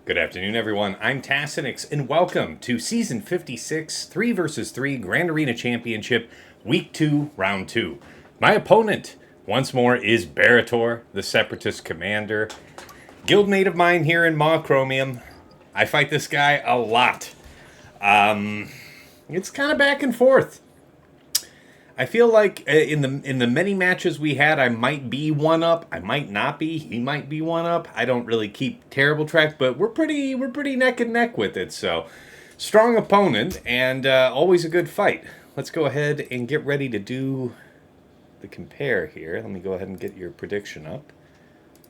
Good afternoon, everyone. I'm Tassinix, and welcome to Season 56, 3 vs 3 Grand Arena Championship, Week 2, Round 2. My opponent, once more, is Berator, the Separatist Commander. Guildmate of mine here in Maw Chromium. I fight this guy a lot. It's kind of back and forth. I feel like in the many matches we had, I might be one up. I might not be. He might be one up. I don't really keep terrible track, but we're pretty neck and neck with it. So, strong opponent and always a good fight. Let's go ahead and get ready to do the compare here. Let me go ahead and get your prediction up.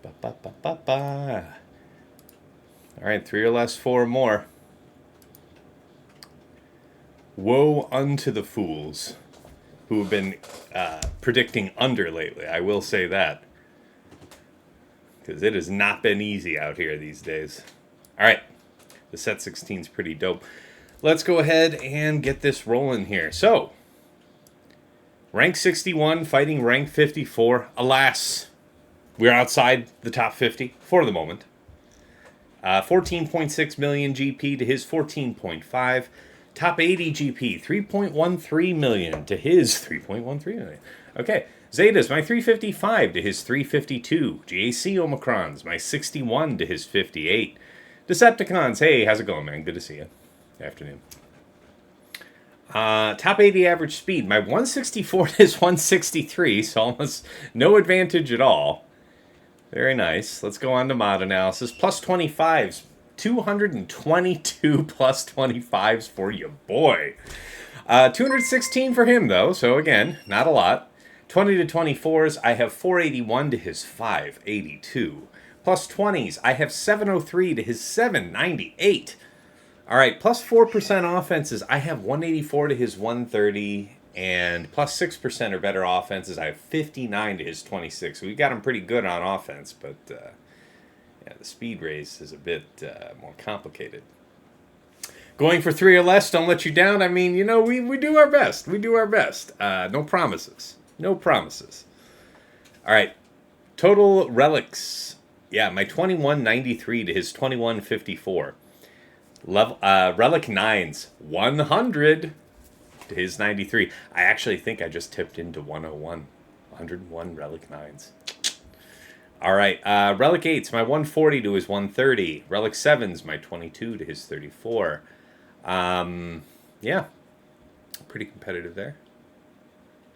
All right, 3 or less, 4 or more. Woe unto the fools who have been predicting under lately. I will say that. Because it has not been easy out here these days. Alright. The set 16 is pretty dope. Let's go ahead and get this rolling here. So, rank 61 fighting rank 54. Alas, we're outside the top 50 for the moment. 14.6 million GP to his 14.5. Top 80 GP, 3.13 million to his 3.13 million. Okay, Zetas, my 355 to his 352. GAC Omicrons, my 61 to his 58. Decepticons, hey, how's it going, man? Good to see you. Afternoon. Top 80 average speed, my 164 to his 163, so almost no advantage at all. Very nice. Let's go on to mod analysis. Plus 25s. 222 plus 25s for you, boy. 216 for him, though, so again, not a lot. 20 to 24s, I have 481 to his 582. Plus 20s, I have 703 to his 798. All right, plus 4% offenses, I have 184 to his 130. And plus 6% or better offenses, I have 59 to his 26. We got him pretty good on offense, but yeah, the speed race is a bit more complicated. Going for 3 or less, don't let you down. I mean, you know, we do our best. We do our best. No promises. No promises. All right. Total relics. Yeah, my 2193 to his 2154. Level relic 9s. 100 to his 93. I actually think I just tipped into 101. 101 relic 9s. All right, Relic 8's my 140 to his 130. Relic 7's my 22 to his 34. Yeah, pretty competitive there.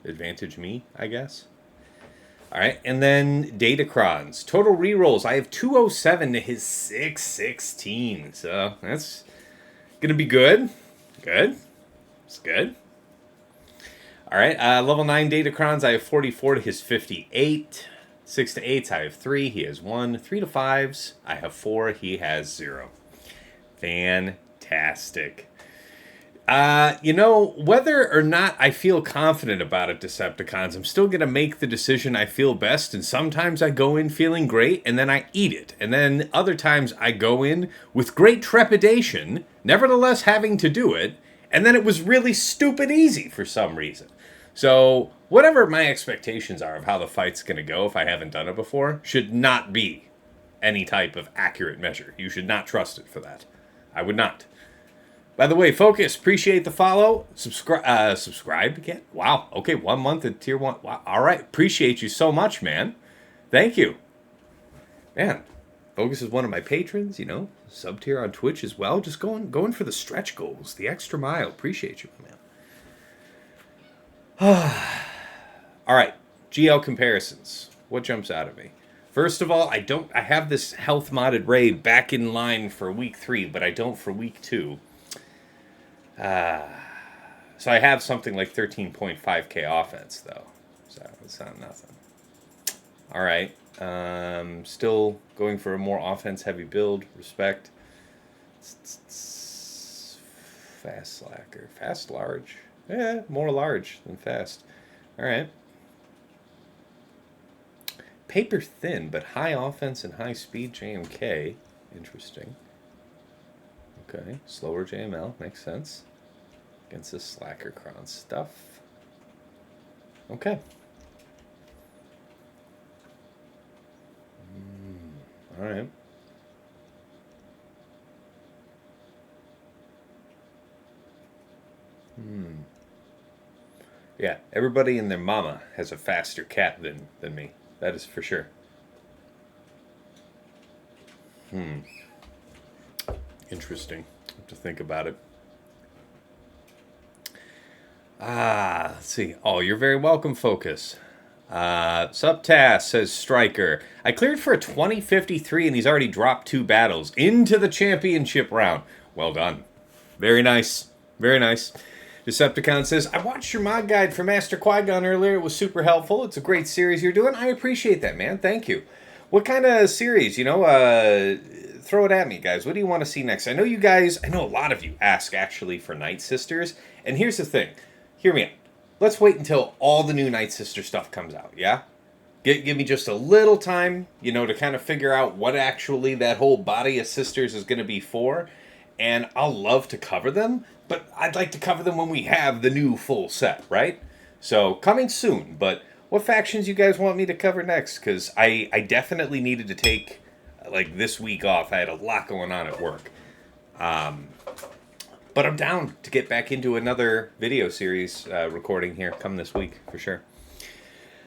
Advantage me, I guess. All right, and then Datacrons. Total rerolls, I have 207 to his 616. So that's going to be good. Good. It's good. All right, level 9 Datacrons, I have 44 to his 58. 6 to 8s, I have 3. He has 1. 3 to 5s, I have 4. He has 0. Fantastic. You know, whether or not I feel confident about it, Decepticons, I'm still going to make the decision I feel best. And sometimes I go in feeling great, and then I eat it. And then other times I go in with great trepidation, nevertheless having to do it. And then it was really stupid easy for some reason. So, whatever my expectations are of how the fight's going to go, if I haven't done it before, should not be any type of accurate measure. You should not trust it for that. I would not. By the way, Focus, appreciate the follow. Subscribed again? Wow. Okay, 1 month at Tier 1. Wow. All right. Appreciate you so much, man. Thank you. Man, Focus is one of my patrons, you know. Sub-tier on Twitch as well. Just going for the stretch goals, the extra mile. Appreciate you, man. All right, GL comparisons. What jumps out at me? First of all, I have this health modded raid back in line for week 3, but I don't for week 2. So I have something like 13.5k offense though. So it's not nothing. All right. Still going for a more offense heavy build. Respect. Fast slacker. Fast large. Yeah, more large than fast. All right. Paper thin, but high offense and high speed JMK. Interesting. Okay, slower JML. Makes sense. Against this slacker cron stuff. Okay. All right. Yeah, everybody and their mama has a faster cat than me. That is for sure. Interesting. Have to think about it. Let's see. Oh, you're very welcome, Focus. Subtask says Striker. I cleared for a 2053 and he's already dropped 2 battles into the championship round. Well done. Very nice. Very nice. Decepticon says, I watched your mod guide for Master Qui-Gon earlier. It was super helpful. It's a great series you're doing. I appreciate that, man. Thank you. What kind of series? Throw it at me, guys. What do you want to see next? I know a lot of you ask, actually, for Night Sisters. And here's the thing. Hear me out. Let's wait until all the new Night Sister stuff comes out, yeah? Give me just a little time, to kind of figure out what actually that whole body of sisters is going to be for. And I'll love to cover them, but I'd like to cover them when we have the new full set, right? So, coming soon, but what factions you guys want me to cover next? Because I definitely needed to take, this week off. I had a lot going on at work. But I'm down to get back into another video series recording here come this week, for sure.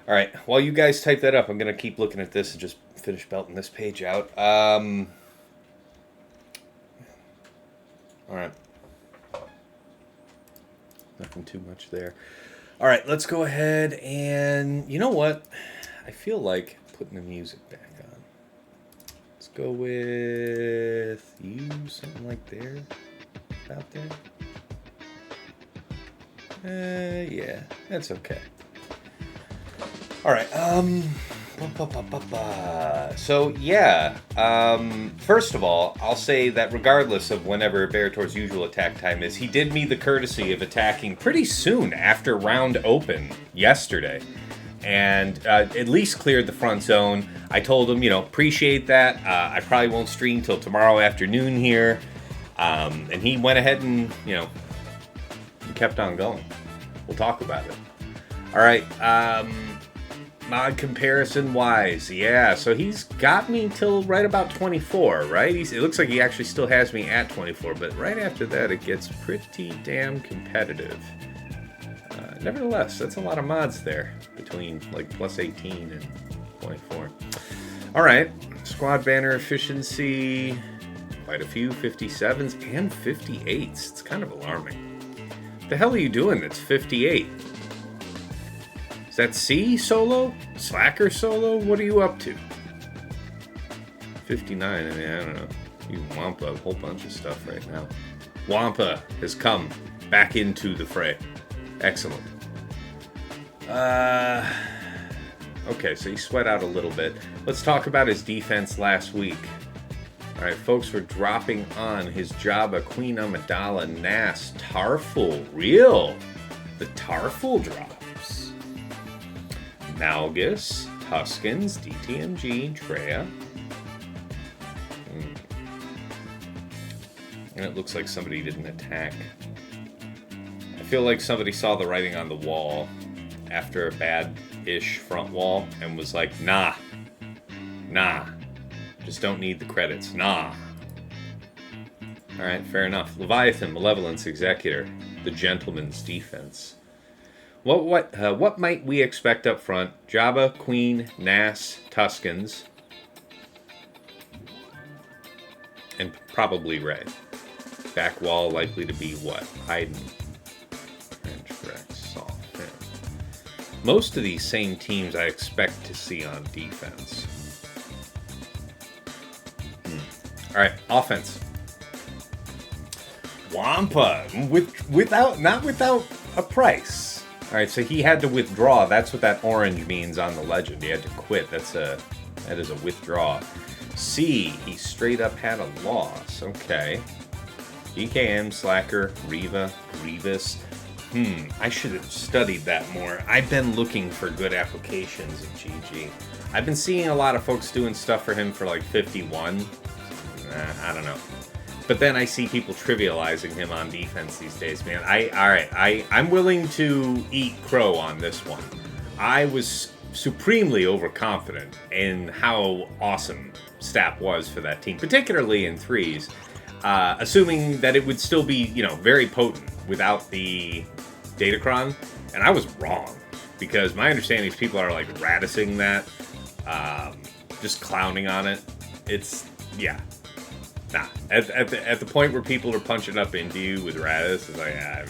All right, while you guys type that up, I'm going to keep looking at this and just finish belting this page out. All right. Nothing too much there. All right, let's go ahead and... You know what? I feel like putting the music back on. Let's go with you, something like there. Out there. Yeah, that's okay. All right. So yeah. First of all, I'll say that regardless of whenever Berator's usual attack time is, he did me the courtesy of attacking pretty soon after round open yesterday, and at least cleared the front zone. I told him, appreciate that. I probably won't stream till tomorrow afternoon here. And he went ahead and, he kept on going. We'll talk about it. All right. Mod comparison-wise, yeah. So he's got me till right about 24, right? It looks like he actually still has me at 24, but right after that, it gets pretty damn competitive. Nevertheless, that's a lot of mods there between, plus 18 and 24. All right. Squad banner efficiency... Quite a few 57s and 58s. It's kind of alarming. What the hell are you doing that's 58? Is that C solo? Slacker solo? What are you up to? 59, I don't know. You Wampa a whole bunch of stuff right now. Wampa has come back into the fray. Excellent. Okay, so he sweat out a little bit. Let's talk about his defense last week. Alright, folks, we're dropping on his Jabba, Queen Amidala, Nas, Tarful. Real! The Tarful drops. Malgus, Tuskens, DTMG, Traya. And it looks like somebody didn't attack. I feel like somebody saw the writing on the wall after a bad-ish front wall and was like, nah. Just don't need the credits. Nah. Alright, fair enough. Leviathan, Malevolence, Executor. The Gentleman's Defense. What might we expect up front? Jabba, Queen, Nas, Tuskens. And probably Rey. Back wall likely to be what? Iden. French, Rex, Saul, Finn. Most of these same teams I expect to see on defense. All right, offense. Wampa, not without a price. All right, so he had to withdraw. That's what that orange means on the legend. He had to quit. That is a withdraw. C, he straight up had a loss. Okay. EKM, Slacker, Reva, Grievous. I should have studied that more. I've been looking for good applications of GG. I've been seeing a lot of folks doing stuff for him for 51. I don't know. But then I see people trivializing him on defense these days, man. I'm willing to eat crow on this one. I was supremely overconfident in how awesome STAP was for that team, particularly in threes, assuming that it would still be, very potent without the Datacron. And I was wrong, because my understanding is people are like Raddusing that, just clowning on it. It's, yeah. Nah. At the point where people are punching up into you with Raddus, it's like, yeah.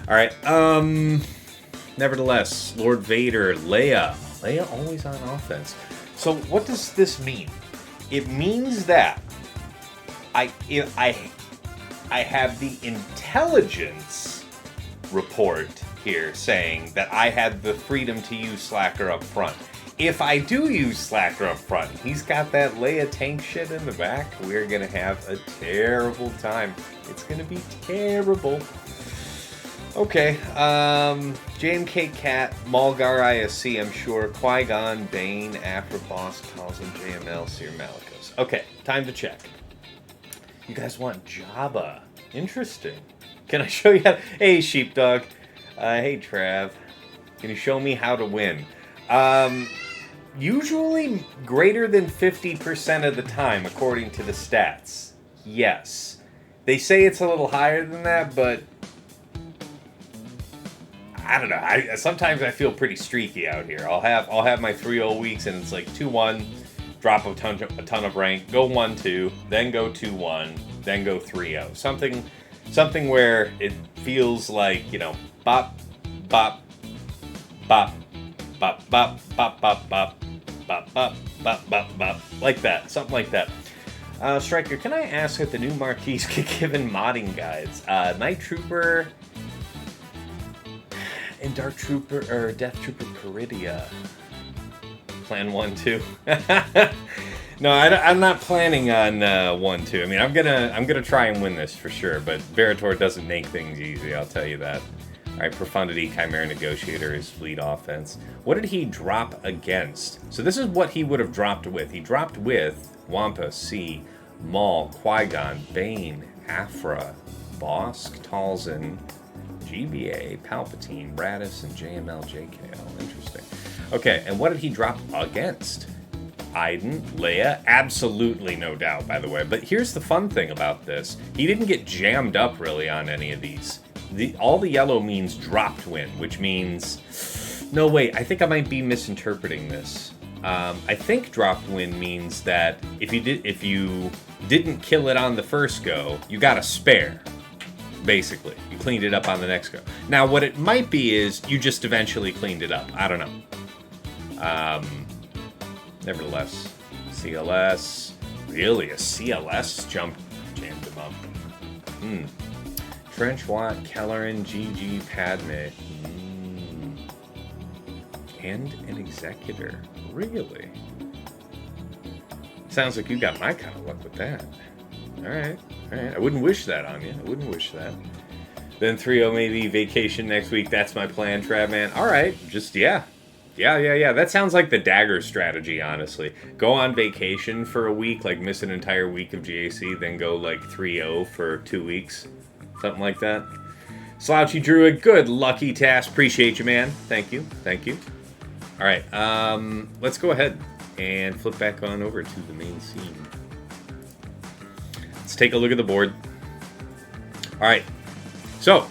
Alright, nevertheless, Lord Vader, Leia. Leia always on offense. So what does this mean? It means that I have the intelligence report here saying that I had the freedom to use Slacker up front. If I do use Slacker up front, he's got that Leia tank shit in the back, we're gonna have a terrible time. It's gonna be terrible. Okay, JMK Cat, Malgar ISC, I'm sure, Qui-Gon, Bane, Aphra, Bossk, Talzin, JML, Cere, Malgus. Okay, time to check. You guys want Jabba. Interesting. Can I show you how to... Hey, Sheepdog. Hey, Trav. Can you show me how to win? Usually greater than 50% of the time, according to the stats. Yes. They say it's a little higher than that, but... I don't know. Sometimes I feel pretty streaky out here. I'll have my 3-0 weeks, and it's like 2-1, drop a ton of rank, go 1-2, then go 2-1, then go 3-0. Something where it feels like, you know, bop, bop, bop, bop, bop, bop, bop, bop, bop, bop, bop, bop, bop, like that. Something like that. Striker, can I ask if the new marquees get given modding guides? Night Trooper and Dark Trooper, or Death Trooper Peridia. Plan 1-2. No, I'm not planning on 1-2. I mean, I'm gonna try and win this for sure, but Berator doesn't make things easy, I'll tell you that. All right, Profundity, Chimera, Negotiator is fleet offense. What did he drop against? So this is what he would have dropped with. He dropped with Wampa, C, Maul, Qui-Gon, Bane, Aphra, Bossk, Talzin, GBA, Palpatine, Raddus, and JML, JKL. Interesting. Okay, and what did he drop against? Iden, Leia, absolutely no doubt, by the way. But here's the fun thing about this. He didn't get jammed up, really, on any of these. All the yellow means dropped win, which means... No, wait, I think I might be misinterpreting this. I think dropped win means that if you didn't kill it on the first go, you got a spare. Basically, you cleaned it up on the next go. Now, what it might be is you just eventually cleaned it up. I don't know. Nevertheless, CLS. Really, a CLS jammed him up. Trench, Watt, Kelleran, GG, Padme. And an Executor. Really? Sounds like you got my kind of luck with that. Alright. I wouldn't wish that on you. I wouldn't wish that. Then 3-0 maybe, vacation next week. That's my plan, Trav, man. Alright, just, yeah. Yeah. That sounds like the dagger strategy, honestly. Go on vacation for a week, like miss an entire week of GAC, then go like 3-0 for 2 weeks. Something like that. Slouchy Druid, good lucky task. Appreciate you, man. Thank you. Alright, let's go ahead and flip back on over to the main scene. Let's take a look at the board. Alright, so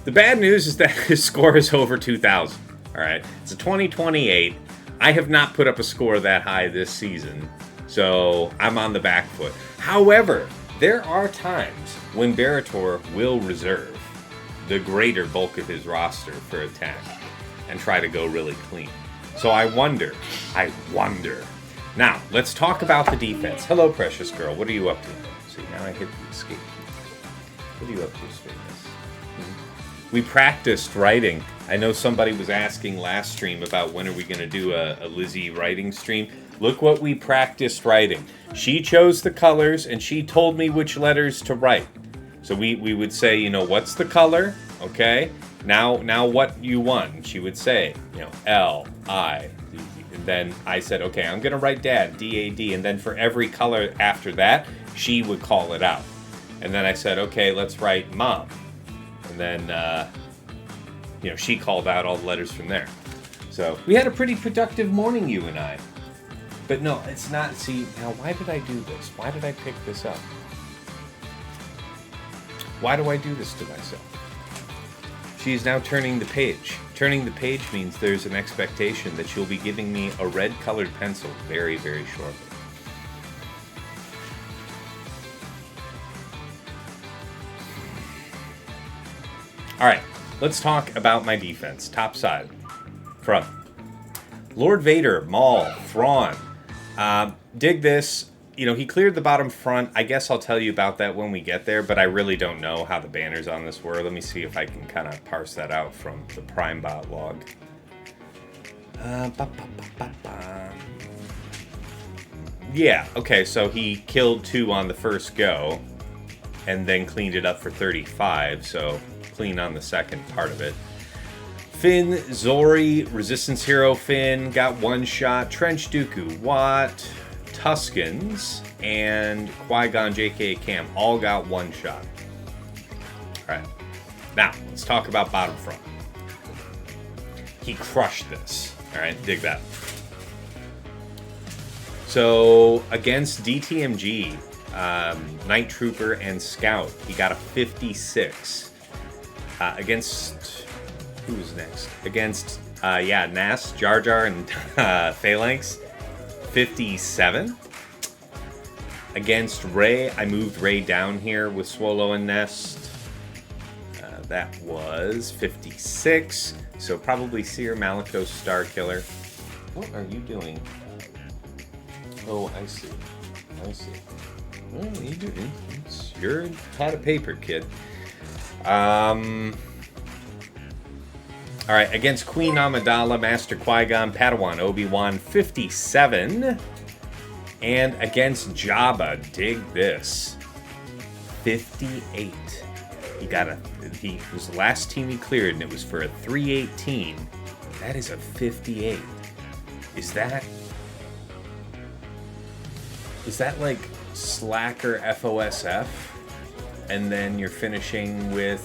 the bad news is that his score is over 2,000. Alright, it's a 2028. I have not put up a score that high this season, so I'm on the back foot. However, there are times when Berator will reserve the greater bulk of his roster for attack and try to go really clean. So I wonder. Now, let's talk about the defense. Hello, precious girl. What are you up to? See, now I hit the escape. What are you up to, Sweetness? We practiced writing. I know somebody was asking last stream about when are we going to do a Lizzie writing stream. Look what we practiced writing. She chose the colors, and she told me which letters to write. So we would say, you know, what's the color? Okay. Now what you want? And she would say, you know, L, I. And then I said, okay, I'm going to write Dad, D-A-D. And then for every color after that, she would call it out. And then I said, okay, let's write Mom. And then, you know, she called out all the letters from there. So we had a pretty productive morning, you and I. But no, it's not. See, now why did I do this? Why did I pick this up? Why do I do this to myself? She is now turning the page. Turning the page means there's an expectation that she'll be giving me a red-colored pencil very, very shortly. Alright, let's talk about my defense. Top side. Front. Lord Vader, Maul, Thrawn. Dig this. You know, he cleared the bottom front. I guess I'll tell you about that when we get there, but I really don't know how the banners on this were. Let me see if I can kind of parse that out from the PrimeBot log. Yeah, okay, so he killed 2 on the first go, and then cleaned it up for 35, so clean on the second part of it. Finn, Zori, Resistance Hero Finn, got 1 shot. Trench Dooku, Watt, Tuskens, and Qui-Gon JK Cam all got 1 shot. Alright, now let's talk about bottom front. He crushed this. Alright, dig that. So against DTMG, Night Trooper and Scout, he got a 56. Against, who was next? Against, Nas, Jar Jar, and Phalanx, 57. Against Rey, I moved Rey down here with Swallow and Nest. That was 56. So probably Cere, Malicos, Star Killer. What are you doing? Oh, I see. I see. Well, you do. It's your pad of paper, kid. Alright, against Queen Amidala, Master Qui-Gon, Padawan, Obi-Wan, 57. And against Jabba, dig this, 58. He was the last team he cleared, and it was for a 318. That is a 58. Is that like Slacker FOSF? And then you're finishing with,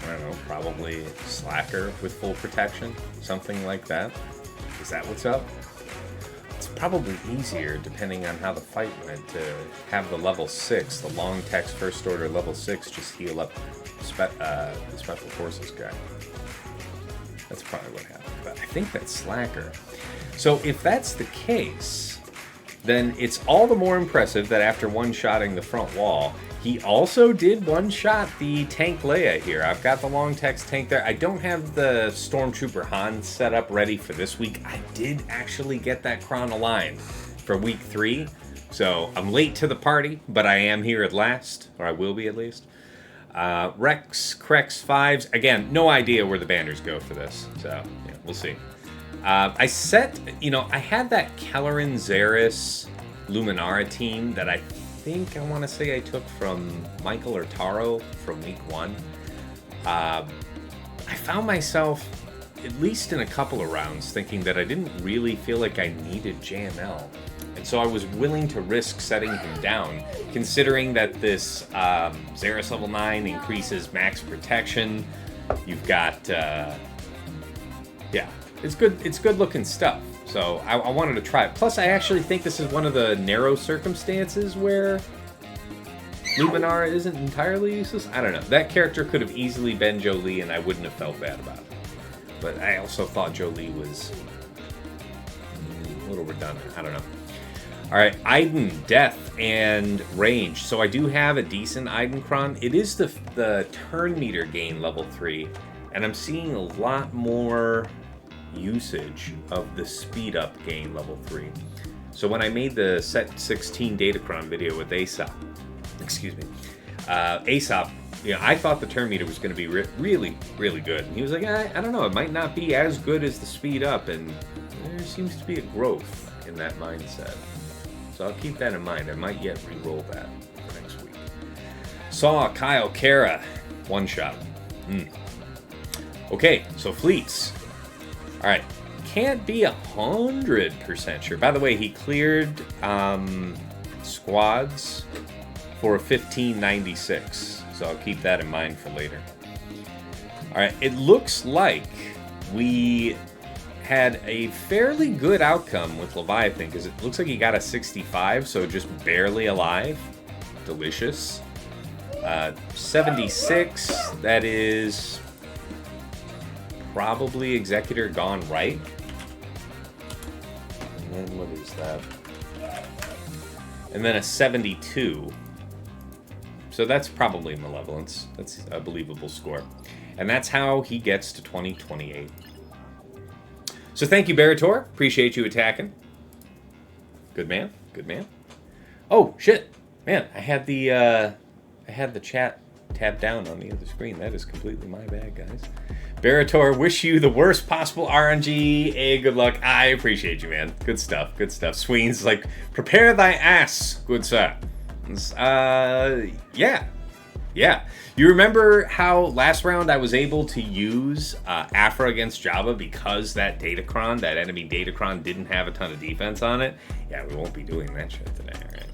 I don't know, probably Slacker with full protection? Something like that? Is that what's up? It's probably easier, depending on how the fight went, to have the level 6, the long text first order level 6, just heal up the Special Forces guy. That's probably what happened. But I think that's Slacker. So if that's the case, then it's all the more impressive that after one-shotting the front wall, he also did one-shot the tank Leia here. I've got the long text tank there. I don't have the Stormtrooper Han set up ready for this week. I did actually get that Chron aligned for week 3. So I'm late to the party, but I am here at last, or I will be at least. Rex, Crex, 5s. Again, no idea where the banners go for this. So, yeah, we'll see. I set, I had that Kelleran Xeris Luminara team that I think I want to say I took from Michael or Taro from week 1. I found myself, at least in a couple of rounds, thinking that I didn't really feel like I needed JML. And so I was willing to risk setting him down, considering that this Xeris level 9 increases max protection. You've got, it's good looking stuff. So I wanted to try it. Plus, I actually think this is one of the narrow circumstances where Luminara isn't entirely useless. I don't know. That character could have easily been Jolie, and I wouldn't have felt bad about it. But I also thought Jolie was a little redundant. I don't know. All right, Iden, Death, and Range. So I do have a decent Iden Chron. It is the turn meter gain level 3, and I'm seeing a lot more usage of the speed up gain level 3. So when I made the set 16 Datacron video with Aesop, Aesop, I thought the turn meter was going to be really, really good. And he was like, I don't know, it might not be as good as the speed up, and there seems to be a growth in that mindset. So I'll keep that in mind. I might yet re-roll that for next week. Saw Kyle Cere, one shot. Okay, so fleets. All right, can't be 100% sure. By the way, he cleared squads for a 1596, so I'll keep that in mind for later. All right, it looks like we had a fairly good outcome with Leviathan, because it looks like he got a 65, so just barely alive. Delicious. 76, that is probably Executor gone right. And then what is that? And then a 72. So that's probably Malevolence. That's a believable score. And that's how he gets to 2028. So thank you, Berator. Appreciate you attacking. Good man. Good man. Oh, shit. Man, I had the chat tabbed down on the other screen. That is completely my bad, guys. Berator, wish you the worst possible RNG. Hey, good luck. I appreciate you, man. Good stuff. Good stuff. Sween's like, prepare thy ass, good sir. Yeah. Yeah. You remember how last round I was able to use Aphra against Jabba because that Datacron, that enemy Datacron, didn't have a ton of defense on it? Yeah, we won't be doing that shit today, all right?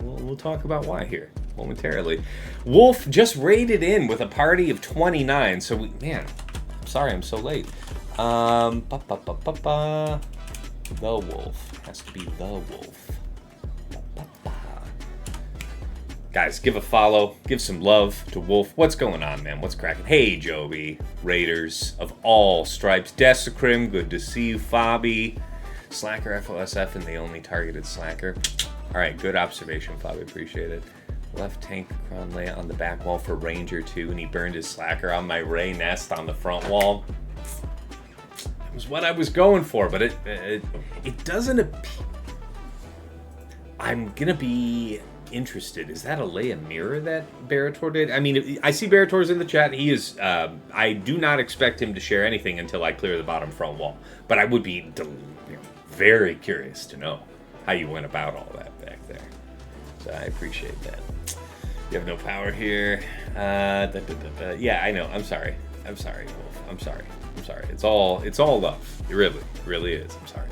We'll talk about why here momentarily. Wolf just raided in with a party of 29, so man, I'm sorry I'm so late. The Wolf. Has to be the Wolf. Guys, give a follow, give some love to Wolf. What's going on, man? What's cracking? Hey, Joby, Raiders of all stripes. Desecrim, good to see you. Fabi, Slacker FOSF, and the only targeted Slacker. All right, good observation, Fabi. Appreciate it. Left tank Crown Leia on the back wall for Ranger 2, and he burned his Slacker on my Ray nest on the front wall. It was what I was going for, but it doesn't appear. I'm gonna be interested. Is that a Leia mirror that Berator did? I mean, I see Berator's in the chat. He is. I do not expect him to share anything until I clear the bottom front wall. But I would be very curious to know how you went about all that back there. So I appreciate that. You have no power here. Yeah, I know. I'm sorry. I'm sorry, Wolf. I'm sorry. I'm sorry. It's all love. It really is. I'm sorry.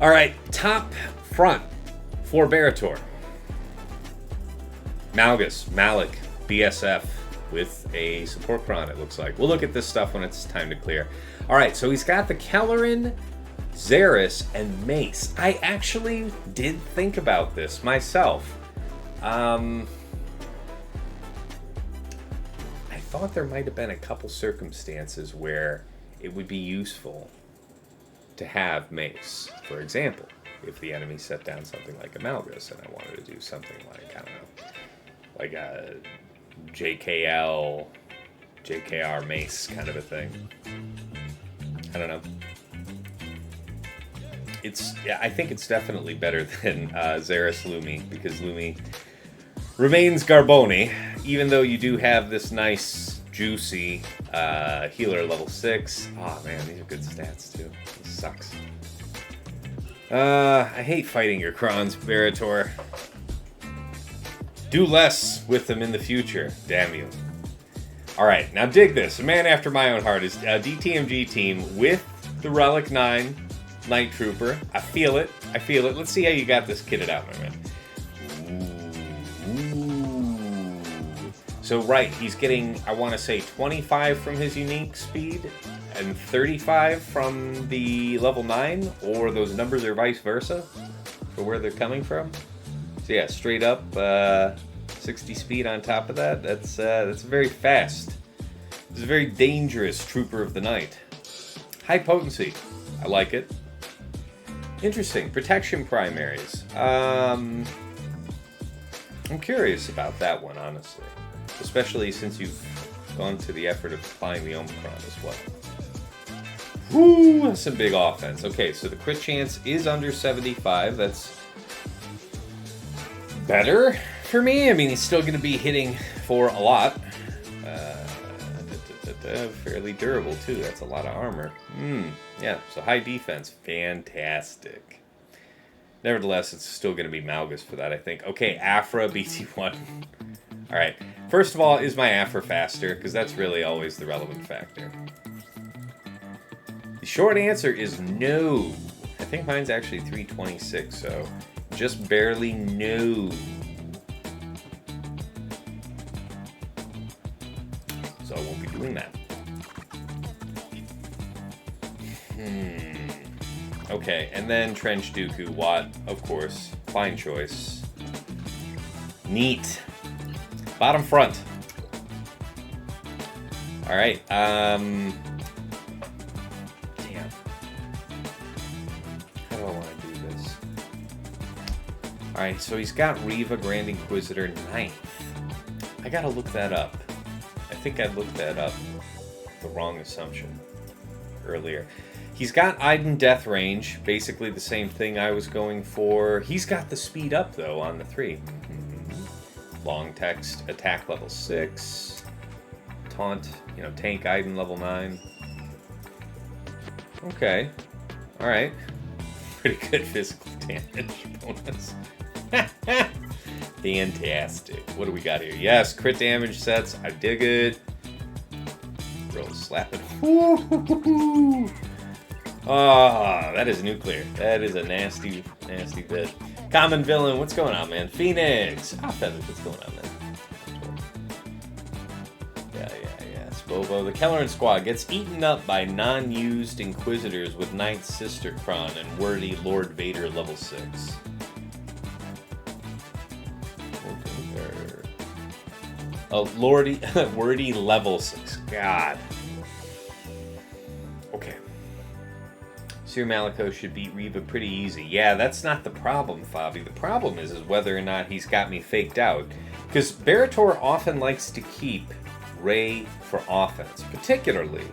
All right, top front for Berator. Malgus, Malik, BSF with a support cron, it looks like. We'll look at this stuff when it's time to clear. All right, so he's got the Kelleran, Xeris, and Mace. I actually did think about this myself. I thought there might have been a couple circumstances where it would be useful to have Mace. For example, if the enemy set down something like a Malgus and I wanted to do something like, I don't know, like a JKR Mace kind of a thing. I don't know. I think it's definitely better than Xeris Lumi, because Lumi remains Garboni, even though you do have this nice, juicy healer level 6. Oh man, these are good stats too. This sucks. I hate fighting your Krons, Berator. Do less with them in the future, damn you. Alright, now dig this. A man after my own heart is a DTMG team with the Relic 9 Night Trooper. I feel it. Let's see how you got this kitted out, my man. Ooh. So right, he's getting, I want to say, 25 from his unique speed and 35 from the level 9, or those numbers are vice versa for where they're coming from. So yeah, straight up 60 speed on top of that. That's very fast. This is a very dangerous Trooper of the Night. High potency. I like it. Interesting. Protection primaries. I'm curious about that one, honestly. Especially since you've gone to the effort of applying the Omicron as well. Woo! That's some big offense. Okay, so the crit chance is under 75. That's better for me. I mean, he's still going to be hitting for a lot. Fairly durable, too. That's a lot of armor. Yeah, so high defense. Fantastic. Nevertheless, it's still going to be Malgus for that, I think. Okay, Aphra, BT1. All right. First of all, is my Aphra faster? Because that's really always the relevant factor. The short answer is no. I think mine's actually 326, so just barely no. So I won't be doing that. Okay, and then Trench Dooku, Watt, of course. Fine choice. Neat. Bottom front. All right. Damn. How do I want to do this? All right, so he's got Reva, Grand Inquisitor, 9th. I gotta look that up. I think I looked that up. The wrong assumption earlier. He's got Iden Death Range, basically the same thing I was going for. He's got the speed up, though, on the 3. Long text, attack level 6. Taunt, tank Iden level 9. Okay. Alright. Pretty good physical damage bonus. Fantastic. What do we got here? Yes, crit damage sets. I dig it. Roll slap it. Ah, that is nuclear. That is a nasty, nasty bit. Common villain, what's going on, man? Phoenix. Feathers, what's going on, man? Yeah. Spobo. The Kelleran squad gets eaten up by non-used Inquisitors with 9th Sister Kron and wordy Lord Vader level 6. Oh, wordy level 6. God. Okay. Cere Malako should beat Reva pretty easy. Yeah, that's not the problem, Fabi. The problem is whether or not he's got me faked out. Because Berator often likes to keep Rey for offense, particularly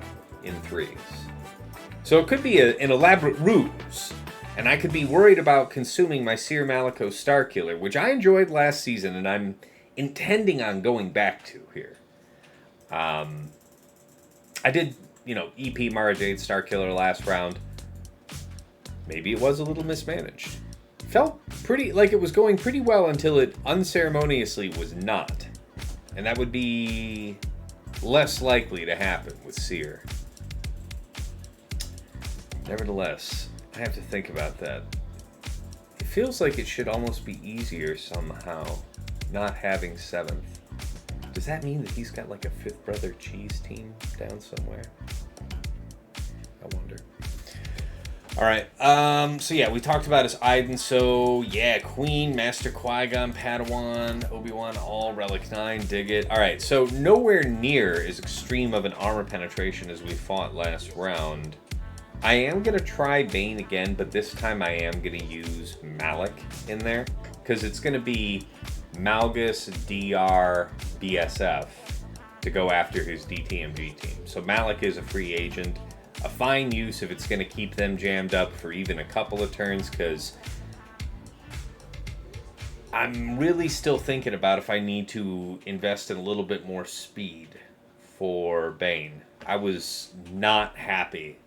in 3s. So it could be an elaborate ruse, and I could be worried about consuming my Cere Malako Starkiller, which I enjoyed last season, and I'm intending on going back to here. I did, EP Mara Jade Starkiller last round. Maybe it was a little mismanaged. Felt pretty like it was going pretty well until it unceremoniously was not. And that would be less likely to happen with Cere. Nevertheless, I have to think about that. It feels like it should almost be easier somehow, not having 7th. Does that mean that he's got like a 5th Brother Cheese team down somewhere? I wonder. Alright, so yeah, we talked about his Iden, so yeah, Queen, Master Qui-Gon, Padawan, Obi-Wan, all Relic 9, dig it. Alright, so nowhere near as extreme of an armor penetration as we fought last round. I am going to try Bane again, but this time I am going to use Malak in there, because it's going to be Malgus, DR, BSF to go after his DTMG team. So Malak is a free agent. A fine use if it's going to keep them jammed up for even a couple of turns, because I'm really still thinking about if I need to invest in a little bit more speed for Bane. I was not happy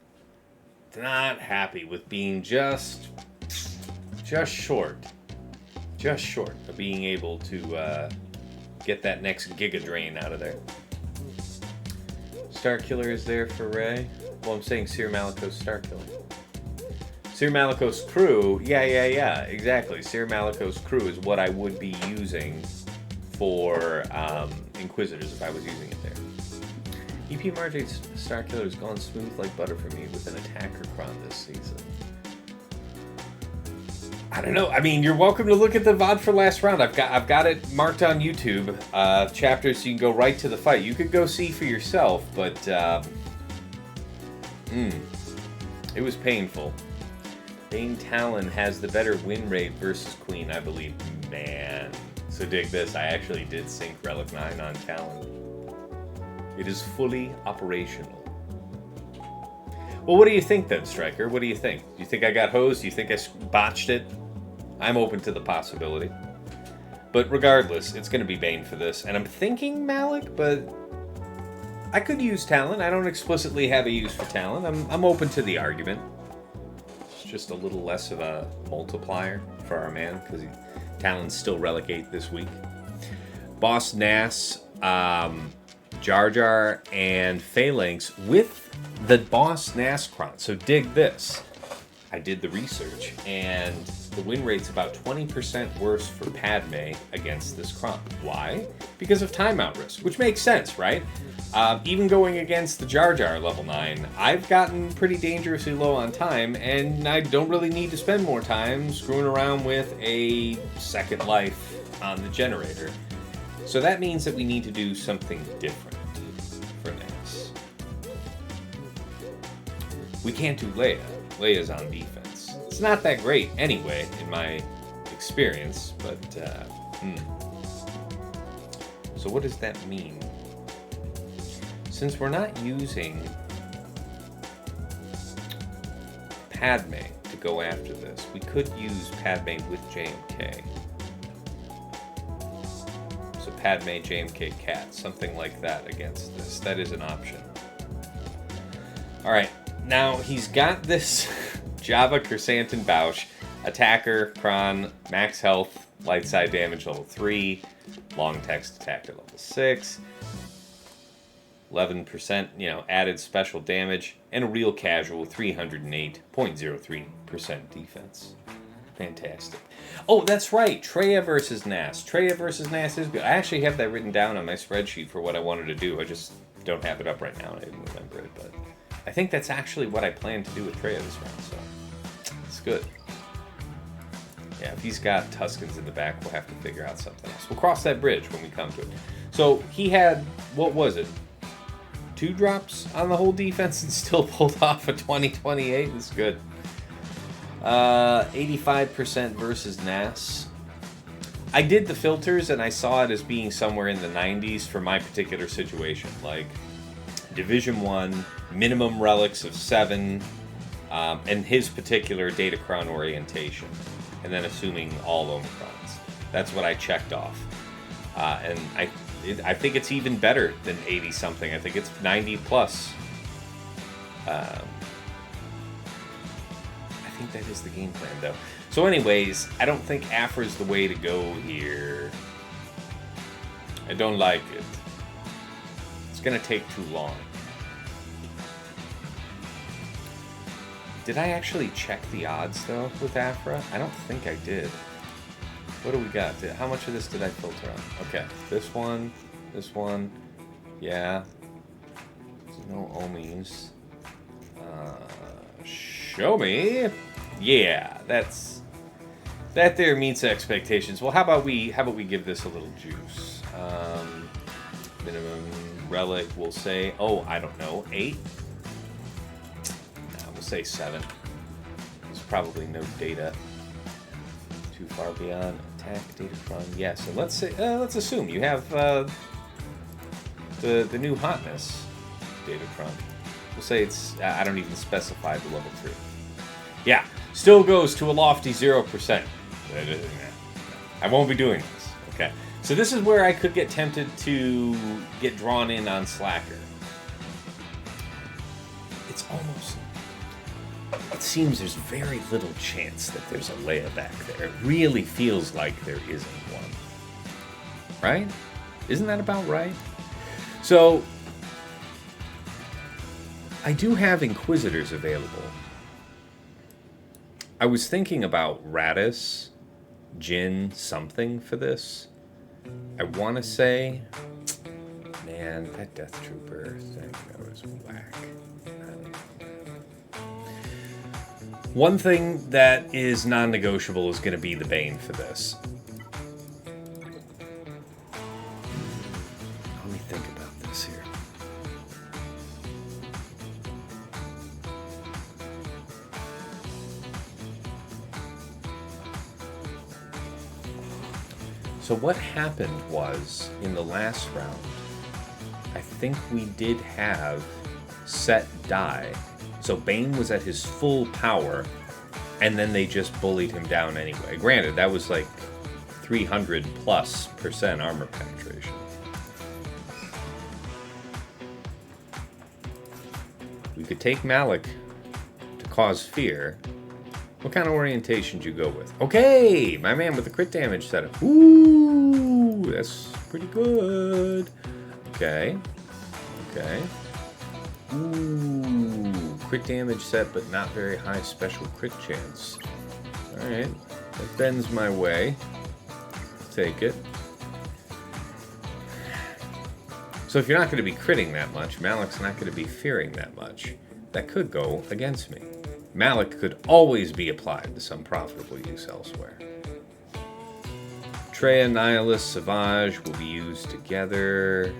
with being just short of being able to get that next Giga Drain out of there. Starkiller is there for Rey. Well, I'm saying Cere Malako's Starkiller. Cere Malako's crew, yeah, exactly. Cere Malako's crew is what I would be using for Inquisitors if I was using it there. EP Marjade's Starkiller has gone smooth like butter for me with an attacker cron this season. I don't know. I mean, you're welcome to look at the VOD for last round. I've got it marked on YouTube. Chapters, so you can go right to the fight. You could go see for yourself, but it was painful. Bane Talon has the better win rate versus Queen, I believe. Man. So dig this. I actually did sync Relic 9 on Talon. It is fully operational. Well, what do you think then, Striker? What do you think? Do you think I got hosed? Do you think I botched it? I'm open to the possibility. But regardless, it's going to be Bane for this. And I'm thinking Malak, but I could use Talon. I don't explicitly have a use for Talon. I'm open to the argument. It's just a little less of a multiplier for our man, because Talon's still Relic 8 this week. Boss Nass, Jar Jar, and Phalanx with the Boss Nass Cron. So dig this. I did the research, and the win rate's about 20% worse for Padme against this Cron. Why? Because of timeout risk, which makes sense, right? Even going against the Jar Jar level 9, I've gotten pretty dangerously low on time, and I don't really need to spend more time screwing around with a second life on the generator. So that means that we need to do something different for Nas. We can't do Leia. Leia's on defense. It's not that great anyway, in my experience, but So what does that mean? Since we're not using Padme to go after this, we could use Padme with JMK. So Padme, JMK, Cat, something like that against this. That is an option. Alright, now he's got this Jabba, Chrysanthemum, Bausch, Attacker, Kron, Max Health, Light Side Damage level 3, Long Text Attack at level 6, 11%, added special damage, and a real casual 308.03% defense. Fantastic. Oh, that's right. Traya versus Nas. Traya versus Nas is good. I actually have that written down on my spreadsheet for what I wanted to do. I just don't have it up right now, and I didn't remember it. But I think that's actually what I plan to do with Traya this round, so it's good. Yeah, if he's got Tuskens in the back, we'll have to figure out something else. We'll cross that bridge when we come to it. So he had, what was it? 2 drops on the whole defense and still pulled off a 2028. That's good. 85% versus Nas. I did the filters and I saw it as being somewhere in the 90s for my particular situation. Like Division 1, minimum relics of 7, and his particular Datacron orientation. And then assuming all Omicrons. That's what I checked off. And I think it's even better than 80-something. I think it's 90 plus. I think that is the game plan, though. So anyways, I don't think Aphra's the way to go here. I don't like it. It's going to take too long. Did I actually check the odds, though, with Aphra? I don't think I did. What do we got? How much of this did I filter on? Okay, this one, yeah. There's no Omis. Show me. Yeah, that there meets expectations. Well, how about we give this a little juice? Minimum relic, we'll say, I don't know, 8? We'll say 7. There's probably no data too far beyond attack Datacron. Yeah, so let's assume you have the new hotness Datacron. We'll say it's I don't even specify the level 3. Yeah, still goes to a lofty 0%. I won't be doing this. Okay, so this is where I could get tempted to get drawn in on Slacker. It's almost. It seems there's very little chance that there's a Leia back there. It really feels like there isn't one. Right? Isn't that about right? So, I do have Inquisitors available. I was thinking about Raddus, Jin, something for this. I want to say, man, that Death Trooper thing, that was whack. One thing that is non-negotiable is going to be the Bane for this. Let me think about this here. So what happened was, in the last round, I think we did have set die. So Bane was at his full power, and then they just bullied him down anyway. Granted, that was like 300+% armor penetration. We could take Malik to cause fear. What kind of orientation did you go with? Okay, my man with the crit damage setup. Ooh, that's pretty good. Okay. Ooh, crit damage set, but not very high special crit chance. Alright, that bends my way. Take it. So if you're not going to be critting that much, Malik's not going to be fearing that much. That could go against me. Malik could always be applied to some profitable use elsewhere. Traya, Nihilus, Savage will be used together.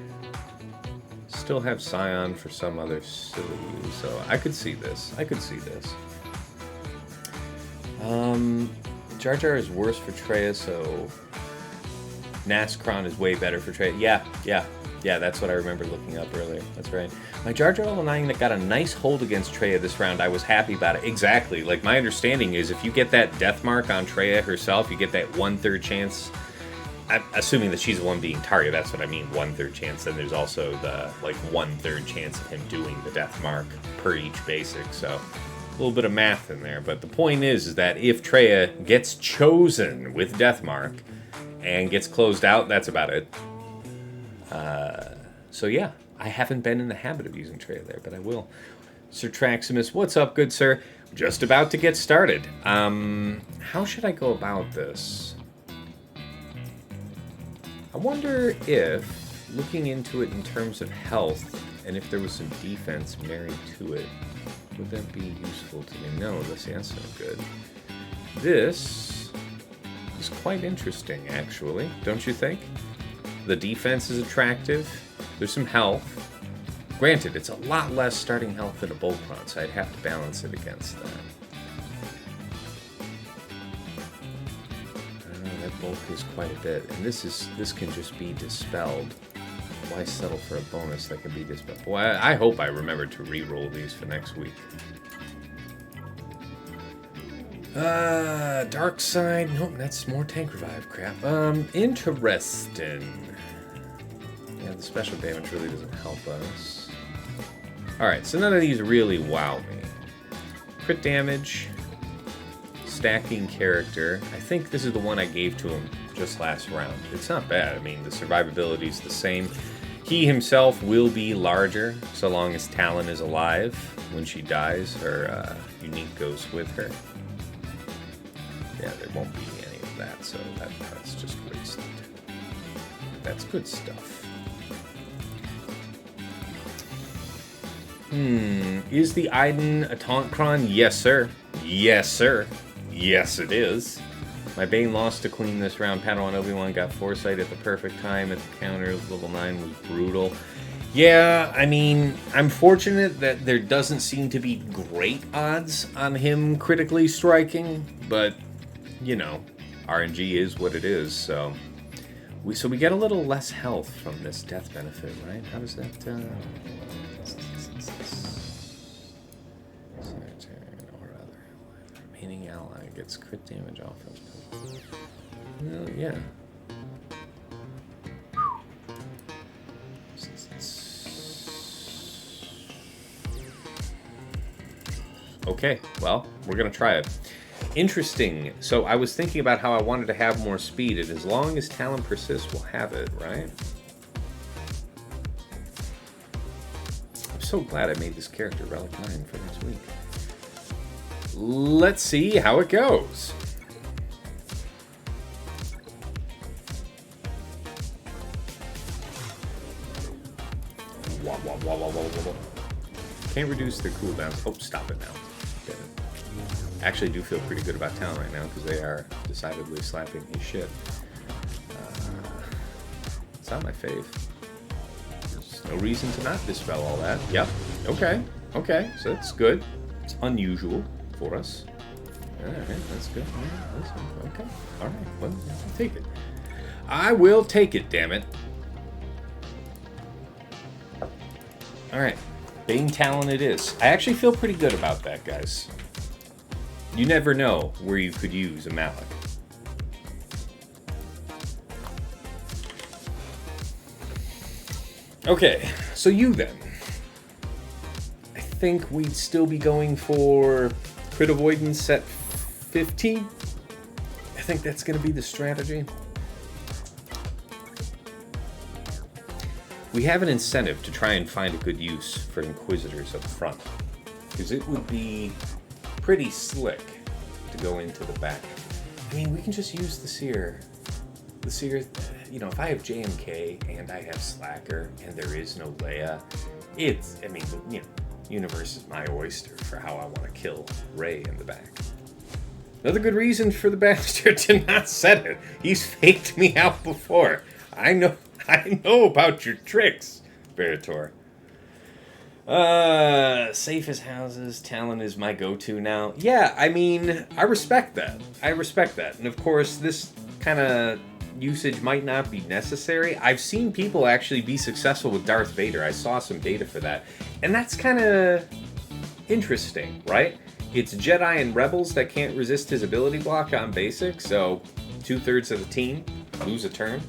Still have Scion for some other silly use, so I could see this. I could see this. Jar Jar is worse for Traya, so Nascron is way better for Traya. Yeah, that's what I remember looking up earlier. That's right. My Jar Jar level 9 that got a nice hold against Traya this round, I was happy about it. Exactly. Like, my understanding is if you get that death mark on Traya herself, you get that 1/3 chance. I'm assuming that she's the one being targeted. That's what I mean, 1/3 chance. Then there's also the, like, 1/3 chance of him doing the death mark per each basic. So, a little bit of math in there. But the point is that if Traya gets chosen with death mark and gets closed out, that's about it. So yeah, I haven't been in the habit of using Traya there, but I will. Sir Traximus, what's up, good sir? Just about to get started. How should I go about this? I wonder if, looking into it in terms of health, and if there was some defense married to it, would that be useful to me? No, that's not good. This is quite interesting, actually, don't you think? The defense is attractive. There's some health. Granted, it's a lot less starting health than a Boltron, so I'd have to balance it against that. I don't know, that bulk is quite a bit. And this can just be dispelled. Why settle for a bonus that can be dispelled? Well, I hope I remember to re-roll these for next week. Dark Side. Nope, that's more Tank Revive crap. Interesting. Yeah, the special damage really doesn't help us. Alright, so none of these really wow me. Crit damage. Stacking character. I think this is the one I gave to him just last round. It's not bad. I mean, the survivability is the same. He himself will be larger so long as Talon is alive. When she dies, her unique goes with her. Yeah, there won't be any of that, so that's just wasted. That's good stuff. Is the Iden a Tauntcron? Yes, sir. Yes, sir. Yes, it is. My Bane lost to Queen this round. Padawan Obi-Wan got Foresight at the perfect time at the counter. Level 9 was brutal. Yeah, I mean, I'm fortunate that there doesn't seem to be great odds on him critically striking, but, you know, RNG is what it is, so we get a little less health from this death benefit, right? How does that, remaining ally gets crit damage off of. Well, yeah. Okay, well, we're gonna try it. Interesting. So I was thinking about how I wanted to have more speed, and as long as Talon persists, we'll have it, right? I'm so glad I made this character Relic 9 for next week. Let's see how it goes. Can't reduce their cooldowns. Oh, stop it now. Actually do feel pretty good about Talon right now because they are decidedly slapping his shit. It's not my fave. There's no reason to not dispel all that. Yep. Okay. Okay. So that's good. It's unusual for us. Alright, that's good. Okay. Alright. Well, I'll take it. I will take it, damn it. Alright. Bane Talon it is. I actually feel pretty good about that, guys. You never know where you could use a Malik. Okay, so you then. I think we'd still be going for crit avoidance at 15. I think that's going to be the strategy. We have an incentive to try and find a good use for Inquisitors up front, because it would be pretty slick to go into the back. I mean, we can just use the Cere. The Cere, you know, if I have JMK and I have Slacker and there is no Leia, it's, I mean, you know, universe is my oyster for how I want to kill Rey in the back. Another good reason for the bastard to not set it. He's faked me out before. I know about your tricks, Berator. Safest houses, Talon is my go-to now. Yeah, I mean, I respect that. And of course, this kind of usage might not be necessary. I've seen people actually be successful with Darth Vader. I saw some data for that. And that's kind of interesting, right? It's Jedi and Rebels that can't resist his ability block on basic, so 2/3 of the team lose a turn.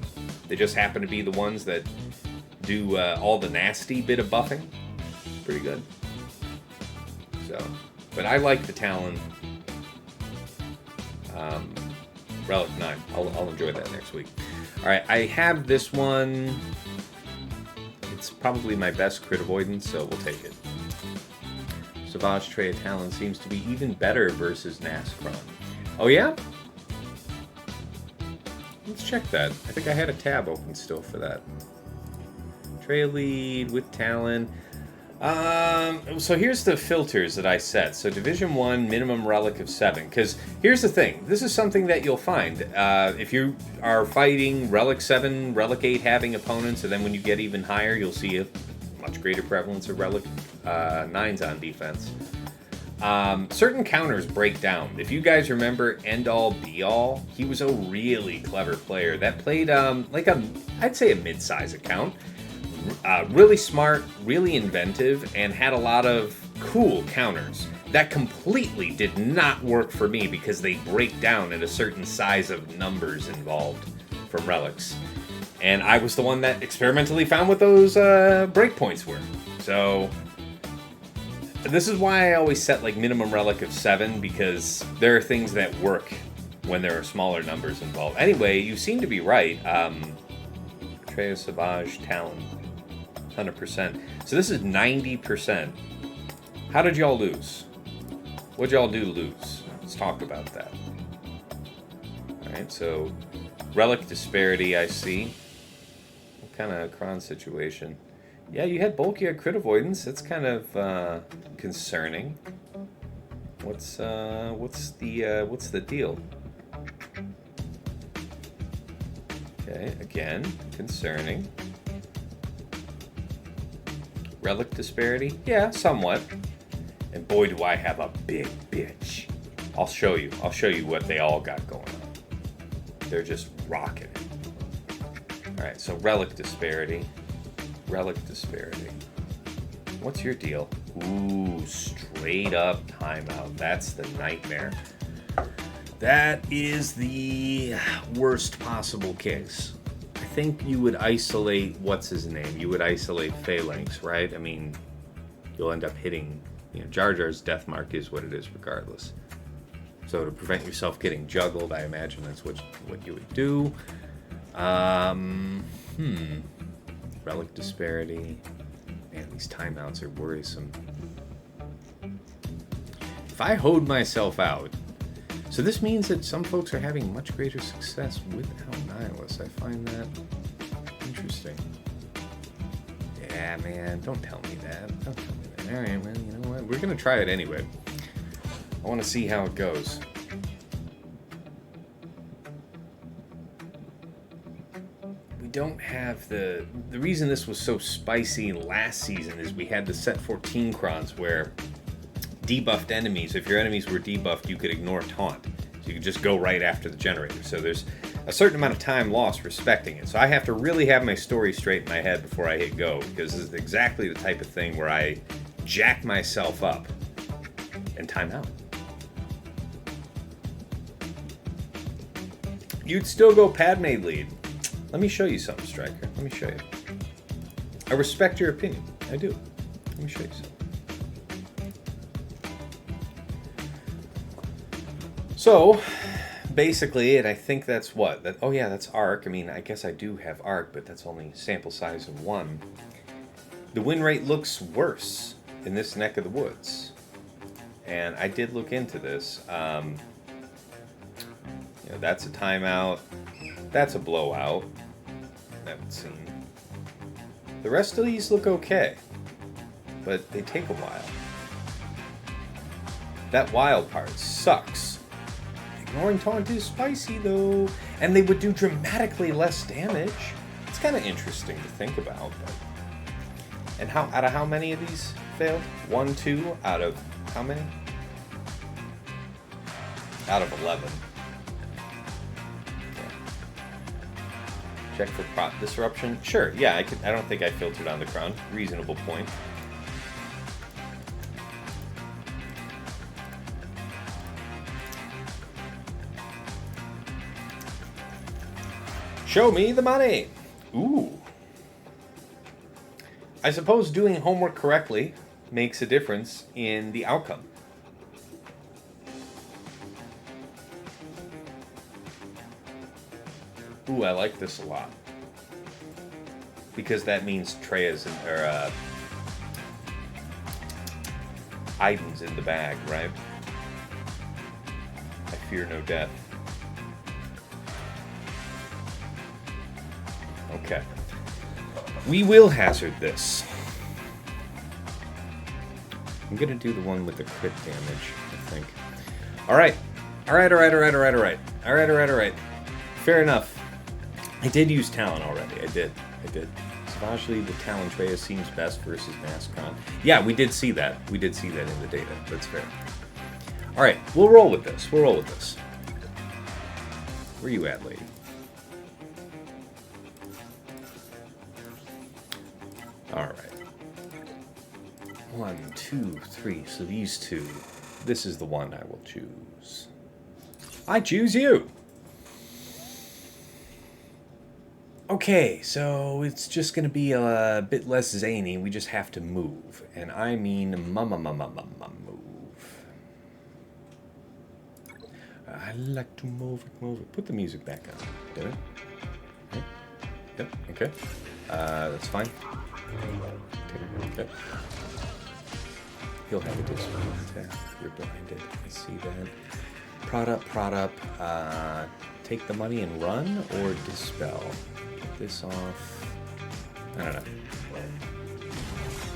They just happen to be the ones that do all the nasty bit of buffing. Pretty good. So, but I like the Talon Relic 9. I'll enjoy that next week. Alright, I have this one. It's probably my best crit avoidance, so we'll take it. Asajj Traya Talon seems to be even better versus Nazcron. Oh yeah? Let's check that. I think I had a tab open still for that. Traya lead with Talon. So here's the filters that I set. So Division 1, minimum relic of 7. Because here's the thing. This is something that you'll find. If you are fighting Relic 7, Relic 8 having opponents, and then when you get even higher, you'll see a much greater prevalence of Relic 9s on defense. Certain counters break down. If you guys remember End All Be All, he was a really clever player that played like I'd say a mid-size account. Really smart, really inventive, and had a lot of cool counters that completely did not work for me because they break down at a certain size of numbers involved from relics. And I was the one that experimentally found what those breakpoints were. So this is why I always set like minimum relic of 7, because there are things that work when there are smaller numbers involved. Anyway, you seem to be right. Traya, Asajj, Talon. 100%. So this is 90%. How did y'all lose? What'd y'all do to lose? Let's talk about that. Alright, so relic disparity I see. What kind of cron situation? Yeah, you had bulky crit avoidance. That's kind of concerning. What's the deal? Okay, again, concerning. Relic disparity? Yeah, somewhat. And boy, do I have a big bitch. I'll show you what they all got going on. They're just rocking it. Alright, so relic disparity. Relic disparity. What's your deal? Ooh, straight up timeout. That's the nightmare. That is the worst possible case. I think you would isolate, what's his name? You would isolate Phalanx, right? I mean, you'll end up hitting, Jar Jar's death mark is what it is regardless. So to prevent yourself getting juggled, I imagine that's what you would do. Relic disparity. Man, these timeouts are worrisome. If I hold myself out, so this means that some folks are having much greater success without Nihilus. I find that interesting. Yeah, man, don't tell me that. Don't tell me that. All right, man, you know what? We're going to try it anyway. I want to see how it goes. We don't have the reason this was so spicy last season is we had the set 14 crons where debuffed enemies, if your enemies were debuffed, you could ignore taunt. So you could just go right after the generator. So there's a certain amount of time lost respecting it. So I have to really have my story straight in my head before I hit go, because this is exactly the type of thing where I jack myself up and time out. You'd still go Padme lead. Let me show you something, Striker. Let me show you. I respect your opinion. I do. Let me show you something. So, basically, and I think that's what? Oh yeah, that's Arc. I mean, I guess I do have Arc, but that's only sample size of 1. The win rate looks worse in this neck of the woods. And I did look into this. That's a timeout. That's a blowout. That would seem. The rest of these look okay. But they take a while. That wild part sucks. Roaring Taunt is spicy, though. And they would do dramatically less damage. It's kind of interesting to think about. But... And out of how many of these failed? 1, 2 out of how many? Out of 11. Okay. Check for prop disruption. Sure, yeah, I don't think I filtered on the crown. Reasonable point. Show me the money. Ooh. I suppose doing homework correctly makes a difference in the outcome. Ooh, I like this a lot. Because that means Traya's Iden's in the bag, right? I fear no death. Okay. We will hazard this. I'm gonna do the one with the crit damage, I think. Alright. Alright. Fair enough. I did use Talon already. I did. Savagely, the Talon Traya seems best versus Mascron. Yeah, we did see that. We did see that in the data. That's fair. Alright, we'll roll with this. Where are you at, lady? Alright. 1, 2, 3. So these two. This is the one I will choose. I choose you! Okay, so it's just going to be a bit less zany. We just have to move. And I mean move. I like to move it. Put the music back on. Did it? Okay. Yep, okay. That's fine. Okay. He'll have a dispel attack. You're blinded. I see that. Prod up. Take the money and run or dispel? Get this off. I don't know.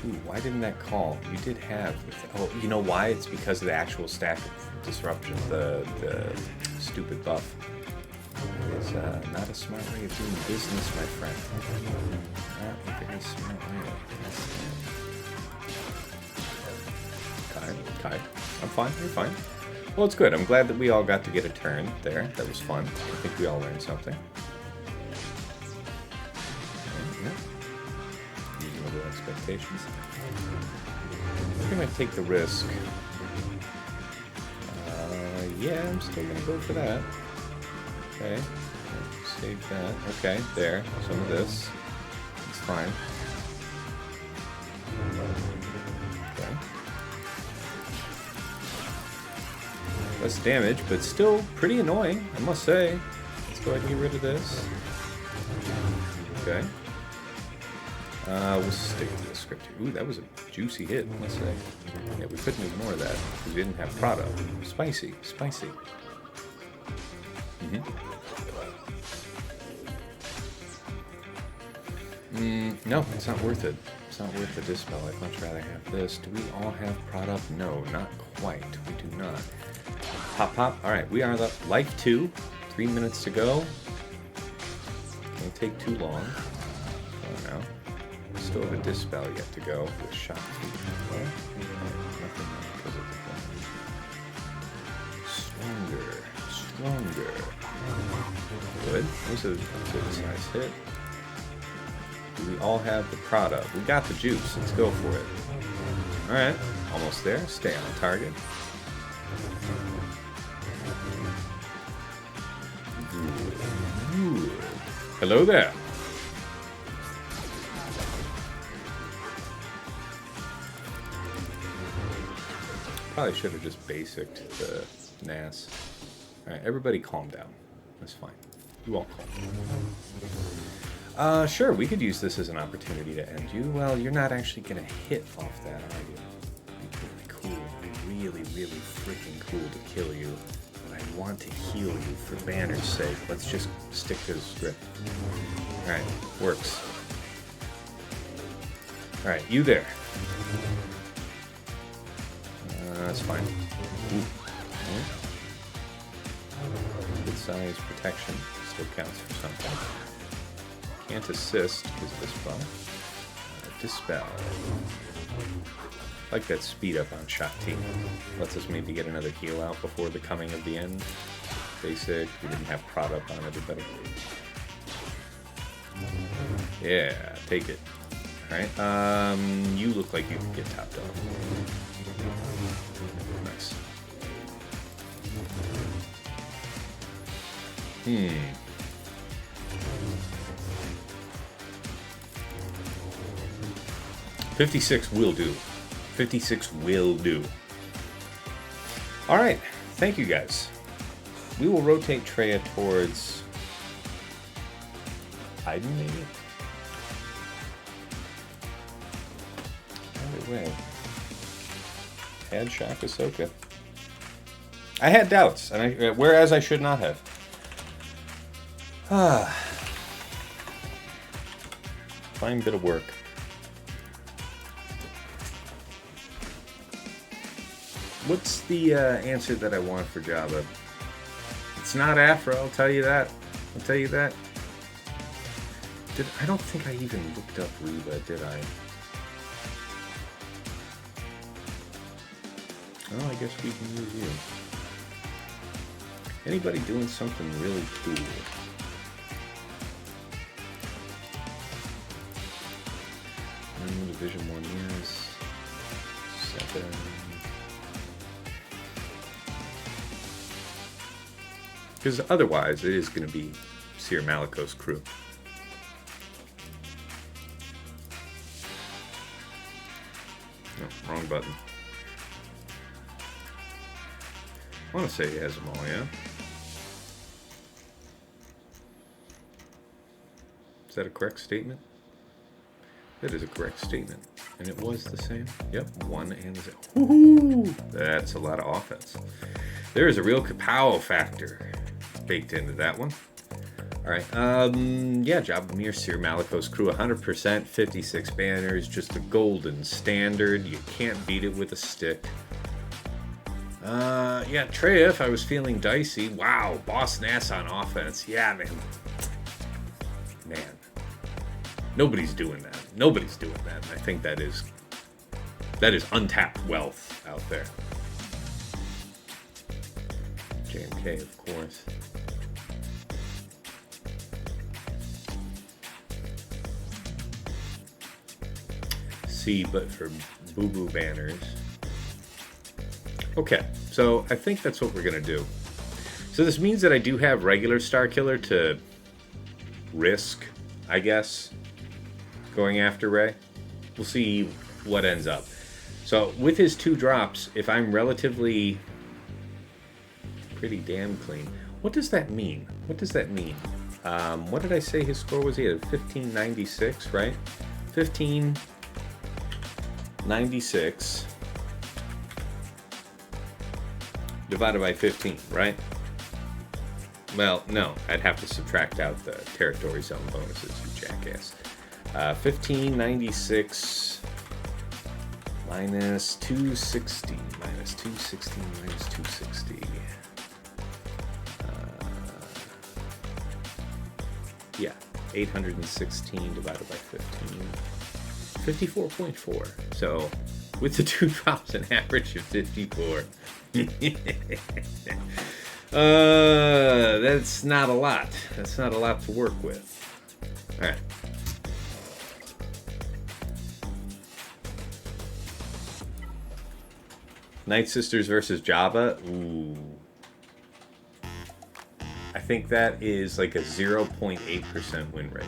Ooh, why didn't that call? You did have... Oh, you know why? It's because of the actual stack of disruption. The stupid buff. It's not a smart way of doing business, my friend. Not a very smart way. Kai. I'm fine. You're fine. Well, it's good. I'm glad that we all got to get a turn there. That was fun. I think we all learned something. Reasonable expectations. We're going to take the risk. Yeah, I'm still going to go for that. Okay. Save that. Okay, there. Some of this. It's fine. Okay. Less damage, but still pretty annoying, I must say. Let's go ahead and get rid of this. Okay. We'll stick to the script here. Ooh, that was a juicy hit, I must say. Yeah, we couldn't ignore that, because we didn't have Prado. Spicy. No, it's not worth it. It's not worth the dispel. I'd much rather have this. Do we all have Prado? No, not quite. We do not. Pop. Alright, we are the life 2. 3 minutes to go. Won't take too long. Oh, no. Still have a dispel yet to go with shock. Nothing because of the stronger. Good. That was a good size hit. Do we all have the product? We got the juice. Let's go for it. Alright. Almost there. Stay on target. Good. Hello there. Probably should have just basicked the NAS. Alright, everybody calm down. That's fine. You all calm down. Sure, we could use this as an opportunity to end you. Well, you're not actually going to hit off that, are you? It'd be really cool. It'd be really freaking cool to kill you. But I want to heal you for Banner's sake. Let's just stick to the script. Alright, works. Alright, you there. That's fine. Ooh. size protection. Still counts for something. Can't assist because of this buff. Dispel. I like that speed up on Shot T. Lets us maybe get another heal out before the coming of the end. Basic. We didn't have prod up on everybody. Yeah, take it. Alright, you look like you can get topped off. Nice. 56 will do. 56 will do. Alright, thank you guys. We will rotate Traya towards Iden, maybe? Either way. Had shock Ahsoka. I had doubts, and whereas I should not have. Fine bit of work. What's the answer that I want for Jabba? It's not Aphra, I'll tell you that. I'll tell you that. I don't think I even looked up Reba, did I? Oh, I guess we can use you. Anybody doing something really cool? Division 1 years. 7. Because otherwise, it is going to be Cere Malicos' crew. No, wrong button. I want to say he has them all, yeah? Is that a correct statement? That is a correct statement. And it was the same? Yep, 1 and 0. Woohoo! That's a lot of offense. There is a real kapow factor baked into that one. Alright, yeah, Jabba Mir, Cere Malicos' crew, 100%, 56 banners, just a golden standard. You can't beat it with a stick. Yeah, Traya, if I was feeling dicey. Wow, Boss Nass on offense. Yeah, man. Man. Nobody's doing that. Nobody's doing that. And I think that is untapped wealth out there. JMK, of course. C, but for boo-boo banners. Okay, so I think that's what we're going to do. So this means that I do have regular Starkiller to risk, I guess, going after Rey. We'll see what ends up. So with his 2 drops, if I'm relatively pretty damn clean, what does that mean? What does that mean? What did I say his score was? He had 1596, right? 1596 divided by 15, right? Well, no, I'd have to subtract out the territory zone bonuses, you jackass. 1596 minus 260, minus 260, minus 260. Yeah, 816 divided by 15. 54.4. So, with the 2 drops, an average of 54. That's not a lot. That's not a lot to work with. Alright. Night Sisters versus Jabba. Ooh. I think that is like a 0.8% win rate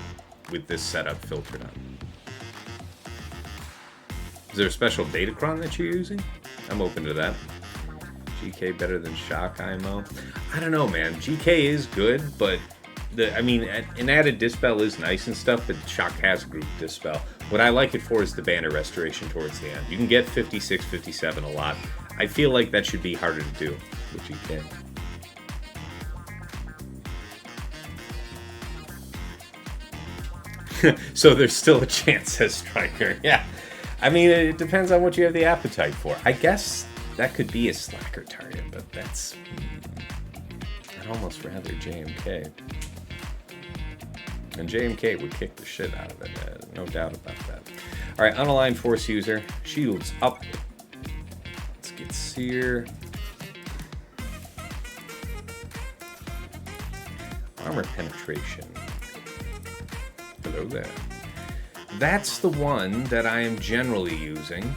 with this setup filtered on. Is there a special datacron that you're using? I'm open to that. GK better than Shock IMO? I don't know, man. GK is good, but an added dispel is nice and stuff, but Shock has group dispel. What I like it for is the banner restoration towards the end. You can get 56, 57 a lot. I feel like that should be harder to do with GK. So there's still a chance as Striker. Yeah. I mean, it depends on what you have the appetite for. I guess that could be a slacker target, but that's... I I'd almost rather JMK. And JMK would kick the shit out of it, no doubt about that. Alright, unaligned force user. Shields up. Let's get Cere. Armor penetration. Hello there. That's the one that I am generally using.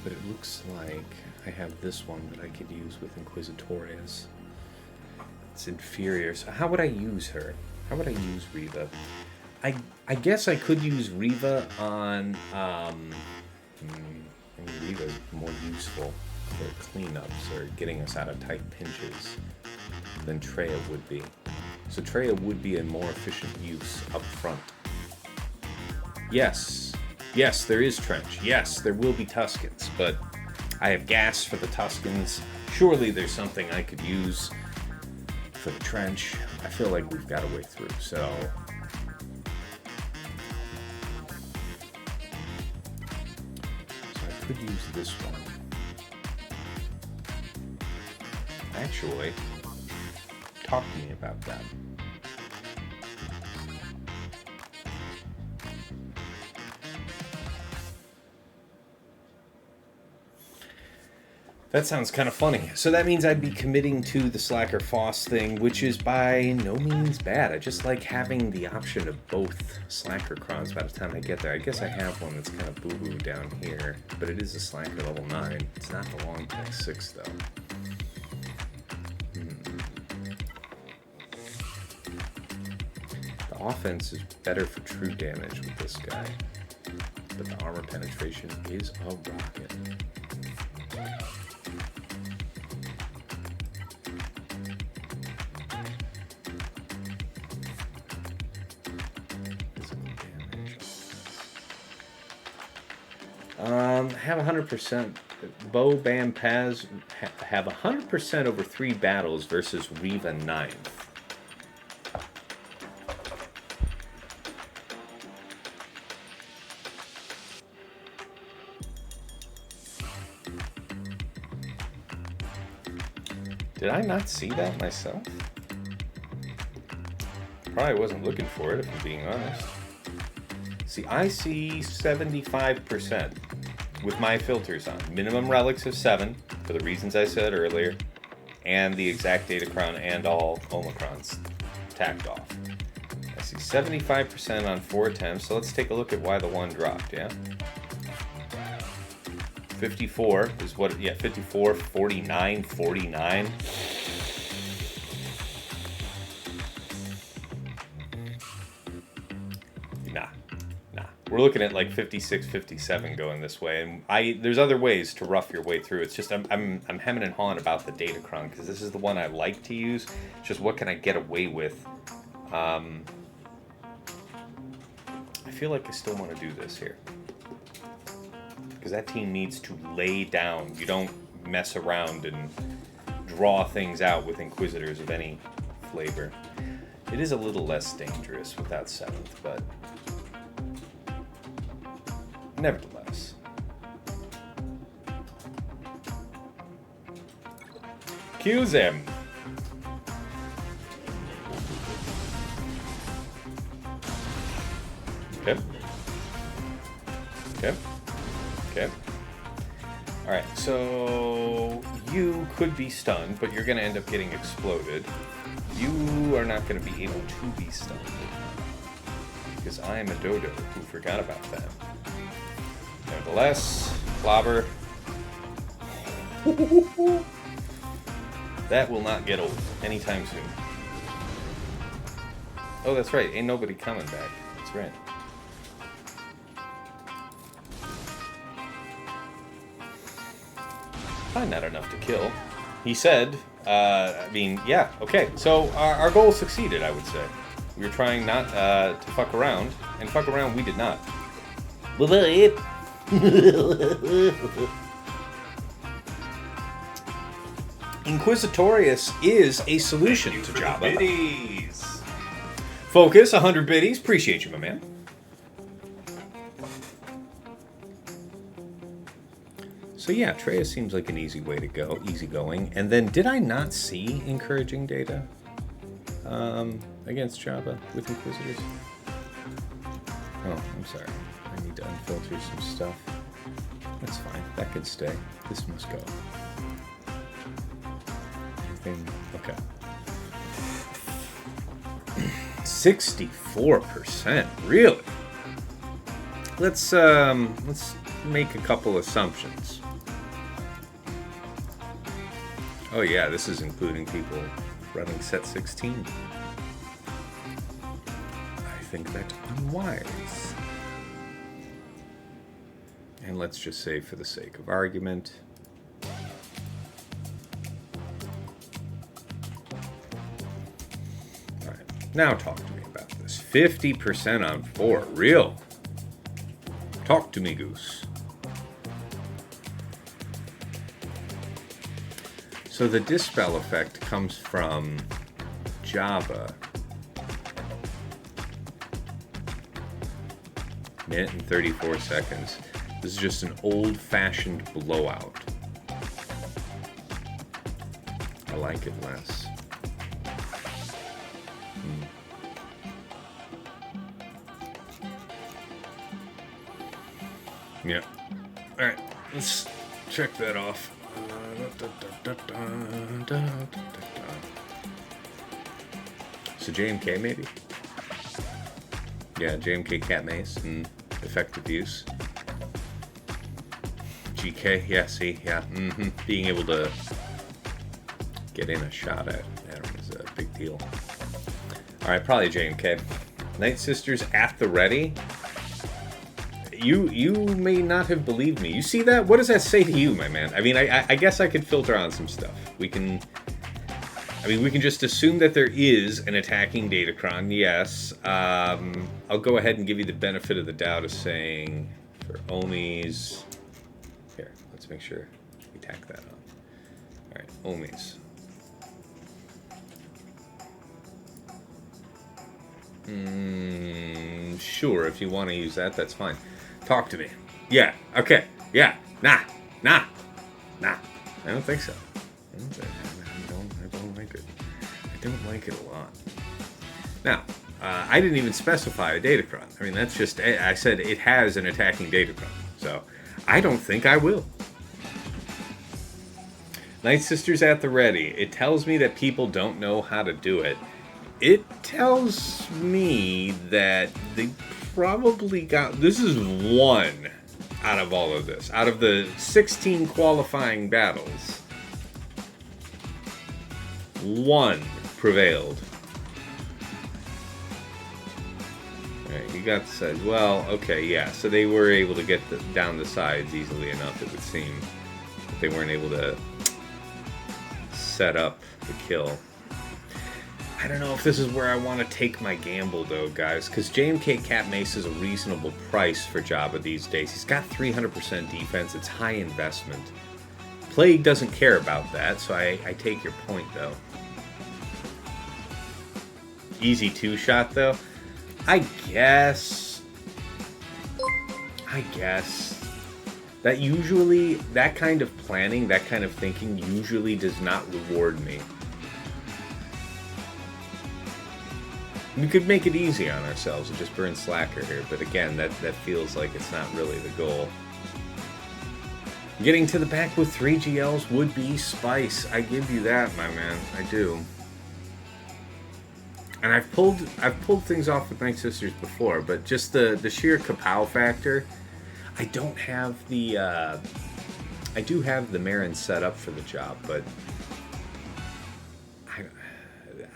But it looks like I have this one that I could use with Inquisitorius. It's inferior. So how would I use her? How would I use Reva? I guess I could use Reva on... I mean, Reva's more useful for cleanups or getting us out of tight pinches than Traya would be. So Traya would be a more efficient use up front. Yes. Yes, there is Trench. Yes, there will be Tuskens, but I have gas for the Tuskens. Surely there's something I could use for the Trench. I feel like we've got a way through, so... I could use this one. Actually, talk to me about that. That sounds kind of funny. So that means I'd be committing to the Slacker Foss thing, which is by no means bad. I just like having the option of both Slacker Crons by the time I get there. I guess I have one that's kind of boo-boo down here, but it is a Slacker level 9. It's not the long tech 6, though. The offense is better for true damage with this guy, but the armor penetration is a rocket. Have 100%. Bo, Bam, Paz have 100% over 3 battles versus Reva 9th. Did I not see that myself? Probably wasn't looking for it, if I'm being honest. See, I see 75% with my filters on. Minimum relics of 7, for the reasons I said earlier, and the exact Datacron and all Omicrons tacked off. I see 75% on 4 attempts, so let's take a look at why the 1 dropped, yeah? 54 is what, yeah, 54, 49, 49. We're looking at like 56, 57 going this way, and there's other ways to rough your way through. It's just I'm hemming and hawing about the Datacron because this is the one I like to use. It's just what can I get away with? I feel like I still want to do this here because that team needs to lay down. You don't mess around and draw things out with Inquisitors of any flavor. It is a little less dangerous without 7th, but nevertheless. Accuse him. Okay. Okay. Okay. Alright, so you could be stunned, but you're going to end up getting exploded. You are not going to be able to be stunned. Because I am a dodo who forgot about that. Nevertheless, clobber. That will not get old anytime soon. Oh, that's right. Ain't nobody coming back. That's right. Probably not enough to kill. He said, I mean, yeah, okay. So our goal succeeded, I would say. We were trying not to fuck around, and fuck around we did not. Inquisitorius is a solution to Jabba. Biddies. Focus, 100 biddies. Appreciate you, my man. So yeah, Traya seems like an easy way to go, easygoing. And then, did I not see encouraging data against Jabba with Inquisitors? Oh, I'm sorry. I need to unfilter some stuff. That's fine. That can stay. This must go. Anything? Okay. 64%. Really? Let's make a couple assumptions. Oh yeah, this is including people running set 16. I think that's unwise. And let's just say, for the sake of argument, alright, now talk to me about this. 50% on 4, real? Talk to me, Goose. So the dispel effect comes from Jabba. Minute and 34 seconds. This is just an old-fashioned blowout. I like it less. Yeah. Alright, let's check that off. So JMK maybe? Yeah, JMK Cat Mace and effective use. GK, yeah, see, yeah, being able to get in a shot at him is a big deal. Alright, probably JMK. Night Sisters at the ready. You may not have believed me. You see that? What does that say to you, my man? I mean, I guess I could filter on some stuff. We can just assume that there is an attacking Datacron, yes. I'll go ahead and give you the benefit of the doubt of saying, for Omis... Here, let's make sure we tack that on. Alright, Omis. Sure, if you want to use that, that's fine. Talk to me. Yeah, okay, yeah, nah. I don't think so. I don't like it. I don't like it a lot. Now, I didn't even specify a Datacron. I mean, that's just, I said it has an attacking Datacron. So, I don't think I will. Night Sisters at the ready. It tells me that people don't know how to do it. It tells me that they probably got... This is one out of all of this. Out of the 16 qualifying battles, one prevailed. Alright, you got the sides. Well, okay, yeah. So they were able to get down the sides easily enough, it would seem. But they weren't able to set up the kill. I don't know if this is where I want to take my gamble, though, guys, because JMK Cat Mace is a reasonable price for Jabba these days. He's got 300% defense. It's high investment. Plague doesn't care about that, so I take your point, though. Easy two-shot, though? I guess. That usually, that kind of planning, that kind of thinking usually does not reward me. We could make it easy on ourselves and just burn Slacker here, but again, that feels like it's not really the goal. Getting to the back with 3 GLs would be spice. I give you that, my man. I do. And I've pulled things off with Night Sisters before, but just the sheer kapow factor. I don't have the I do have the Marin set up for the job, but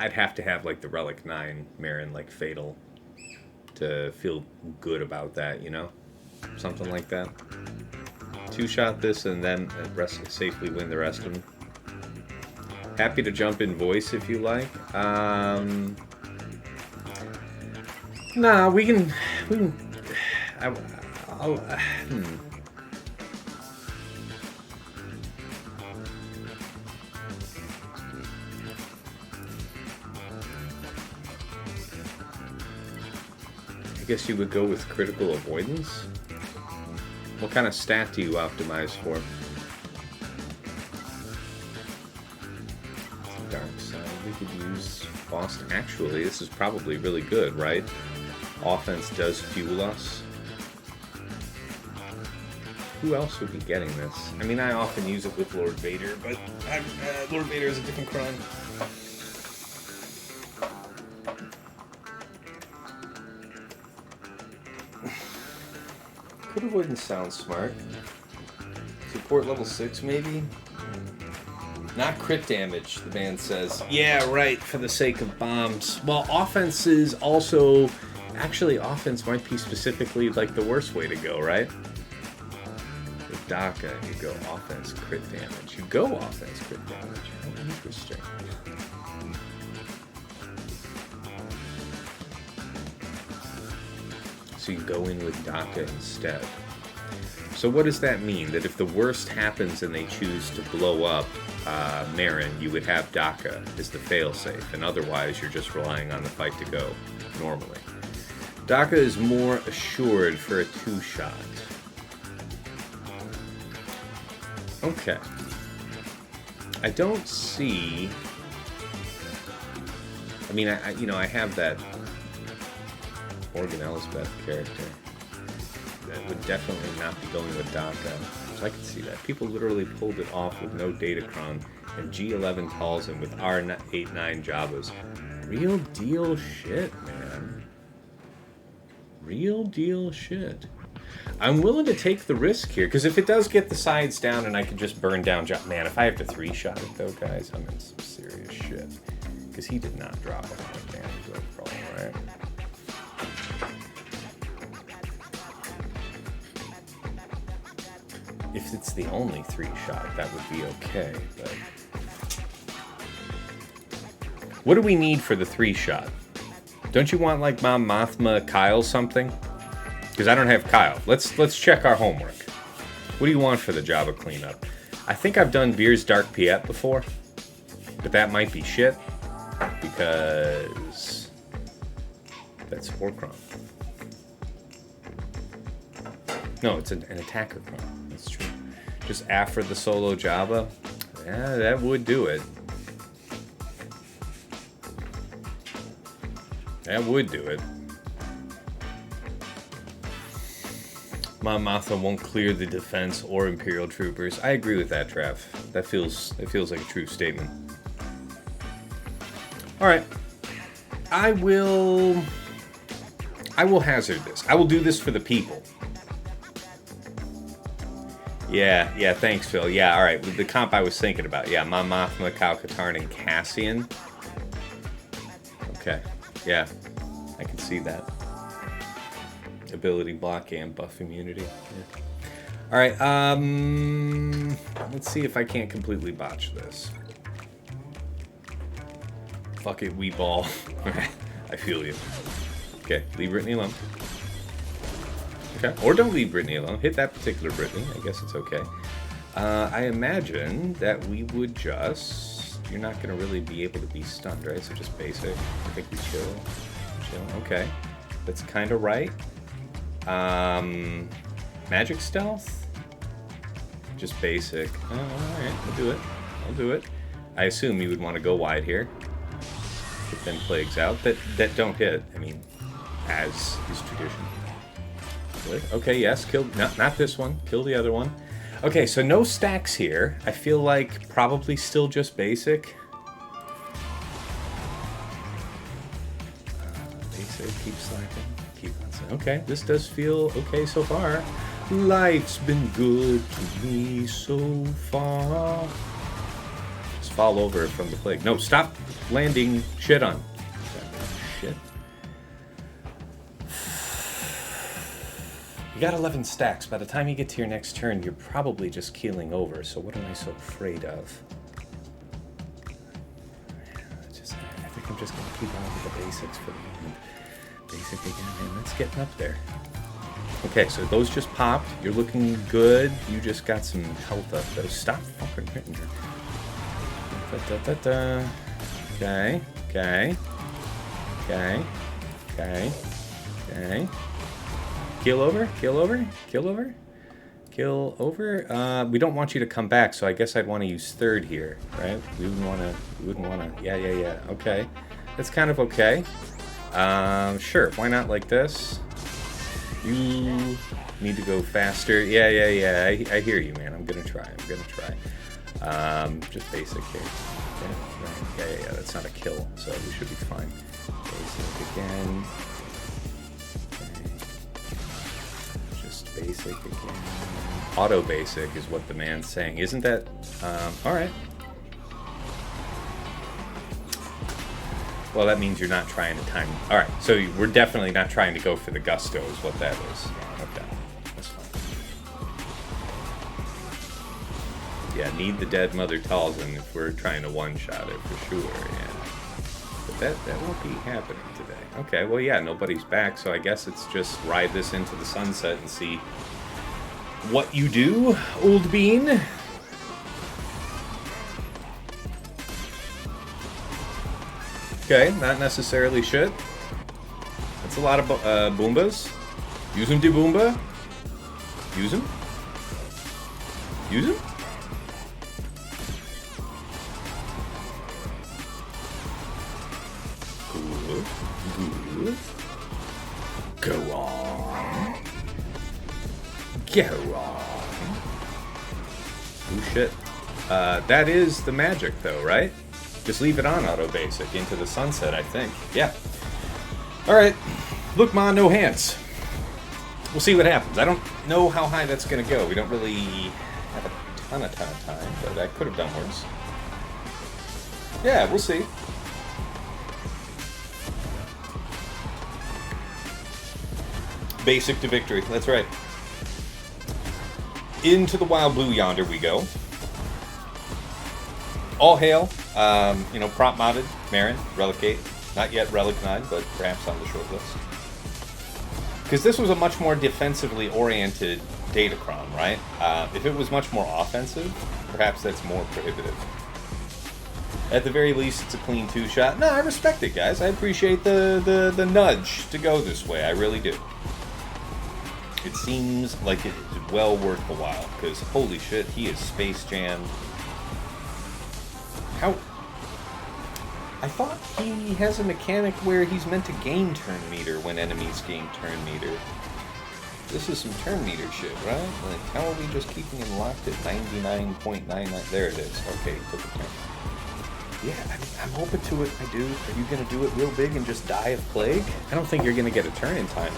I'd have to have like the Relic 9 Marin like Fatal to feel good about that, you know? Something like that. Two-shot this and then safely win the rest of them. Happy to jump in voice if you like. Nah, we can guess you would go with critical avoidance. What kind of stat do you optimize for? Dark side. We could use Bossk. Actually, this is probably really good, right? Offense does fuel us. Who else would be getting this? I mean, I often use it with Lord Vader, but Lord Vader is a different crime. Crit avoidance sounds smart. Support level 6, maybe? Not crit damage, the band says. Yeah, right, for the sake of bombs. Well, offense is also... Actually, offense might be specifically, like, the worst way to go, right? With DACA, you go offense, crit damage. You go offense, crit damage. Oh, interesting. So you go in with DACA instead. So what does that mean? That if the worst happens and they choose to blow up Marin, you would have DACA as the failsafe, and otherwise you're just relying on the fight to go normally. DACA is more assured for a 2-shot. Okay. I don't see... I mean, I have that Morgan Elsbeth character. That would definitely not be going with DACA. So I can see that. People literally pulled it off with no Datacron and G11 Talzin with R89 Jabbas. Real deal shit, man. Real deal shit. I'm willing to take the risk here, because if it does get the sides down and I can just burn down man, if I have to 3-shot it though, guys, I'm in some serious shit. Because he did not drop a lot of damage overall, right? If it's the only 3-shot, that would be okay, but... What do we need for the 3-shot? Don't you want, like, Mom Mothma Kyle something? Because I don't have Kyle. Let's check our homework. What do you want for the Jabba cleanup? I think I've done Veers Dark Piet before, but that might be shit, because that's Horcron. No, it's an attacker cron. That's true. Just Aphra the solo Jabba? Yeah, that would do it. That would do it. Mom Mothma won't clear the defense or Imperial troopers. I agree with that, Trav. That feels like a true statement. Alright. I will hazard this. I will do this for the people. Yeah, thanks, Phil. Yeah, alright. The comp I was thinking about. Yeah, Mom Mothma, Kyle Katarn, and Cassian. Okay. Yeah, I can see that. Ability block and buff immunity. Yeah. Alright, let's see if I can't completely botch this. Fuck it, we ball. I feel you. Okay, leave Brittany alone. Okay, or don't leave Brittany alone. Hit that particular Brittany. I guess it's okay. I imagine that we would just... You're not going to really be able to be stunned, right? So just basic. I think we chill. Okay. That's kind of right. Magic stealth? Just basic. Oh, alright, I'll do it. I assume you would want to go wide here. Get them plagues out. That don't hit. I mean, as is tradition. Good. Okay, yes, kill... Not this one. Kill the other one. Okay, so no stacks here. I feel like probably still just basic. Basic, keep slacking. Keep on slacking. Okay, this does feel okay so far. Life's been good to me so far. Just fall over from the plague. No, stop landing shit on. Shit. You got 11 stacks. By the time you get to your next turn, you're probably just keeling over. So what am I so afraid of? I think I'm just going to keep on with the basics for the moment. Basic again, man. That's getting up there. Okay, so those just popped. You're looking good. You just got some health up, though. Stop fucking hitting her. Okay. Okay. Kill over, kill over, kill over, kill over. We don't want you to come back, so I guess I'd want to use third here, right? We wouldn't want to, yeah. Okay. That's kind of okay. Sure, why not like this? You need to go faster. Yeah. I hear you, man. I'm gonna try. Just basic here. Yeah. That's not a kill, so we should be fine. Basic again. Okay. Just basic again. Auto basic is what the man's saying. Isn't that? All right. Well, that means you're not trying to time. All right, so we're definitely not trying to go for the gusto is what that is. Okay, that's fine. Yeah, need the dead Mother Talzin if we're trying to one-shot it for sure, yeah. But that won't be happening today. Okay, well, yeah, nobody's back, so I guess it's just ride this into the sunset and see what you do, old bean. Okay, not necessarily shit. That's a lot of Boombas. Use him, Boomba. Use him. Use him. Good. Go on. Go on. Oh shit. That is the magic though, right? Just leave it on auto basic into the sunset, I think. Yeah. Alright. Look, Ma, no hands. We'll see what happens. I don't know how high that's going to go. We don't really have a ton of time, but I could have done worse. Yeah, we'll see. Basic to victory. That's right. Into the wild blue yonder we go. All hail, prop modded, Marin, Relicate. Not yet Relic 9, but perhaps on the short list. Because this was a much more defensively oriented Datacron, right? If it was much more offensive, perhaps that's more prohibitive. At the very least, it's a clean two-shot. No, I respect it, guys. I appreciate the nudge to go this way. I really do. It seems like it is well worth the while, because holy shit, he is Space Jam. How? I thought he has a mechanic where he's meant to gain turn meter when enemies gain turn meter. This is some turn meter shit, right? Like, how are we just keeping him locked at 99.99? There it is. Okay, he took a turn. Yeah, I'm open to it. I do. Are you going to do it real big and just die of plague? I don't think you're going to get a turn in time.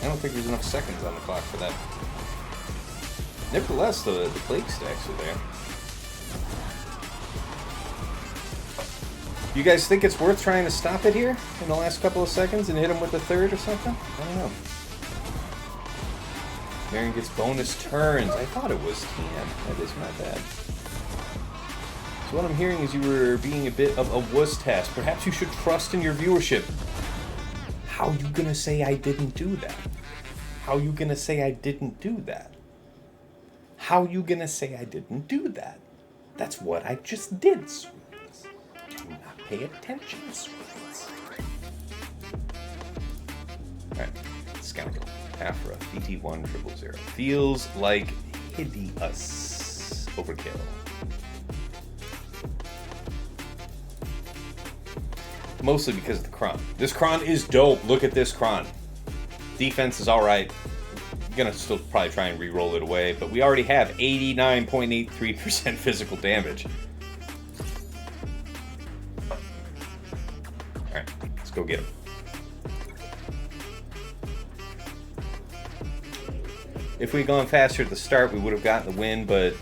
I don't think there's enough seconds on the clock for that. Nevertheless, the plague stacks are there. You guys think it's worth trying to stop it here in the last couple of seconds and hit him with a third or something? I don't know. Marin gets bonus turns. I thought it was TM. That is my bad. So what I'm hearing is you were being a bit of a wuss-tass. Perhaps you should trust in your viewership. How you gonna say I didn't do that? How you gonna say I didn't do that? How you gonna say I didn't do that? That's what I just did, sweeties. Do not pay attention, sweeties. Alright, Scoundrel. Aphra, DT1000. Feels like hideous overkill. Mostly because of the Kron. This Kron is dope. Look at this Kron. Defense is alright. Gonna still probably try and re-roll it away, but we already have 89.83% physical damage. Alright, let's go get him. If we'd gone faster at the start, we would have gotten the win, but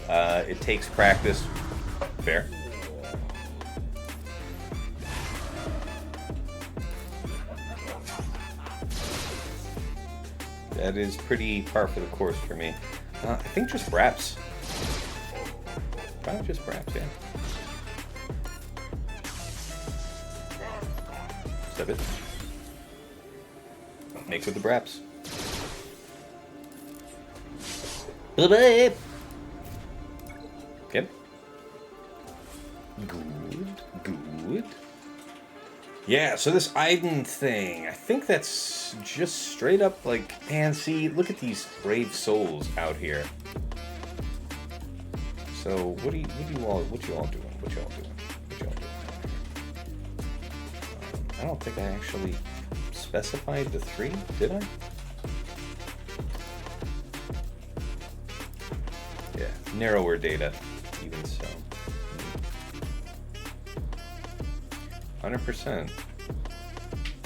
it takes practice. Fair. That is pretty par for the course for me. I think just Braps. Probably just Braps, yeah. Step it. Make with the Braps. Bye-bye. Okay. Good, good. Yeah, so this Iden thing, I think that's just straight up like, man, see, look at these brave souls out here. So what you all doing? I don't think I actually specified the 3, did I? Yeah, narrower data, even so. 100%.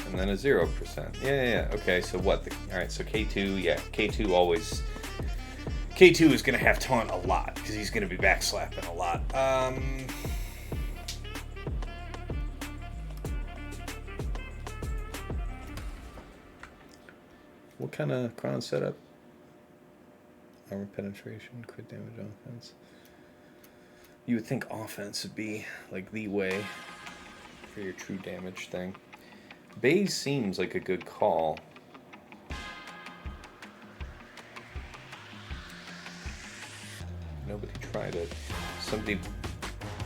And then a 0%. Yeah. Okay, so what? Alright, so K2, yeah, K2 always... K2 is going to have taunt a lot, because he's going to be backslapping a lot. What kind of crown setup? Armor penetration, crit damage offense. You would think offense would be like the way for your true damage thing. Baze seems like a good call. Nobody tried it. Somebody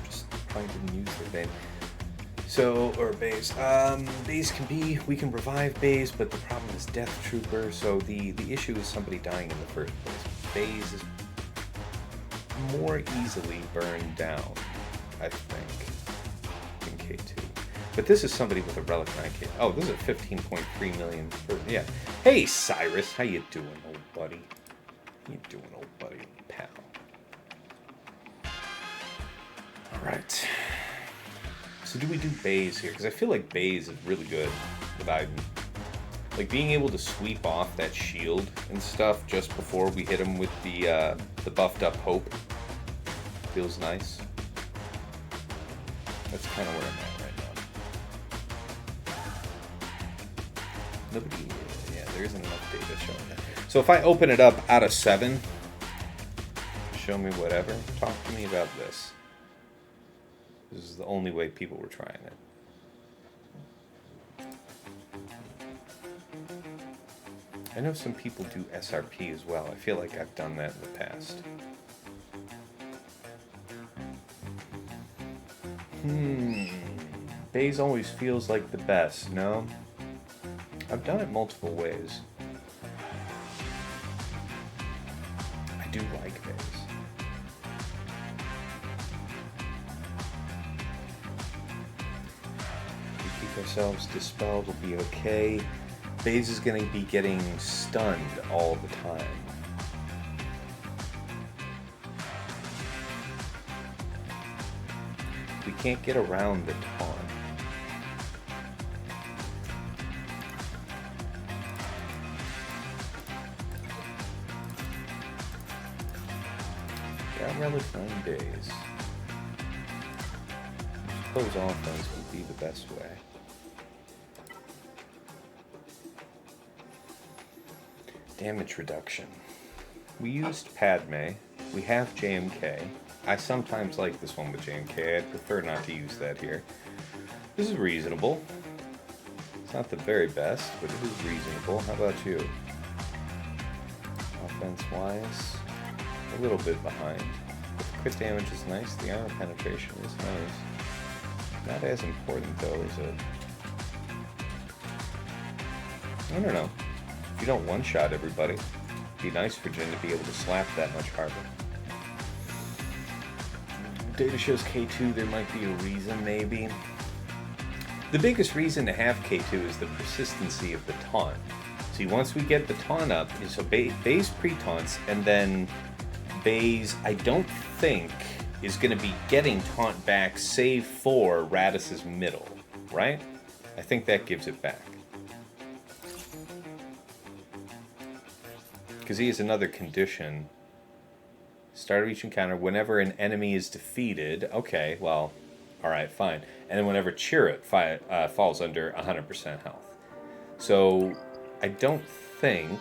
just probably didn't use their Bane. So, or Baze. Baze can be, we can revive Baze, but the problem is Death Trooper, so the issue is somebody dying in the first place. Baze is more easily burned down, I think, in K2. But this is somebody with a Relic 9K. Oh, this is a 15.3 million. Yeah. Hey, Cyrus, how you doing, old buddy? How you doing, old buddy? Pal. All right. So do we do Baze here? Because I feel like Baze is really good with Iden. Like being able to sweep off that shield and stuff just before we hit him with the buffed up Hope feels nice. That's kind of where I'm at right now. Nobody, yeah, there isn't enough data showing that. So if I open it up out of 7, show me whatever. Talk to me about this. This is the only way people were trying it. I know some people do SRP as well. I feel like I've done that in the past. Baze always feels like the best, no? I've done it multiple ways. I do like Baze. We keep ourselves dispelled, we'll be okay. Baze is going to be getting stunned all the time. We can't get around the taunt. Got Relic 9 days. I suppose offense would be the best way. Damage reduction. We used Padme. We have JMK. I sometimes like this one with JMK. I'd prefer not to use that here. This is reasonable. It's not the very best, but it is reasonable. How about you? Offense-wise, a little bit behind. But the crit damage is nice. The armor penetration is nice. Not as important, though, is it? I don't know. You don't one-shot everybody. It'd be nice for Jin to be able to slap that much harder. Data shows K2, there might be a reason, maybe. The biggest reason to have K2 is the persistency of the taunt. See, once we get the taunt up, so Baze pre-taunts, and then Baze, I don't think, is going to be getting taunt back, save for Raddus's middle, right? I think that gives it back. Because he has another condition. Start of each encounter, whenever an enemy is defeated. Okay, well, alright, fine. And then whenever Cere falls under 100% health. So, I don't think...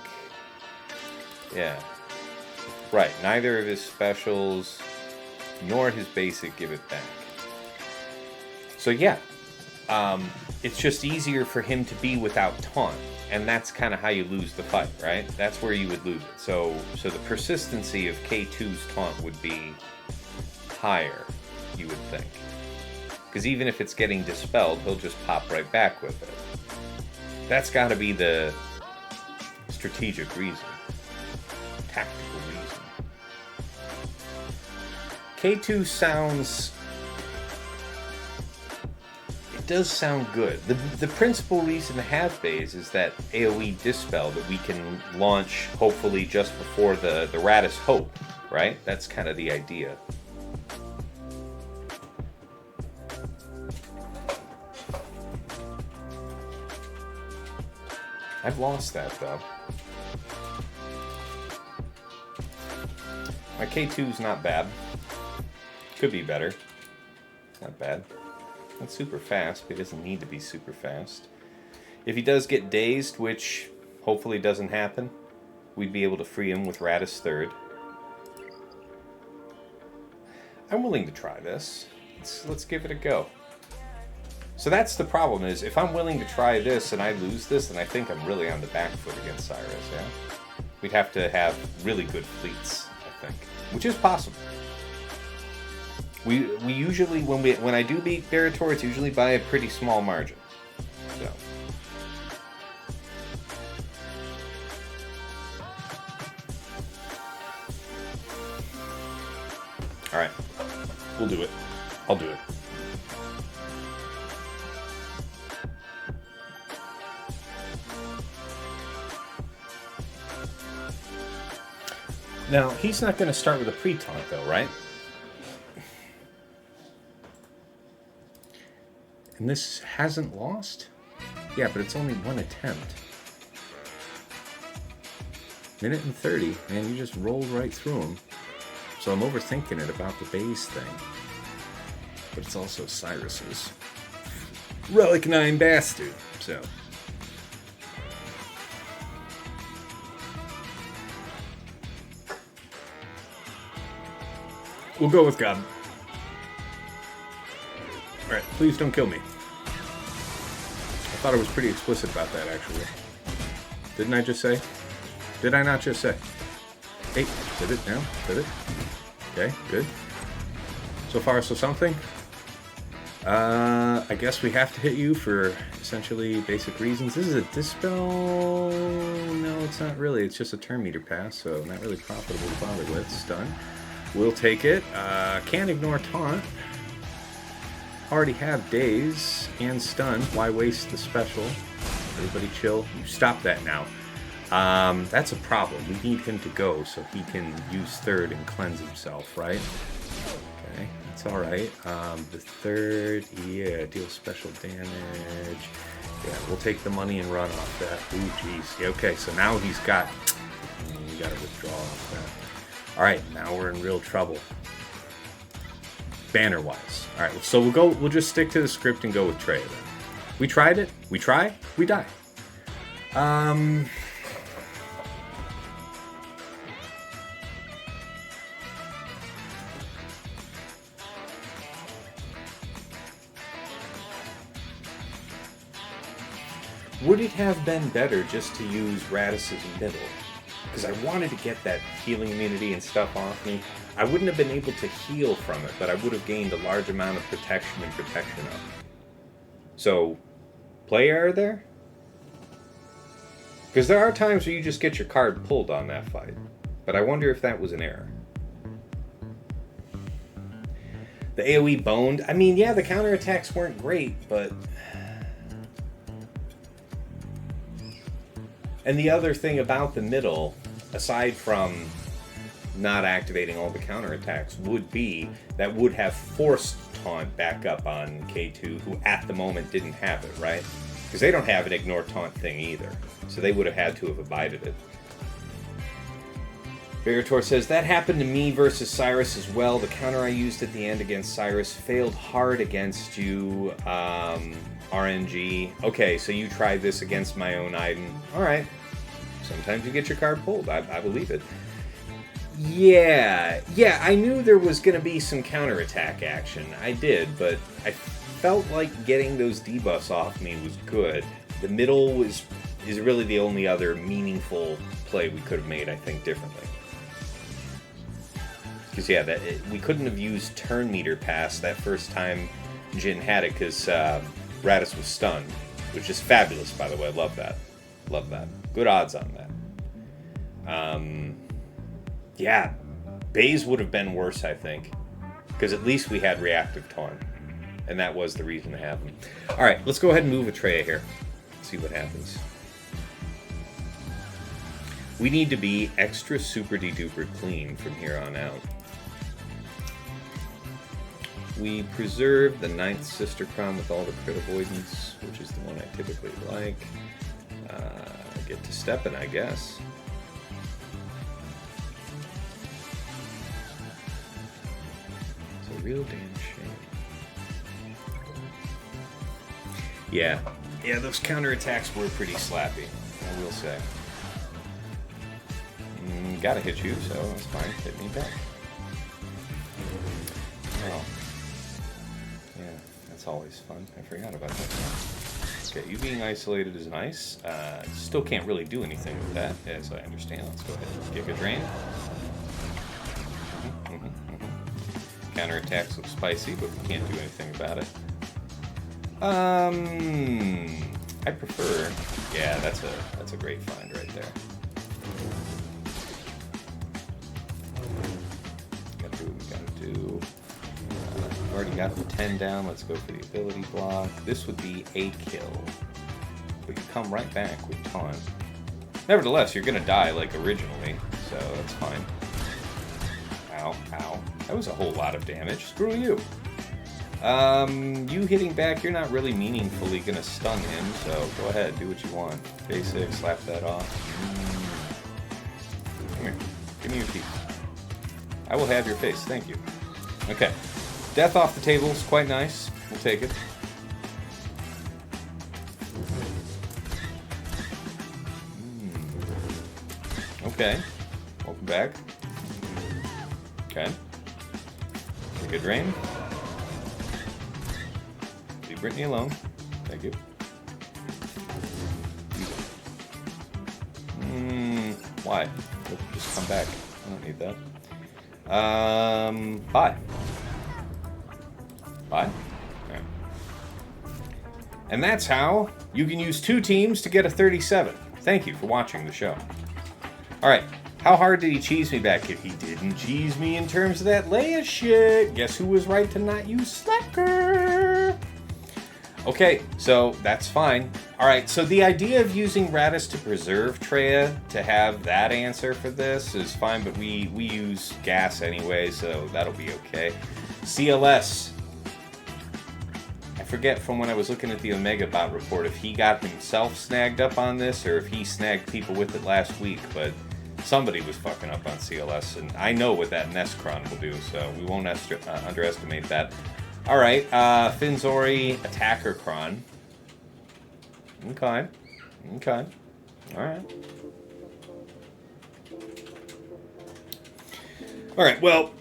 Yeah. Right, neither of his specials, nor his basic give it back. So yeah, it's just easier for him to be without taunt. And that's kind of how you lose the fight, right? That's where you would lose it. So the persistency of K2's taunt would be higher, you would think. Because even if it's getting dispelled, he'll just pop right back with it. That's got to be the strategic reason. Tactical reason. K2 sounds... It does sound good. The principal reason to have Baze is that AoE Dispel that we can launch, hopefully, just before the Raddus Hope, right? That's kind of the idea. I've lost that, though. My K2's not bad. Could be better. Not bad. Not super fast, but he doesn't need to be super fast. If he does get dazed, which hopefully doesn't happen, we'd be able to free him with Raddus 3rd. I'm willing to try this. Let's give it a go. So that's the problem, is if I'm willing to try this and I lose this, then I think I'm really on the back foot against Cyrus, yeah? We'd have to have really good fleets, I think. Which is possible. We usually, when I do beat Berator, it's usually by a pretty small margin. So. Alright. We'll do it. I'll do it. Now, he's not going to start with a pre-taunt, though, right? And this hasn't lost? Yeah, but it's only one attempt. Minute and 30, man, you just rolled right through him. So I'm overthinking it about the base thing. But it's also Cyrus's Relic 9 bastard, so... We'll go with God. Alright, please don't kill me. I thought I was pretty explicit about that, actually. Didn't I just say? Did I not just say? Hey, did it now? Did it? Okay, good. So far, so something. I guess we have to hit you for essentially basic reasons. This is a Dispel... No, it's not really. It's just a turn meter pass, so not really profitable to bother with. Stun. We'll take it. Can't ignore Taunt. Already have Daze and Stun. Why waste the special? Everybody chill. You stop that now. That's a problem. We need him to go so he can use 3rd and cleanse himself, right? Okay, that's alright. The 3rd, yeah, deal special damage. Yeah, we'll take the money and run off that. Ooh, jeez. Yeah, okay, so now he's got... We gotta withdraw off that. Alright, now we're in real trouble. Banner-wise. Alright, so we'll just stick to the script and go with Traya then. We tried it. We try. We die. Would it have been better just to use Raddus's middle? Because I wanted to get that healing immunity and stuff off me. I wouldn't have been able to heal from it, but I would have gained a large amount of protection and protection up. So, play error there? Because there are times where you just get your card pulled on that fight. But I wonder if that was an error. The AoE boned. I mean, yeah, the counterattacks weren't great, but... And the other thing about the middle, aside from not activating all the counterattacks, would be that would have forced Taunt back up on K2, who at the moment didn't have it, right? Because they don't have an ignore Taunt thing either, so they would have had to have abided it. Berator says, that happened to me versus Cyrus as well. The counter I used at the end against Cyrus failed hard against you, RNG. Okay, so you tried this against my own Iden. Alright. Sometimes you get your card pulled. I believe it. Yeah, I knew there was going to be some counterattack action. I did, but I felt like getting those debuffs off me was good. The middle is really the only other meaningful play we could have made, I think, differently. Because, yeah, we couldn't have used turn meter pass that first time Jin had it because Raddus was stunned, which is fabulous, by the way. Love that. Love that. Good odds on that. Yeah, Baze would have been worse, I think, because at least we had reactive taunt, and that was the reason to have him. All right, let's go ahead and move a Traya here. See what happens. We need to be extra super de-duper clean from here on out. We preserve the 9th Sister Crown with all the crit avoidance, which is the one I typically like. Get to stepping, I guess. It's a real damn shame. Yeah, those counterattacks were pretty slappy, I will say. Gotta hit you, so that's fine. Hit me back. Oh. Yeah, that's always fun. I forgot about that. Okay, you being isolated is nice. Still can't really do anything with that, as I understand. Let's go ahead and Giga Drain. Counterattacks look spicy, but we can't do anything about it. I prefer... Yeah, that's a great find right there. Gotta do what we gotta do. Already got the 10 down. Let's go for the ability block. This would be a kill. But you come right back with taunt. Nevertheless, you're gonna die like originally, so that's fine. Ow, ow. That was a whole lot of damage. Screw you. You hitting back, you're not really meaningfully gonna stun him, so go ahead, do what you want. Basic, slap that off. Come here. Give me your teeth. I will have your face, thank you. Okay. Death off the table is quite nice. We'll take it. Okay. Welcome back. Okay. Good drain. Leave Brittany alone. Thank you. Why? Just come back. I don't need that. Bye. Bye. Right. And that's how you can use 2 teams to get a 37. Thank you for watching the show. Alright, how hard did he cheese me back? If he didn't cheese me in terms of that Leia shit, guess who was right to not use Slacker? Okay, so that's fine. Alright, so the idea of using Raddus to preserve Traya to have that answer for this is fine, but we use gas anyway, so that'll be okay. CLS. I forget from when I was looking at the Omega Bot report if he got himself snagged up on this or if he snagged people with it last week, but somebody was fucking up on CLS, and I know what that Nestcron will do, so we won't underestimate that. Alright, Finzori Attacker Cron. Okay. Okay. Alright. Alright, well...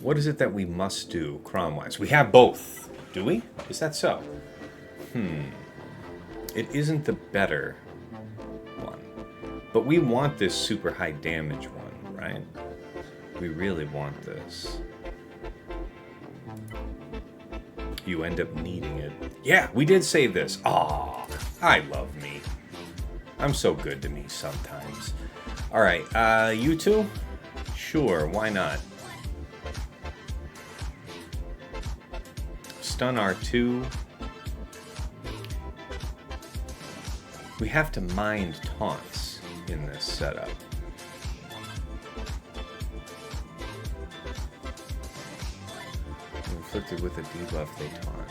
what is it that we must do, Cron-wise? We have both. Do we? Is that so? It isn't the better one. But we want this super high damage one, right? We really want this. You end up needing it. Yeah, we did save this. Aw, I love me. I'm so good to me sometimes. Alright, you two? Sure, why not? Stun R2. We have to mind taunts in this setup. Inflicted with a debuff, they taunt.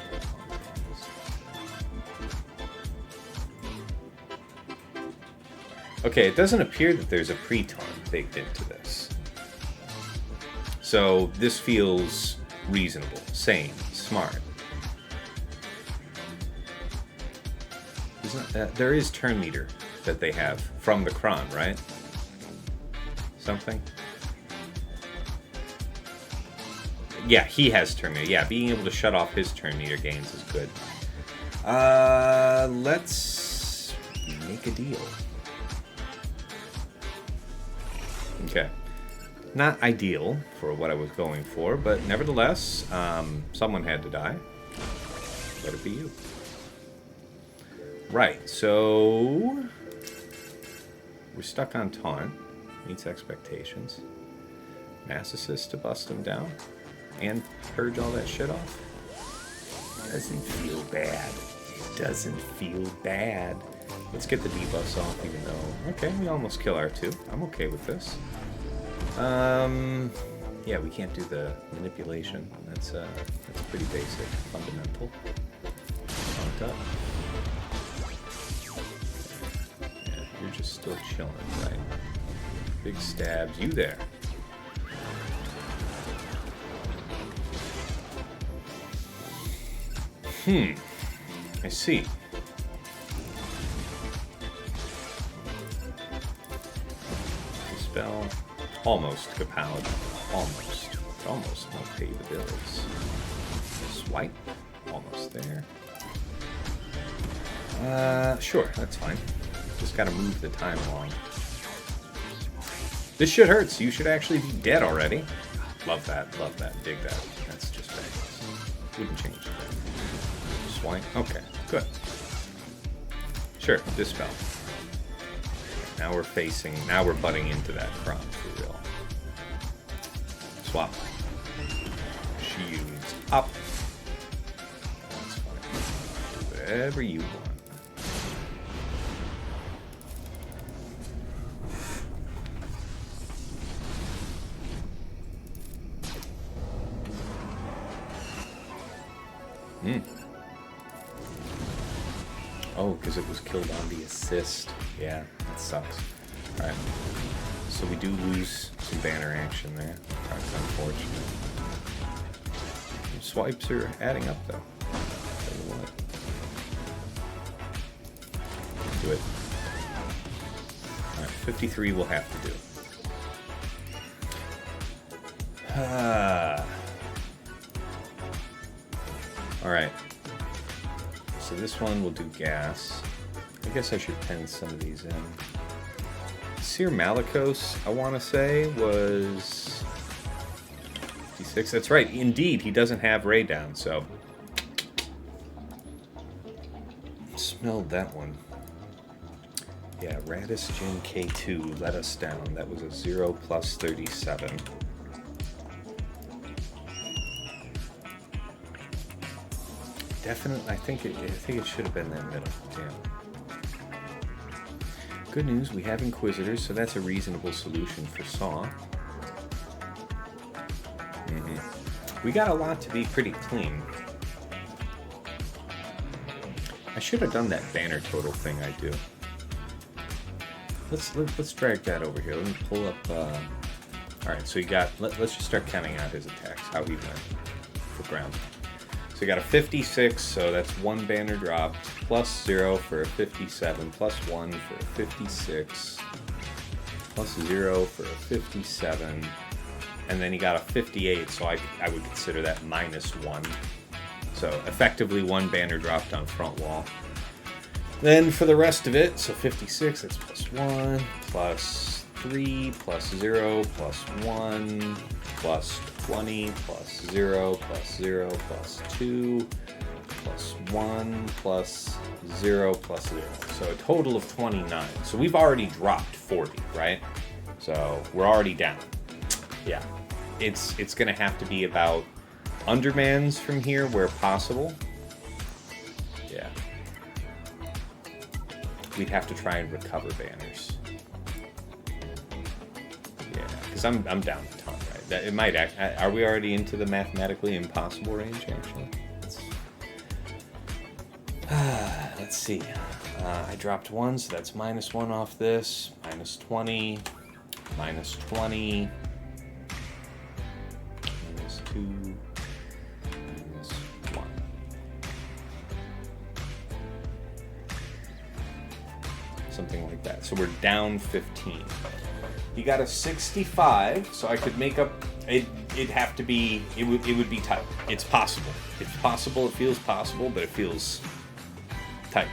Okay, it doesn't appear that there's a pre-taunt baked into this. So this feels reasonable, sane, smart. Isn't that, there is turn meter that they have from the Cron, right? Something? Yeah, he has turn meter. Yeah, being able to shut off his turn meter gains is good. Let's make a deal. Okay. Not ideal for what I was going for, but nevertheless, someone had to die. Better be you. Right, so we're stuck on taunt. Meets expectations. Mass assist to bust him down and purge all that shit off. Doesn't feel bad. It doesn't feel bad. Let's get the debuffs off, even though... Okay, we almost kill R2. I'm okay with this. Yeah, we can't do the manipulation. That's pretty basic, fundamental. Mount up. Yeah, you're just still chilling, right? Big stabs. You there. I see. Dispel. Almost Capality. Almost. Almost won't pay the bills. Swipe. Almost there. Sure, that's fine. Just gotta move the time along. This shit hurts. You should actually be dead already. Love that. Love that. Dig that. That's just fabulous. Wouldn't change it. Swipe. Okay, good. Sure, Dispel. Now we're facing, now we're butting into that front for real. Swap. Shields up. That's fine. Do whatever you want. Oh, because it was killed on the assist. Yeah, that sucks. Alright. So we do lose some banner action there. That's unfortunate. Some swipes are adding up, though. Tell you what. Do it. Alright, 53 we'll have to do. Alright. So this one will do gas. I guess I should pen some of these in. Cere Malgus, I want to say, was 56. That's right. Indeed, he doesn't have Ray down, so... Smelled that one. Yeah, Raddus Gen K2 let us down. That was a 0 plus 37. Definitely, I think it should have been that middle. Damn. Good news, we have Inquisitors, so that's a reasonable solution for Saw. We got a lot to be pretty clean. I should have done that banner total thing I do. Let's drag that over here. Let me pull up. All right, so you got. Let's just start counting out his attacks. How he went for ground. So you got a 56, so that's one banner drop, plus 0 for a 57, plus 1 for a 56, plus 0 for a 57, and then you got a 58, so I would consider that minus 1. So effectively one banner dropped on front wall. Then for the rest of it, so 56, that's plus 1, plus 3, plus 0, plus 1, plus 20, plus 0, plus 0, plus 2, plus 1, plus 0, plus 0. So a total of 29. So we've already dropped 40, right? So we're already down. Yeah. It's going to have to be about undermans from here where possible. Yeah. We'd have to try and recover banners. Yeah, because I'm down a ton. It might act. Are we already into the mathematically impossible range, actually? Let's see. I dropped 1, so that's minus 1 off this. Minus 20. Minus 20. Minus 2. Minus 1. Something like that. So we're down 15. You got a 65, so I could make up. It'd have to be. It would be tight. It's possible. It's possible. It feels possible, but it feels tight.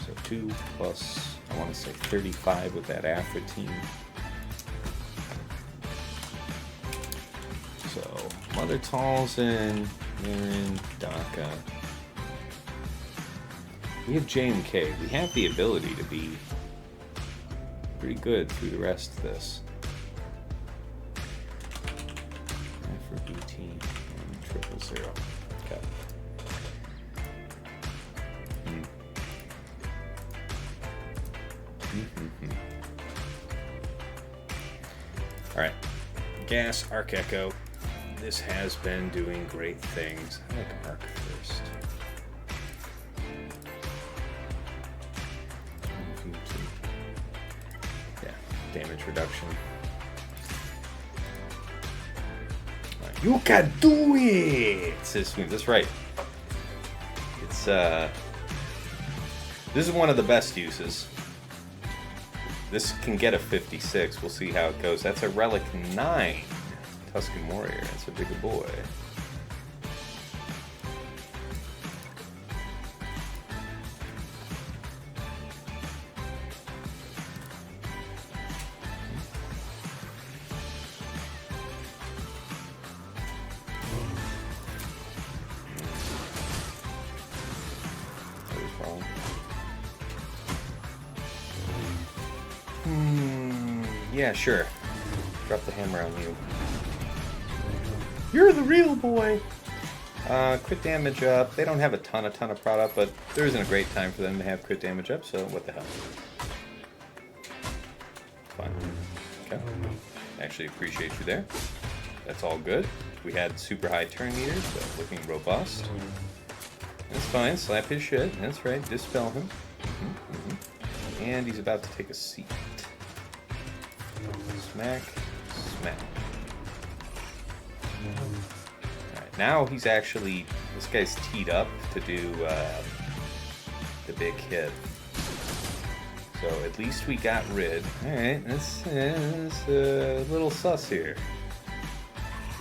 So 2 plus. I want to say 35 with that Aphra team. Mother Talzin, Aaron, Daka. We have J and K. We have the ability to be pretty good through the rest of this. For BT and 000. Okay. Alright. Gas, Arc Echo. This has been doing great things. I like Arc first. Yeah, damage reduction. Right. You can do it! Says Smooth. That's right. It's this is one of the best uses. This can get a 56. We'll see how it goes. That's a Relic 9. Tusken Warrior. That's a bigger boy. Yeah, sure. Drop the hammer on you. You're the real boy! Crit damage up. They don't have a ton of product, but there isn't a great time for them to have crit damage up, so what the hell. Fine. Okay. Actually appreciate you there. That's all good. We had super high turn meters, so looking robust. That's fine. Slap his shit. That's right. Dispel him. And he's about to take a seat. Smack. Smack. Alright, now he's actually... This guy's teed up to do the big hit. So at least we got rid. Alright, that's a little sus here.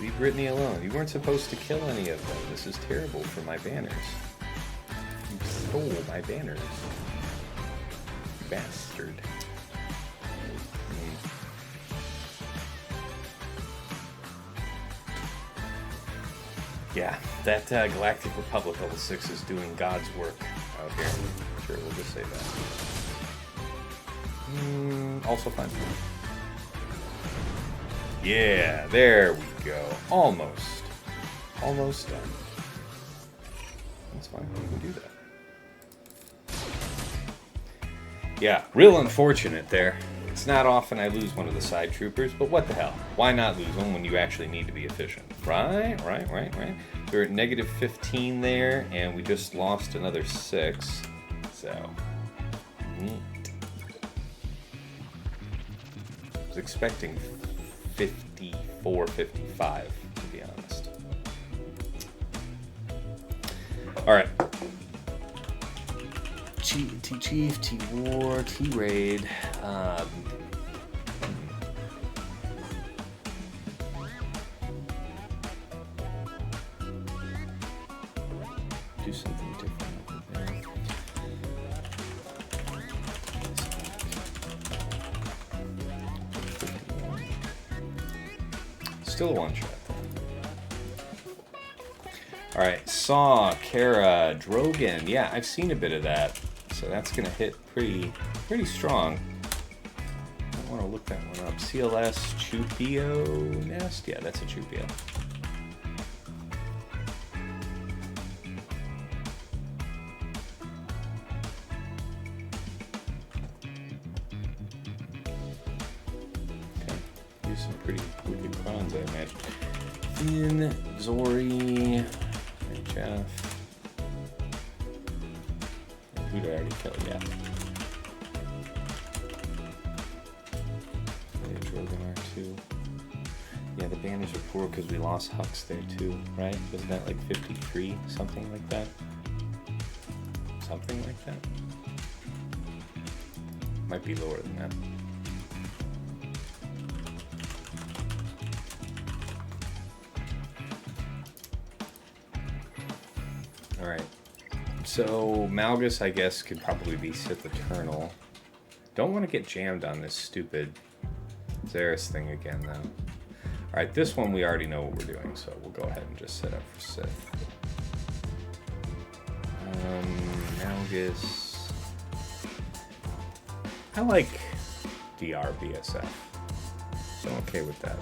Leave Brittany alone. You weren't supposed to kill any of them. This is terrible for my banners. You stole my banners. You bastard. Yeah, that Galactic Republic level 6 is doing God's work out here. Sure, we'll just say that. Also fun. Yeah, there we go. Almost. Almost done. That's fine, we can do that. Yeah, real unfortunate there. It's not often I lose one of the side troopers, but what the hell? Why not lose one when you actually need to be efficient? Right. We're at negative 15 there, and we just lost another 6. So, neat. I was expecting 54, 55, to be honest. Alright. T-Chief, T-War, T-Raid. Do something different over there. Still a one-shot. Alright, Saw, Cere, Drogon. Yeah, I've seen a bit of that. So that's going to hit pretty strong. I want to look that one up. CLS Chupio Nest? Yeah, that's a Chupio. Okay, do some pretty wicked crons, I imagine. Finn, Zori, Jeff. Who did I already kill? Yeah. Drogon R2. Yeah, the banners are poor because we lost Hux there too, right? Wasn't that like 53? Something like that? Something like that? Might be lower than that. Alright. So, Malgus, I guess, could probably be Sith Eternal. Don't want to get jammed on this stupid Xeris thing again, though. Alright, this one we already know what we're doing, so we'll go ahead and just set up for Sith. Malgus. I like DRBSF, so I'm okay with that.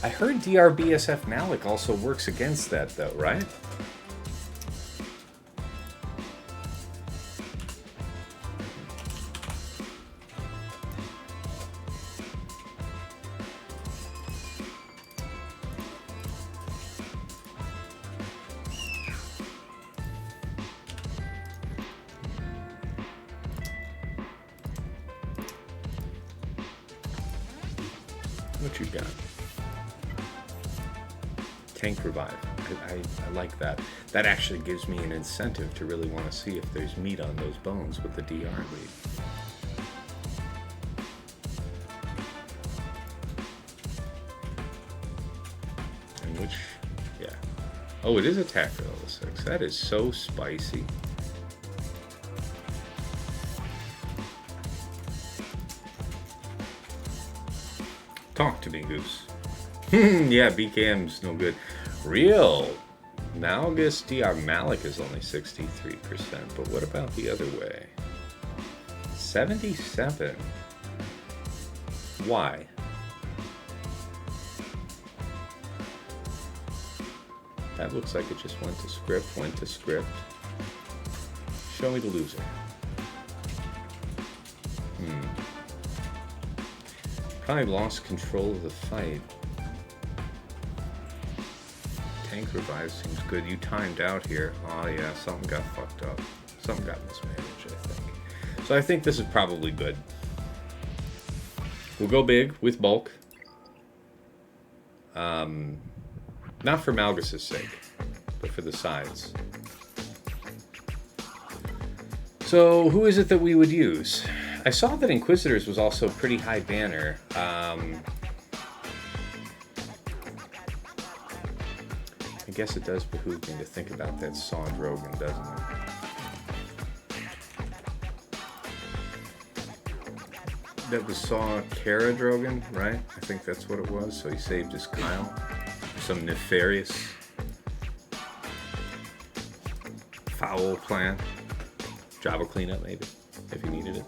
I heard DRBSF Malik also works against that, though, right? What you got? Tank revive. I like that. That actually gives me an incentive to really want to see if there's meat on those bones with the DR lead. And which, yeah. Oh, it is attack for level 6. That is so spicy. Talk to me, Goose. Yeah, BKM's no good. Real Malgus DR Malik is only 63%, but what about the other way? 77. Why? That looks like it just went to script. Show me the loser. Probably lost control of the fight. Tank revive seems good. You timed out here. Oh yeah, something got fucked up. Something got mismanaged, I think. So I think this is probably good. We'll go big with bulk. Not for Malgus' sake, but for the sides. So who is it that we would use? I saw that Inquisitors was also pretty high banner. I guess it does behoove me to think about that Saw Drogon, doesn't it? That was Saw Cere Drogon, right? I think that's what it was. So he saved his Kyle. Some nefarious foul plan. Jabba cleanup, maybe, if he needed it.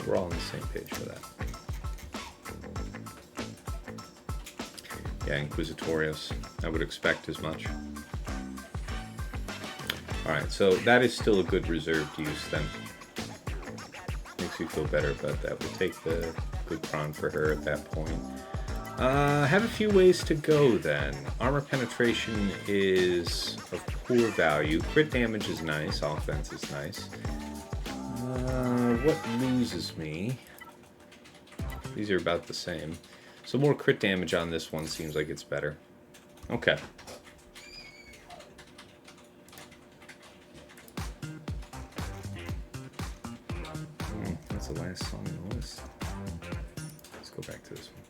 We're all on the same page for that. Yeah, Inquisitorius. I would expect as much. Alright, so that is still a good reserved use then. Makes you feel better about that. We'll take the good prawn for her at that point. Have a few ways to go then. Armor penetration is of poor value. Crit damage is nice. Offense is nice. What loses me? These are about the same. So more crit damage on this one seems like it's better. Okay. That's the last song on the list. Let's go back to this one.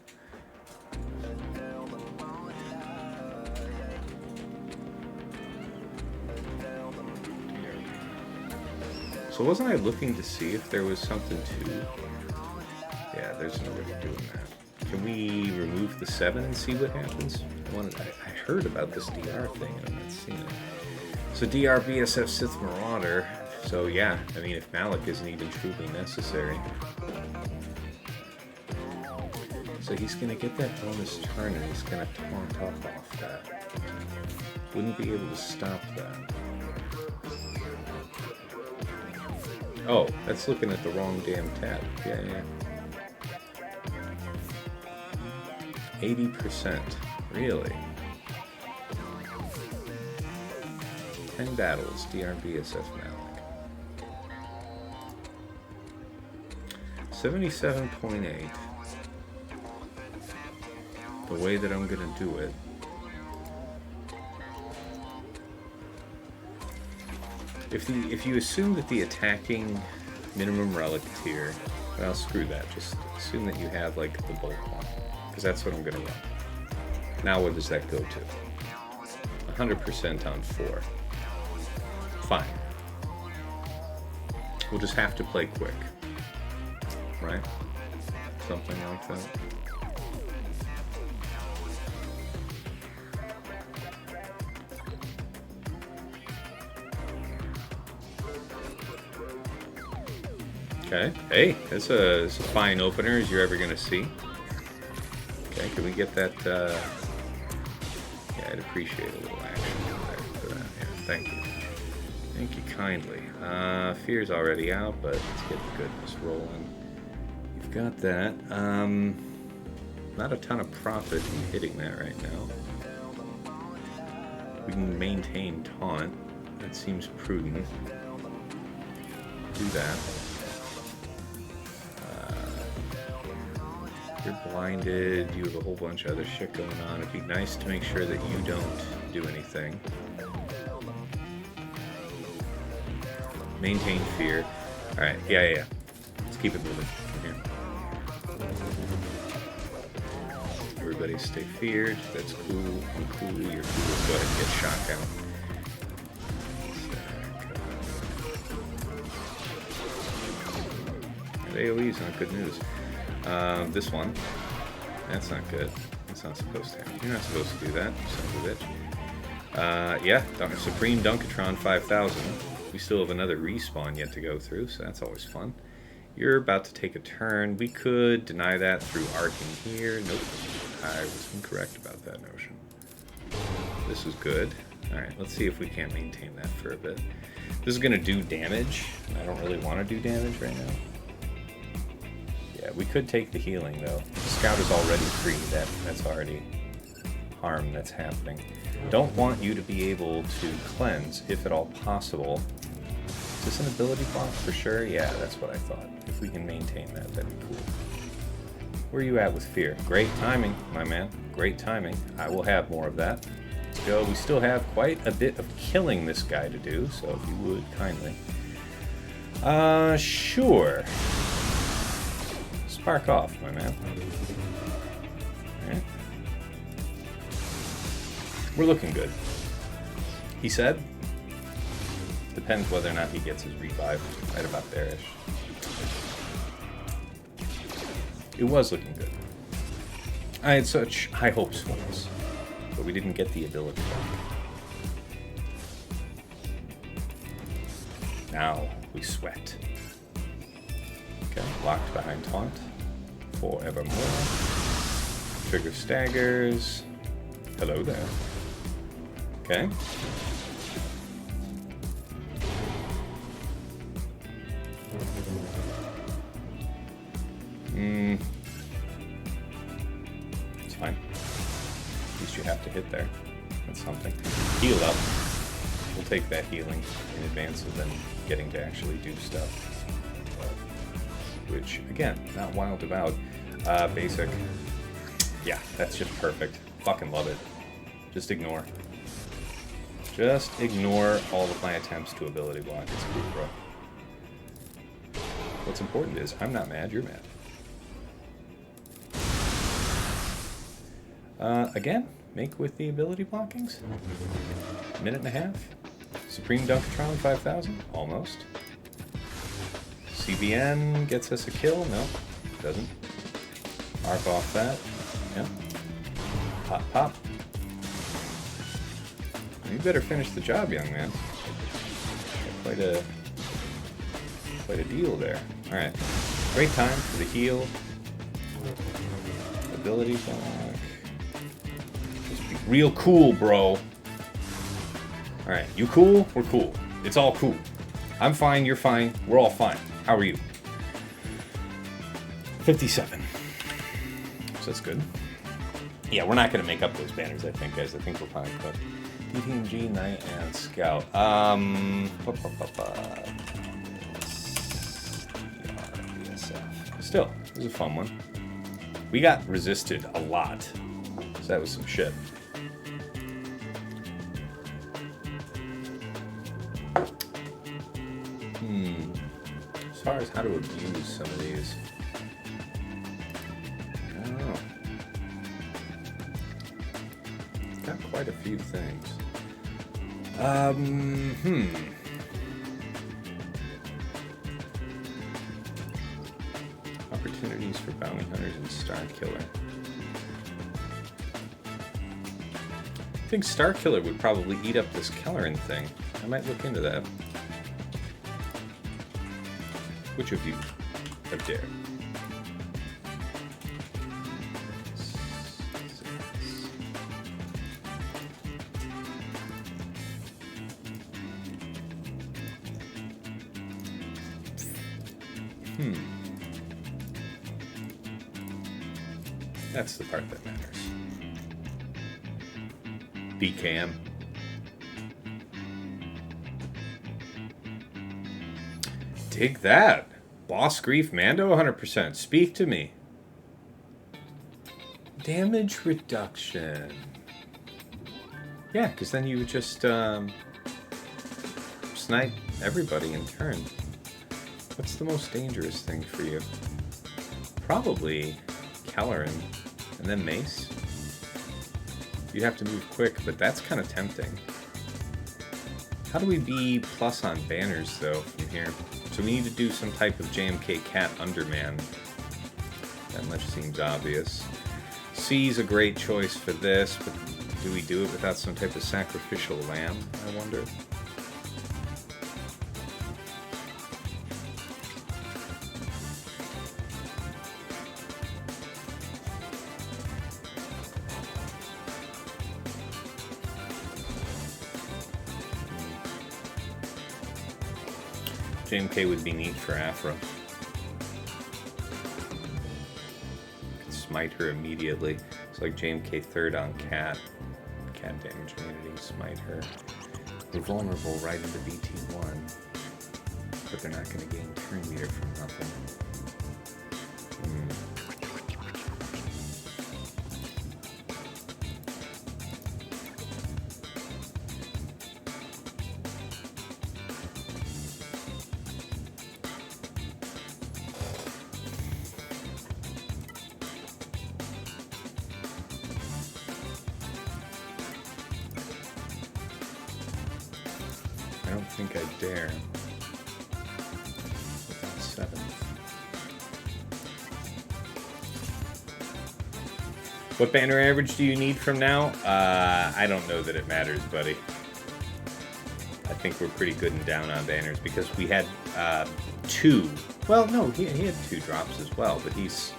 So wasn't I looking to see if there was something to... Yeah, there's no way of doing that. Can we remove the 7 and see what happens? I heard about this DR thing and I'm not seeing it. So DR BSF Sith Marauder. So yeah, I mean if Malik isn't even truly necessary. So he's going to get that bonus turn and he's going to taunt up off that. Wouldn't be able to stop that. Oh, that's looking at the wrong damn tab. Yeah. 80%. Really? 10 battles, DRBSF Malik. 77.8. The way that I'm gonna do it. If you assume that the attacking Minimum relic tier. Well, screw that. Just assume that you have, like, the bulk one. Because that's what I'm going to run. Now what does that go to? 100% on 4. Fine. We'll just have to play quick. Right? Something like that. Okay. Hey, that's as fine opener as you're ever going to see. Okay, can we get that? Yeah, I'd appreciate a little action there for that. Yeah, thank you. Thank you kindly. Fear's already out, but let's get the goodness rolling. You've got that. Not a ton of profit in hitting that right now. We can maintain taunt. That seems prudent. Do that. You're blinded, you have a whole bunch of other shit going on. It'd be nice to make sure that you don't do anything. Maintain fear. Alright, yeah. Let's keep it moving from here. Everybody stay feared. That's cool. I'm cool. You're cool. Let's go ahead and get shot down. And AoE's not good news. This one. That's not good. That's not supposed to happen. You're not supposed to do that, son of a bitch. Yeah, Supreme Dunkatron 5000. We still have another respawn yet to go through, so that's always fun. You're about to take a turn. We could deny that through arcing here. Nope. I was incorrect about that notion. This is good. Alright, let's see if we can't maintain that for a bit. This is going to do damage. I don't really want to do damage right now. Yeah, we could take the healing, though. The scout is already free. That's already harm that's happening. Don't want you to be able to cleanse, if at all possible. Is this an ability block for sure? Yeah, that's what I thought. If we can maintain that, that'd be cool. Where are you at with fear? Great timing, my man. Great timing. I will have more of that. Let's go. We still have quite a bit of killing this guy to do, so if you would, kindly. Sure. Spark off, my man. Alright. We're looking good. He said. Depends whether or not he gets his revive. Right about there-ish. It was looking good. I had such high hopes for this, but we didn't get the ability back. Now we sweat. Okay, locked behind taunt. Forevermore. Trigger staggers. Hello there. Okay. It's fine. At least you have to hit there. That's something. Heal up. We'll take that healing in advance of them getting to actually do stuff. Which, again, not wild about. Basic. Yeah, that's just perfect. Fucking love it. Just ignore. Just ignore all of my attempts to ability block. It's cool, bro. What's important is, I'm not mad, you're mad. Again, make with the ability blockings. Minute and a half. Supreme Dunkatron 5000, almost. CBN gets us a kill, no, doesn't. Arc off that, yeah. Pop, pop. You better finish the job, young man. Quite a deal there. Alright, great time for the heal. Ability block. Just be real cool, bro. Alright, you cool? We're cool. It's all cool. I'm fine, you're fine, we're all fine. How are you? 57. So that's good. Yeah, we're not going to make up those banners, I think, guys. I think we're fine. But DTMG, Knight, and Scout. Still, it was a fun one. We got resisted a lot. So that was some shit. Sorry. far as how to abuse some of these. I don't know. It's got quite a few things. Opportunities for bounty hunters and Star Killer. I think Star Killer would probably eat up this Kelleran thing. I might look into that. Which of you have dared? That's the part that matters. BKM. Dig that. Boss Grief Mando 100%. Speak to me. Damage reduction. Yeah, because then you would just snipe everybody in turn. What's the most dangerous thing for you? Probably Kelleran and then Mace. You'd have to move quick, but that's kind of tempting. How do we be plus on banners, though, from here? So we need to do some type of JMK Cat Underman. That much seems obvious. C's a great choice for this, but do we do it without some type of sacrificial lamb, I wonder? JMK would be neat for Aphra. Could smite her immediately. It's like JMK third on Cat. Cat damage immunity, smite her. They're vulnerable right into BT1. But they're not going to gain turn meter from nothing. I don't think I dare. Without 7. What banner average do you need from now? I don't know that it matters, buddy. I think we're pretty good and down on banners because we had 2. Well, no, he had 2 drops as well, but he's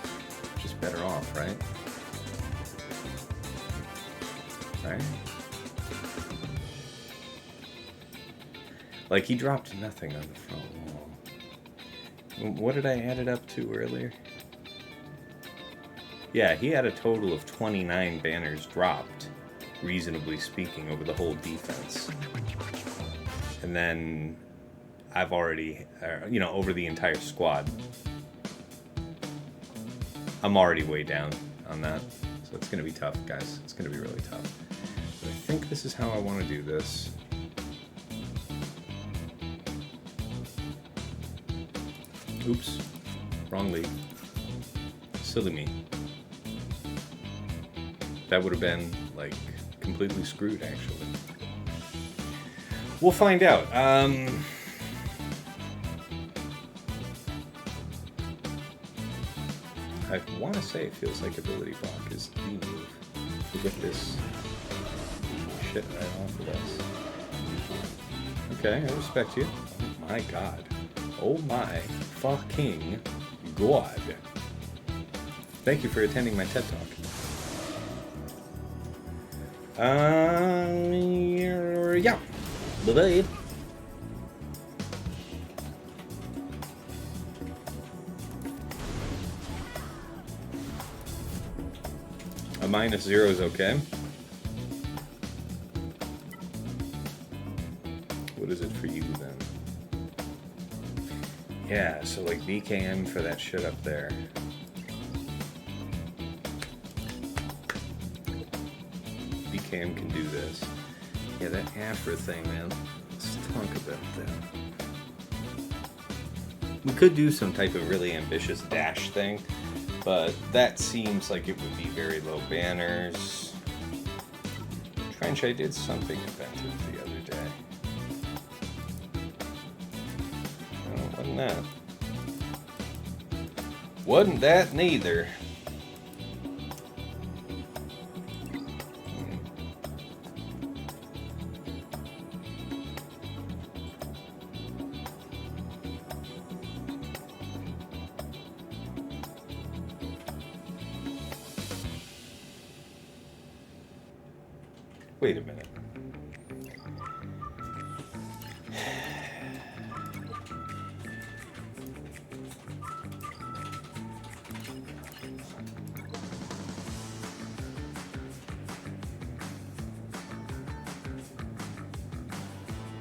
just better off, right? Right? Like, he dropped nothing on the front wall. What did I add it up to earlier? Yeah, he had a total of 29 banners dropped, reasonably speaking, over the whole defense. And then I've already, over the entire squad. I'm already way down on that. So it's going to be tough, guys. It's going to be really tough. But I think this is how I want to do this. Oops, wrong league. Silly me. That would have been, like, completely screwed, actually. We'll find out. I want to say it feels like ability block is the move to get this shit right off of us. Okay, I respect you. Oh my god. Oh my fucking god. Thank you for attending my TED Talk. Yeah. Bye-bye. A -0 is okay. What is it for you then? Yeah, so like BKM for that shit up there. BKM can do this. Yeah, that Aphra thing, man. Let's talk about that. We could do some type of really ambitious dash thing, but that seems like it would be very low banners. Trench, I did something inventive the other day. Oh, wasn't that? Wasn't that neither. Wait a minute.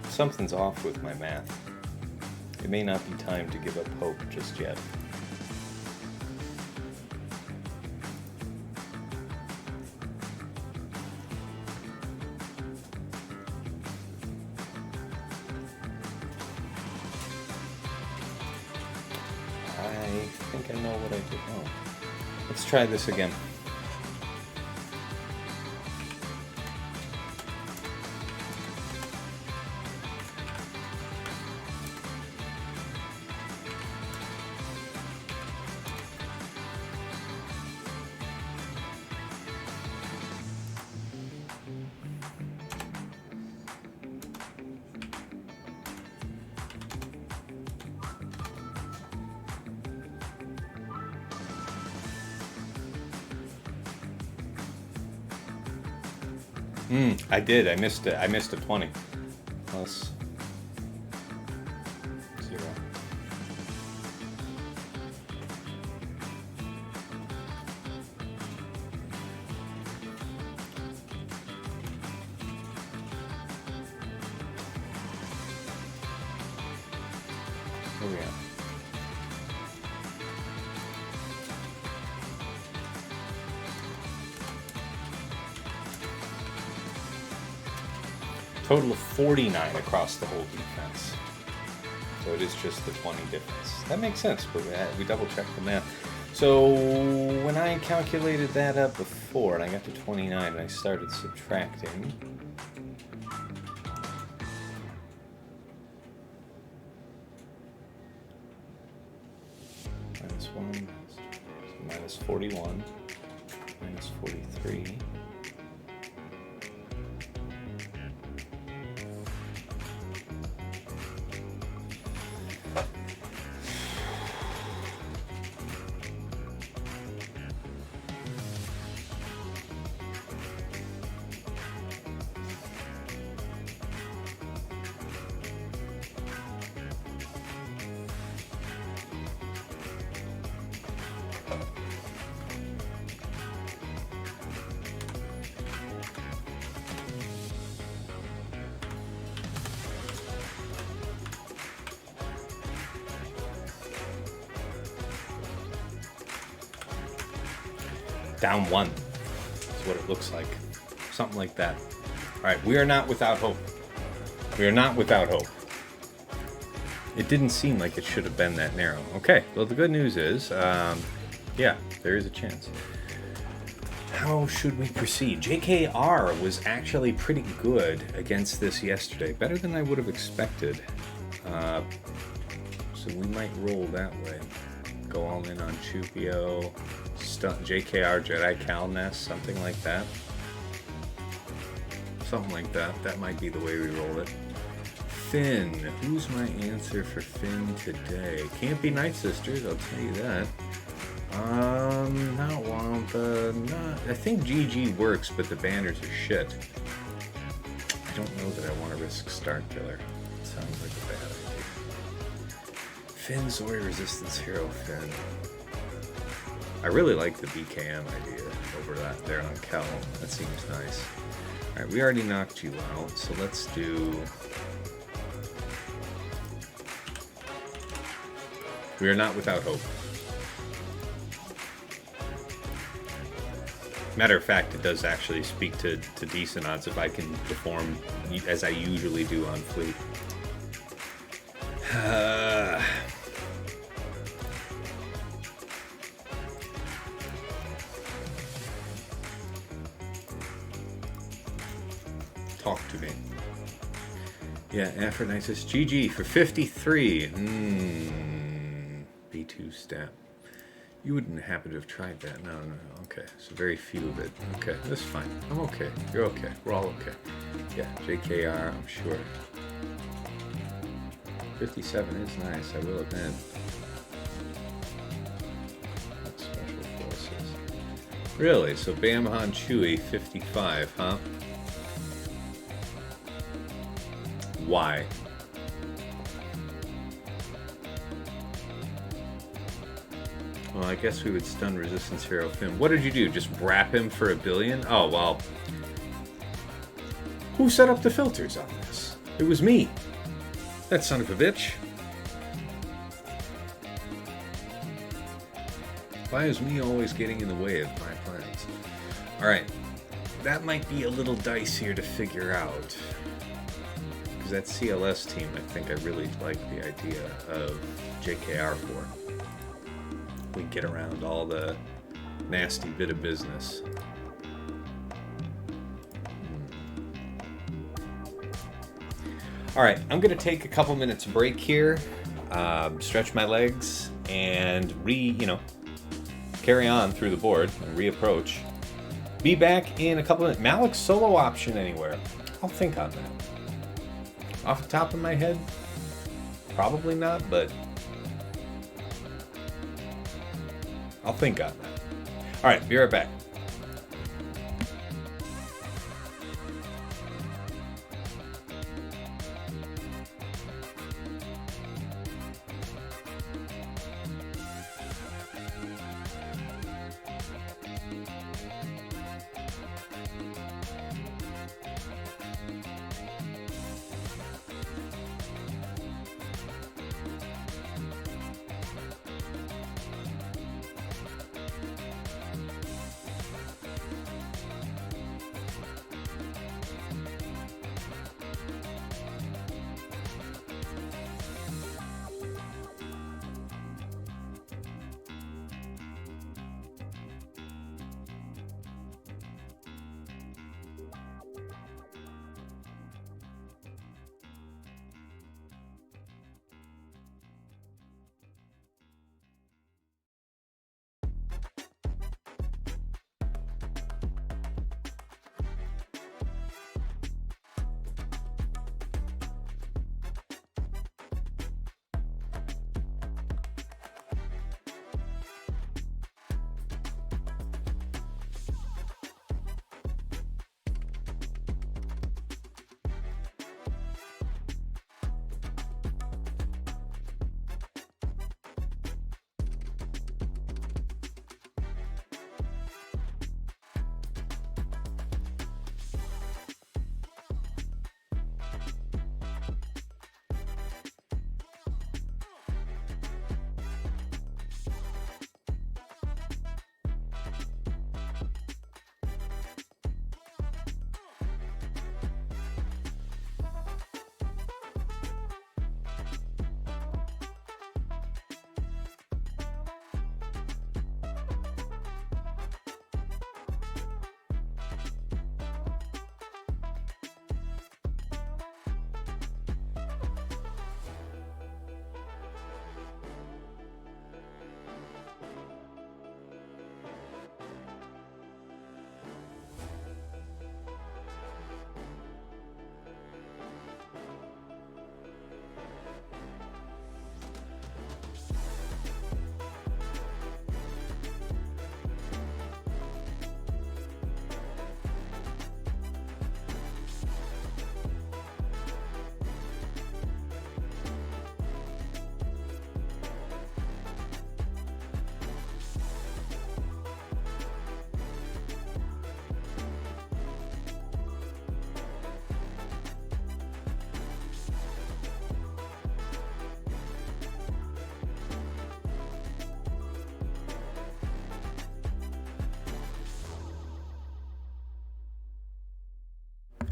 Something's off with my math. It may not be time to give up hope just yet. I think I know what I did wrong. Let's try this again. I did. I missed it. I missed a 20. Plus 0. Here we are. Total of 49 across the whole defense. So it is just the 20 difference. That makes sense, but we double-checked the math. So when I calculated that up before, and I got to 29, and I started subtracting, -1, so -41, -43. Down 1 is what it looks like. Something like that. Alright, we are not without hope. We are not without hope. It didn't seem like it should have been that narrow. Okay, well the good news is, yeah, there is a chance. How should we proceed? JKR was actually pretty good against this yesterday. Better than I would have expected. So we might roll that way. Go all in on Chupio. JKR Jedi Cal Nest, something like that. Something like that. That might be the way we roll it. Finn. Who's my answer for Finn today? Can't be Night Sisters, I'll tell you that. Not Wampa. I think GG works, but the banners are shit. I don't know that I want to risk Star Killer. It sounds like a bad idea. Finn Zoid Resistance Hero Finn. I really like the BKM idea over that there on Kel. That seems nice. Alright, we already knocked you out, so let's do... We are not without hope. Matter of fact, it does actually speak to decent odds if I can perform as I usually do on Fleet. talk to me. Yeah, Aphra says GG for 53. B2 STAP. You wouldn't happen to have tried that. No. Okay, so very few of it. Okay, that's fine. I'm okay. You're okay. We're all okay. Yeah, JKR, I'm sure. 57 is nice, I will admit. That's Special Forces. Really? So Bam Han Chewie, 55, huh? Why? Well, I guess we would stun resistance hero him. What did you do? Just wrap him for $1 billion? Oh, well. Who set up the filters on this? It was me. That son of a bitch. Why is me always getting in the way of my plans? Alright. That might be a little dicier to figure out. Because that CLS team, I think I really like the idea of JKR for. We get around all the nasty bit of business. All right, I'm going to take a couple minutes break here, stretch my legs, and carry on through the board and reapproach. Be back in a couple minutes. Malik's solo option anywhere? I'll think on that. Off the top of my head, probably not, but I'll think on that. All right, be right back.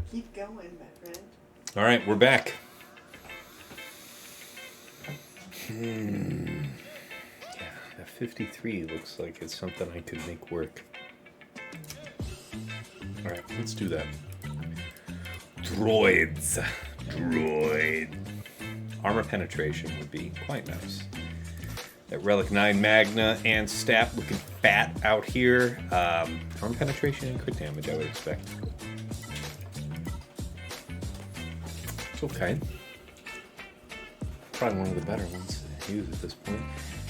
Keep going, my friend. All right, we're back. Yeah, that 53 looks like it's something I could make work. All right, let's do that. Droids. Droid. Armor penetration would be quite nice. That Relic 9 Magna and STAP looking fat out here. Armor penetration and crit damage, I would expect. It's okay. Probably one of the better ones to use at this point.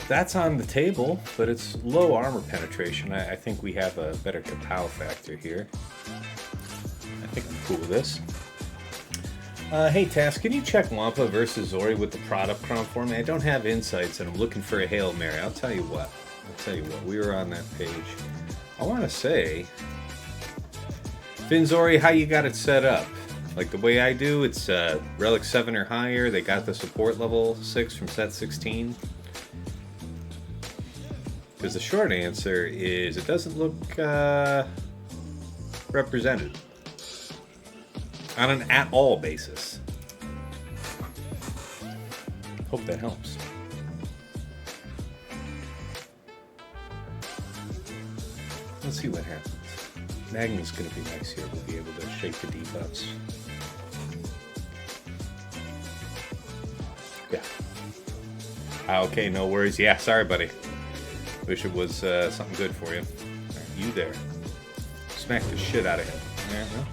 That's on the table, but it's low armor penetration. I think we have a better kapow factor here. I think I'm cool with this. Hey, Task, can you check Wampa versus Zori with the product cron for me? I don't have insights, and I'm looking for a Hail Mary. I'll tell you what. We were on that page. I want to say... Finn Zori, how you got it set up? Like the way I do, it's Relic 7 or higher. They got the support level 6 from set 16. Because the short answer is it doesn't look represented. On an at-all basis. Hope that helps. Let's see what happens. Magna's going to be nice here. We'll be able to shake the debuffs. Yeah. Okay, no worries. Yeah, sorry, buddy. Wish it was something good for you. Right, you there. Smack the shit out of him. Yeah, no,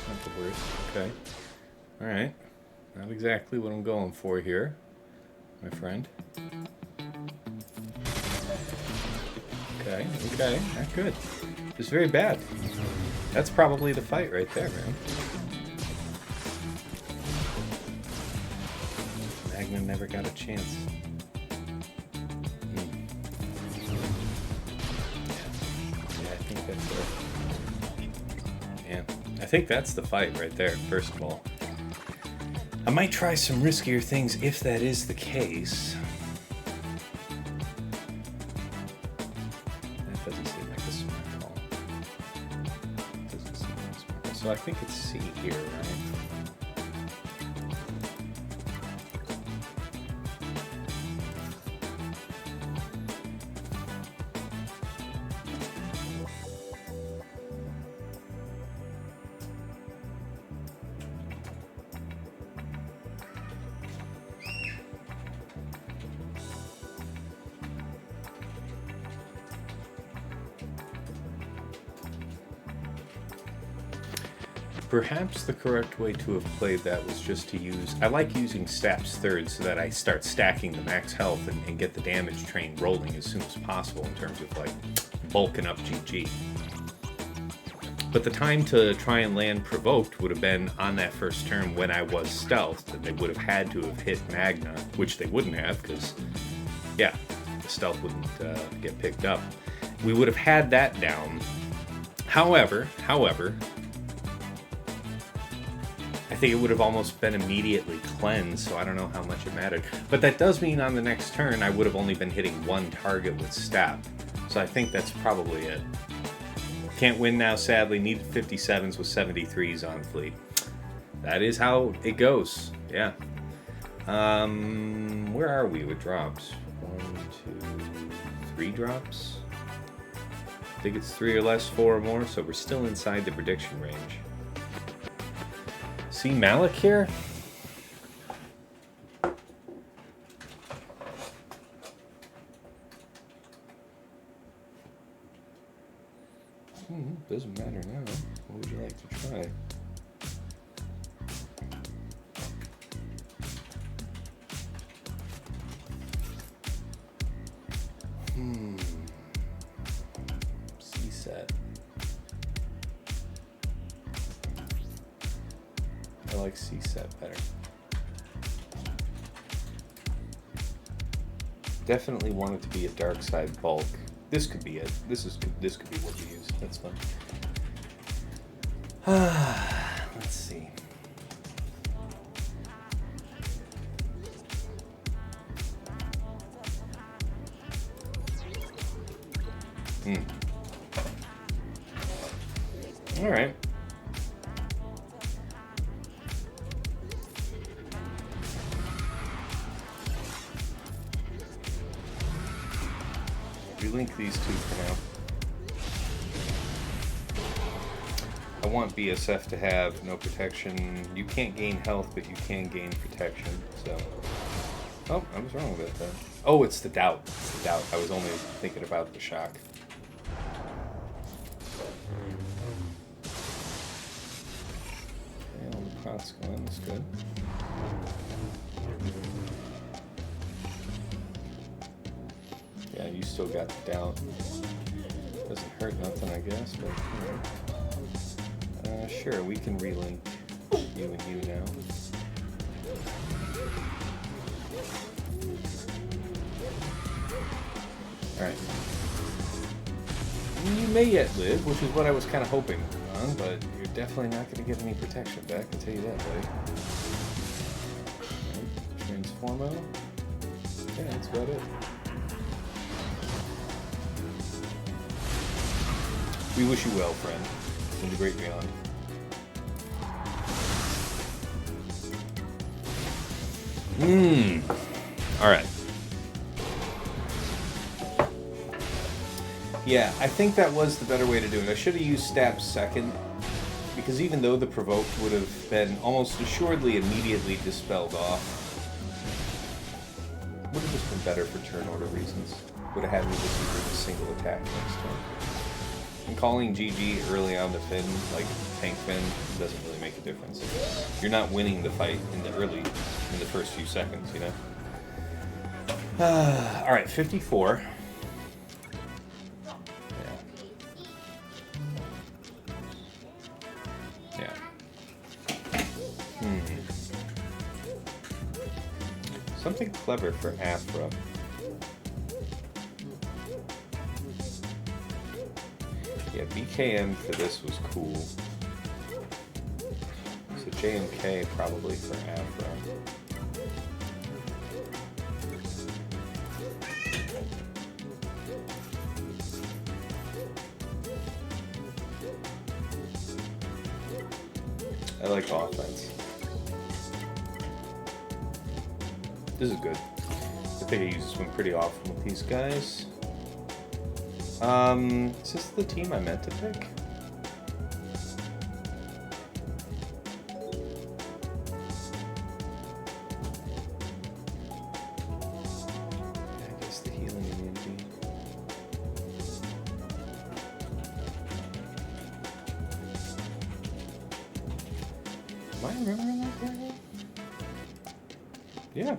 not the worst. Okay. Alright. Not exactly what I'm going for here, my friend. Okay, not good. It's very bad. That's probably the fight right there, man. Magna never got a chance. Yeah, I think that's it. Yeah, I think that's the fight right there, first of all. I might try some riskier things if that is the case. That doesn't seem like a smart call. Doesn't seem like a smart call. So I think it's C here, right? Perhaps the correct way to have played that was just to use... I like using STAP's third so that I start stacking the max health and get the damage train rolling as soon as possible in terms of, like, bulking up GG. But the time to try and land provoked would have been on that first turn when I was stealthed, and they would have had to have hit Magna, which they wouldn't have because, yeah, the stealth wouldn't get picked up. We would have had that down. However... I think it would have almost been immediately cleansed, so I don't know how much it mattered. But that does mean on the next turn, I would have only been hitting one target with STAP. So I think that's probably it. Can't win now, sadly. Needed 57s with 73s on fleet. That is how it goes. Yeah. Where are we with drops? 1, 2, 3 drops? I think it's 3 or less, 4 or more, so we're still inside the prediction range. See Malik here? Doesn't matter now. What would you like to try? C-set. I like C-set better. Definitely want it to be a dark side bulk. This could be it. This could be what we use. That's fun. Let's see. All right. Relink these two for now. I want BSF to have no protection. You can't gain health, but you can gain protection. So, oh, I was wrong about that. Oh, it's the doubt. It's the doubt. I was only thinking about the shock. Okay, all the procs go in. That's good. Yeah, you still got the doubt. Doesn't hurt nothing, I guess, but you know. Sure, we can relink you and you now. Alright. You may yet live, which is what I was kind of hoping on, but you're definitely not going to get any protection back, I'll tell you that, buddy. Right. Transformo. Yeah, that's about it. We wish you well, friend. In the great beyond. Alright. Yeah, I think that was the better way to do it. I should have used STAP second, because even though the provoke would have been almost assuredly immediately dispelled off, would have just been better for turn order reasons. Would have had me just use a single attack next turn. And calling GG early on the Finn, like tank Finn, doesn't really make a difference. You're not winning the fight in the first few seconds, you know? Alright, 54. Yeah. Something clever for Aphra. Yeah, BKM for this was cool. So JMK probably for Aphra. I like offense. This is good. I think I use this one pretty often with these guys. Is this the team I meant to pick? I guess the healing immunity. Am I remembering that correctly? Yeah,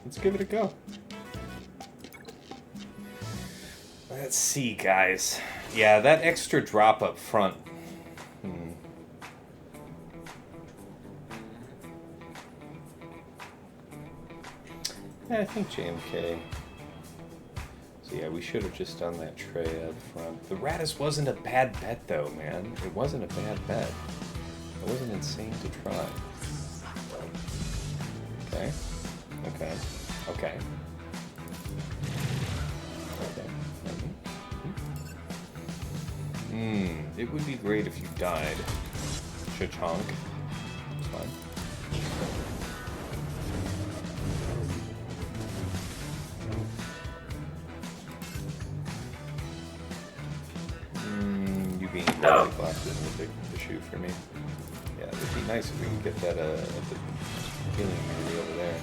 let's give it a go. Let's see, guys. Yeah, that extra drop up front. Yeah, I think JMK. So yeah, we should have just done that Traya up front. The Raddus wasn't a bad bet, though, man. It wasn't a bad bet. It wasn't insane to try. Okay. Okay. Okay. It would be great if you died. Chachonk. It's fine. You being really blocked isn't a big issue for me. Yeah, it would be nice if we could get that at the healing immunity over there.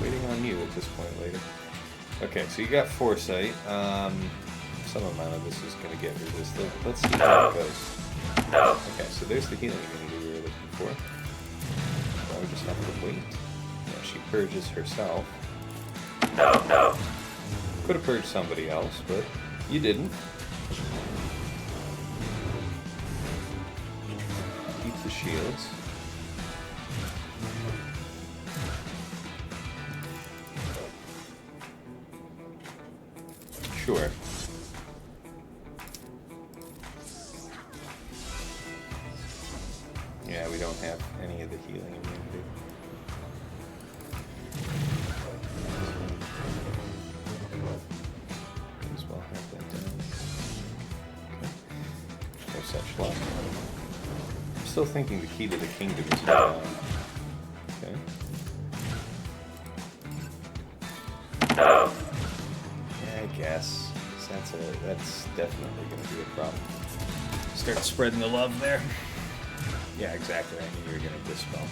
Waiting on you at this point later. Okay, so you got Foresight. Some amount of this is going to get resisted. Let's see how it goes. Okay, so there's the healing immunity we were looking for. Now we just have to wait. Yeah, she purges herself. Could have purged somebody else, but you didn't. Keep the shields. Sure. Yeah, we don't have any of the healing immunity. Might as well have that down. Okay. No such luck. I'm still thinking the key to the kingdom is down. Okay. Yeah, I guess. That's definitely going to be a problem. Start spreading the love there. Yeah, exactly. I knew you were going to dispel.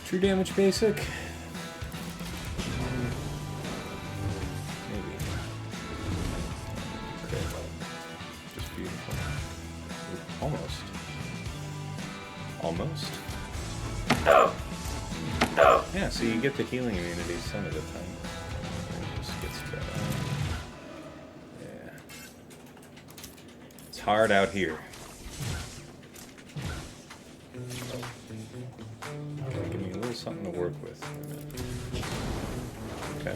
True damage basic? Maybe. Okay, just beautiful. Almost. Almost. Yeah, so you get the healing immunity some of the time. It just gets cut out. Yeah. It's hard out here. Okay, give me a little something to work with. Okay.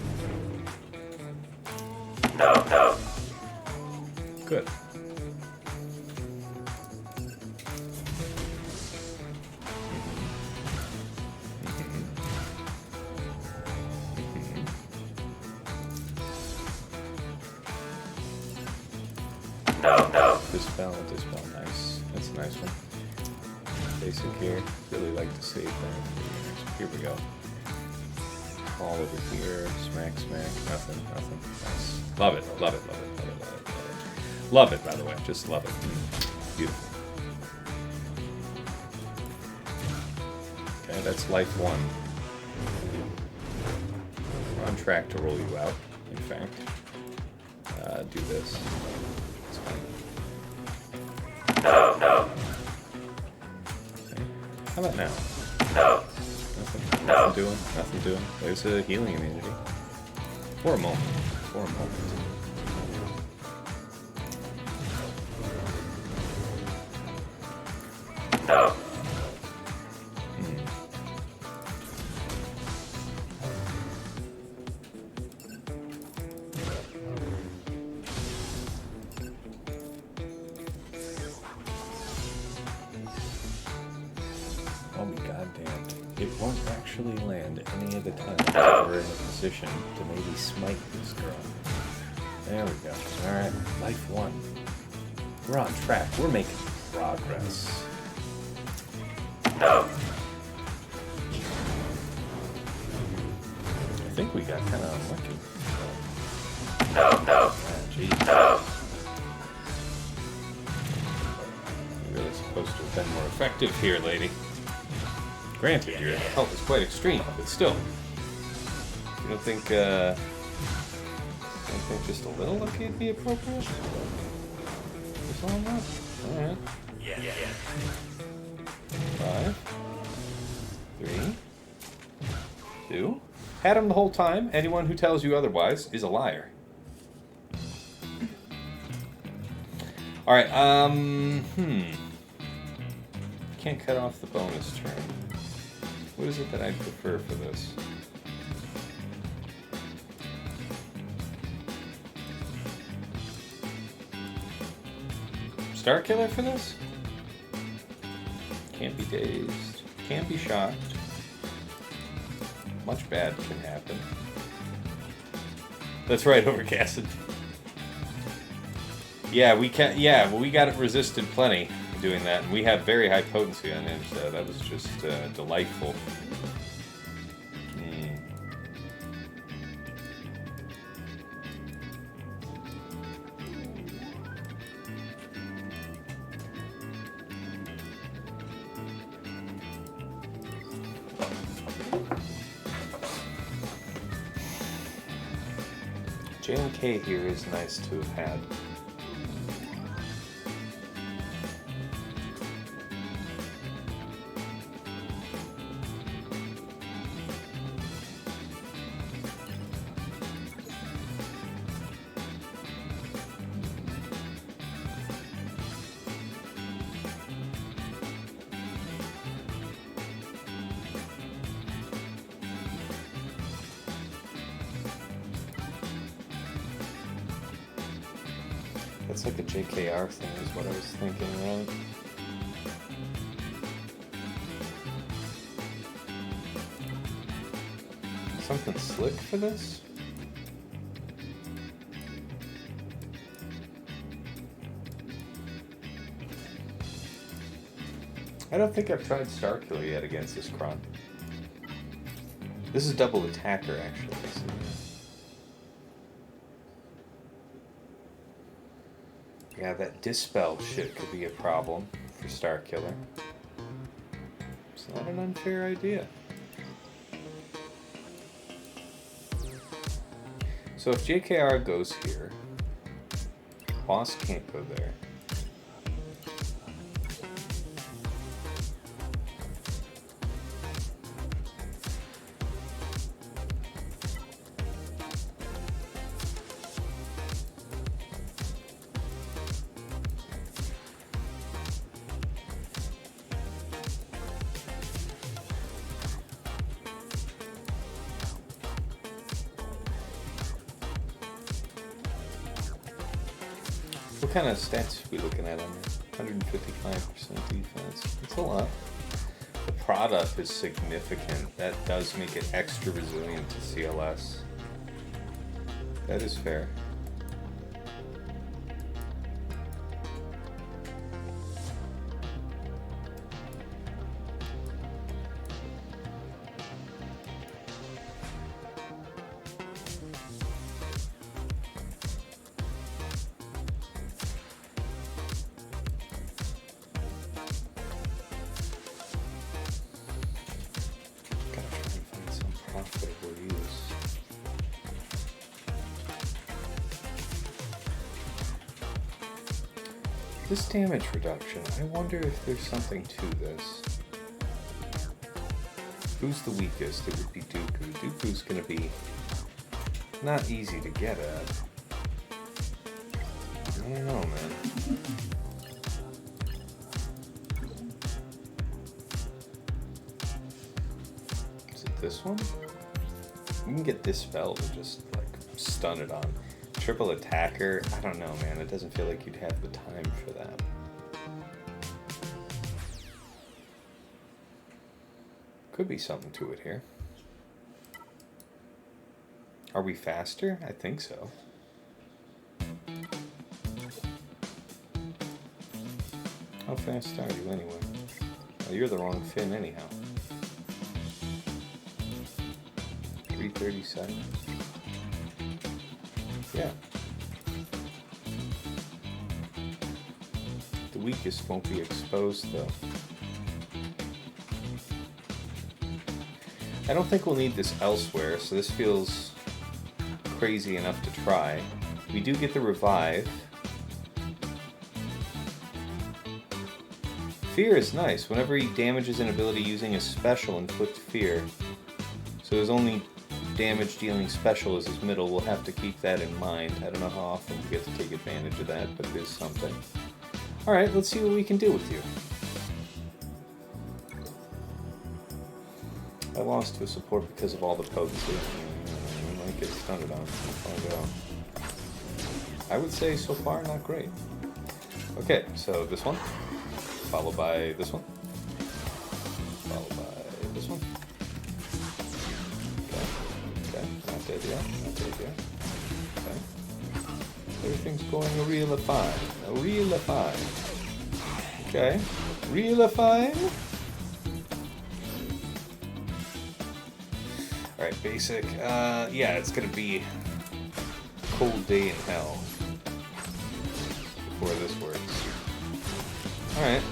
Good. Dispel, nice. That's a nice one. Basic here. Really like to save that. Here we go. All over here. Smack. Nothing. Nice. Love it. Love it, by the way. Just love it. Beautiful. Okay, that's life 1. We're on track to roll you out, in fact. Do this. It's fine. Okay. How about now? Nothing doing. There's a healing immunity. For a moment. We're in a position to maybe smite this girl. There we go. Alright, life 1. We're on track. We're making progress. I think we got kind of unlucky. Jeez. You're really supposed to have been more effective here, lady. Granted, your health is quite extreme, but still. You don't think just a little lucky would be appropriate? Just all that? Alright. Yeah. 5, 3, 2. Had him the whole time. Anyone who tells you otherwise is a liar. Alright, Can't cut off the bonus turn. What is it that I prefer for this? Star Killer for this? Can't be dazed. Can't be shocked. Much bad can happen. That's right, Overcasted. Yeah, we can. Yeah, well, we got it resisted plenty doing that, and we have very high potency on it. So that was just delightful. J&K here is nice to have had. That's like a JKR thing is what I was thinking, right? Something slick for this? I don't think I've tried Starkiller yet against this Kron. This is double attacker, actually. So Yeah, that dispel shit could be a problem for Starkiller. It's not an unfair idea. So if JKR goes here, Bossk can't go there. What kind of stats are we looking at on here? 155% defense. That's a lot. The product is significant. That does make it extra resilient to CLS. That is fair. This damage reduction, I wonder if there's something to this. Who's the weakest? It would be Dooku. Dooku's gonna be not easy to get at. I don't know, man. Is it this one? You can get Dispel to just, like, stun it on. Triple attacker, I don't know, man. It doesn't feel like you'd have the time for that. Could be something to it here. Are we faster? I think so. How fast are you anyway? Oh, you're the wrong fin anyhow. 337. Yeah. The weakest won't be exposed though. I don't think we'll need this elsewhere, so this feels crazy enough to try. We do get the revive. Fear is nice. Whenever he damages an ability using a special, inflict fear. So his only damage dealing special is his middle. We'll have to keep that in mind. I don't know how often we get to take advantage of that, but it is something. Alright, let's see what we can do with you. I lost to a support because of all the potency. I might get stunned on. I'll find out. I would say so far not great. Okay, so this one, followed by this one, followed by this one. Okay, not dead yet, not dead yet. Okay. Everything's going real fine. Real fine. Okay, real fine. Alright, basic. Yeah, it's gonna be a cold day in hell before this works. Alright.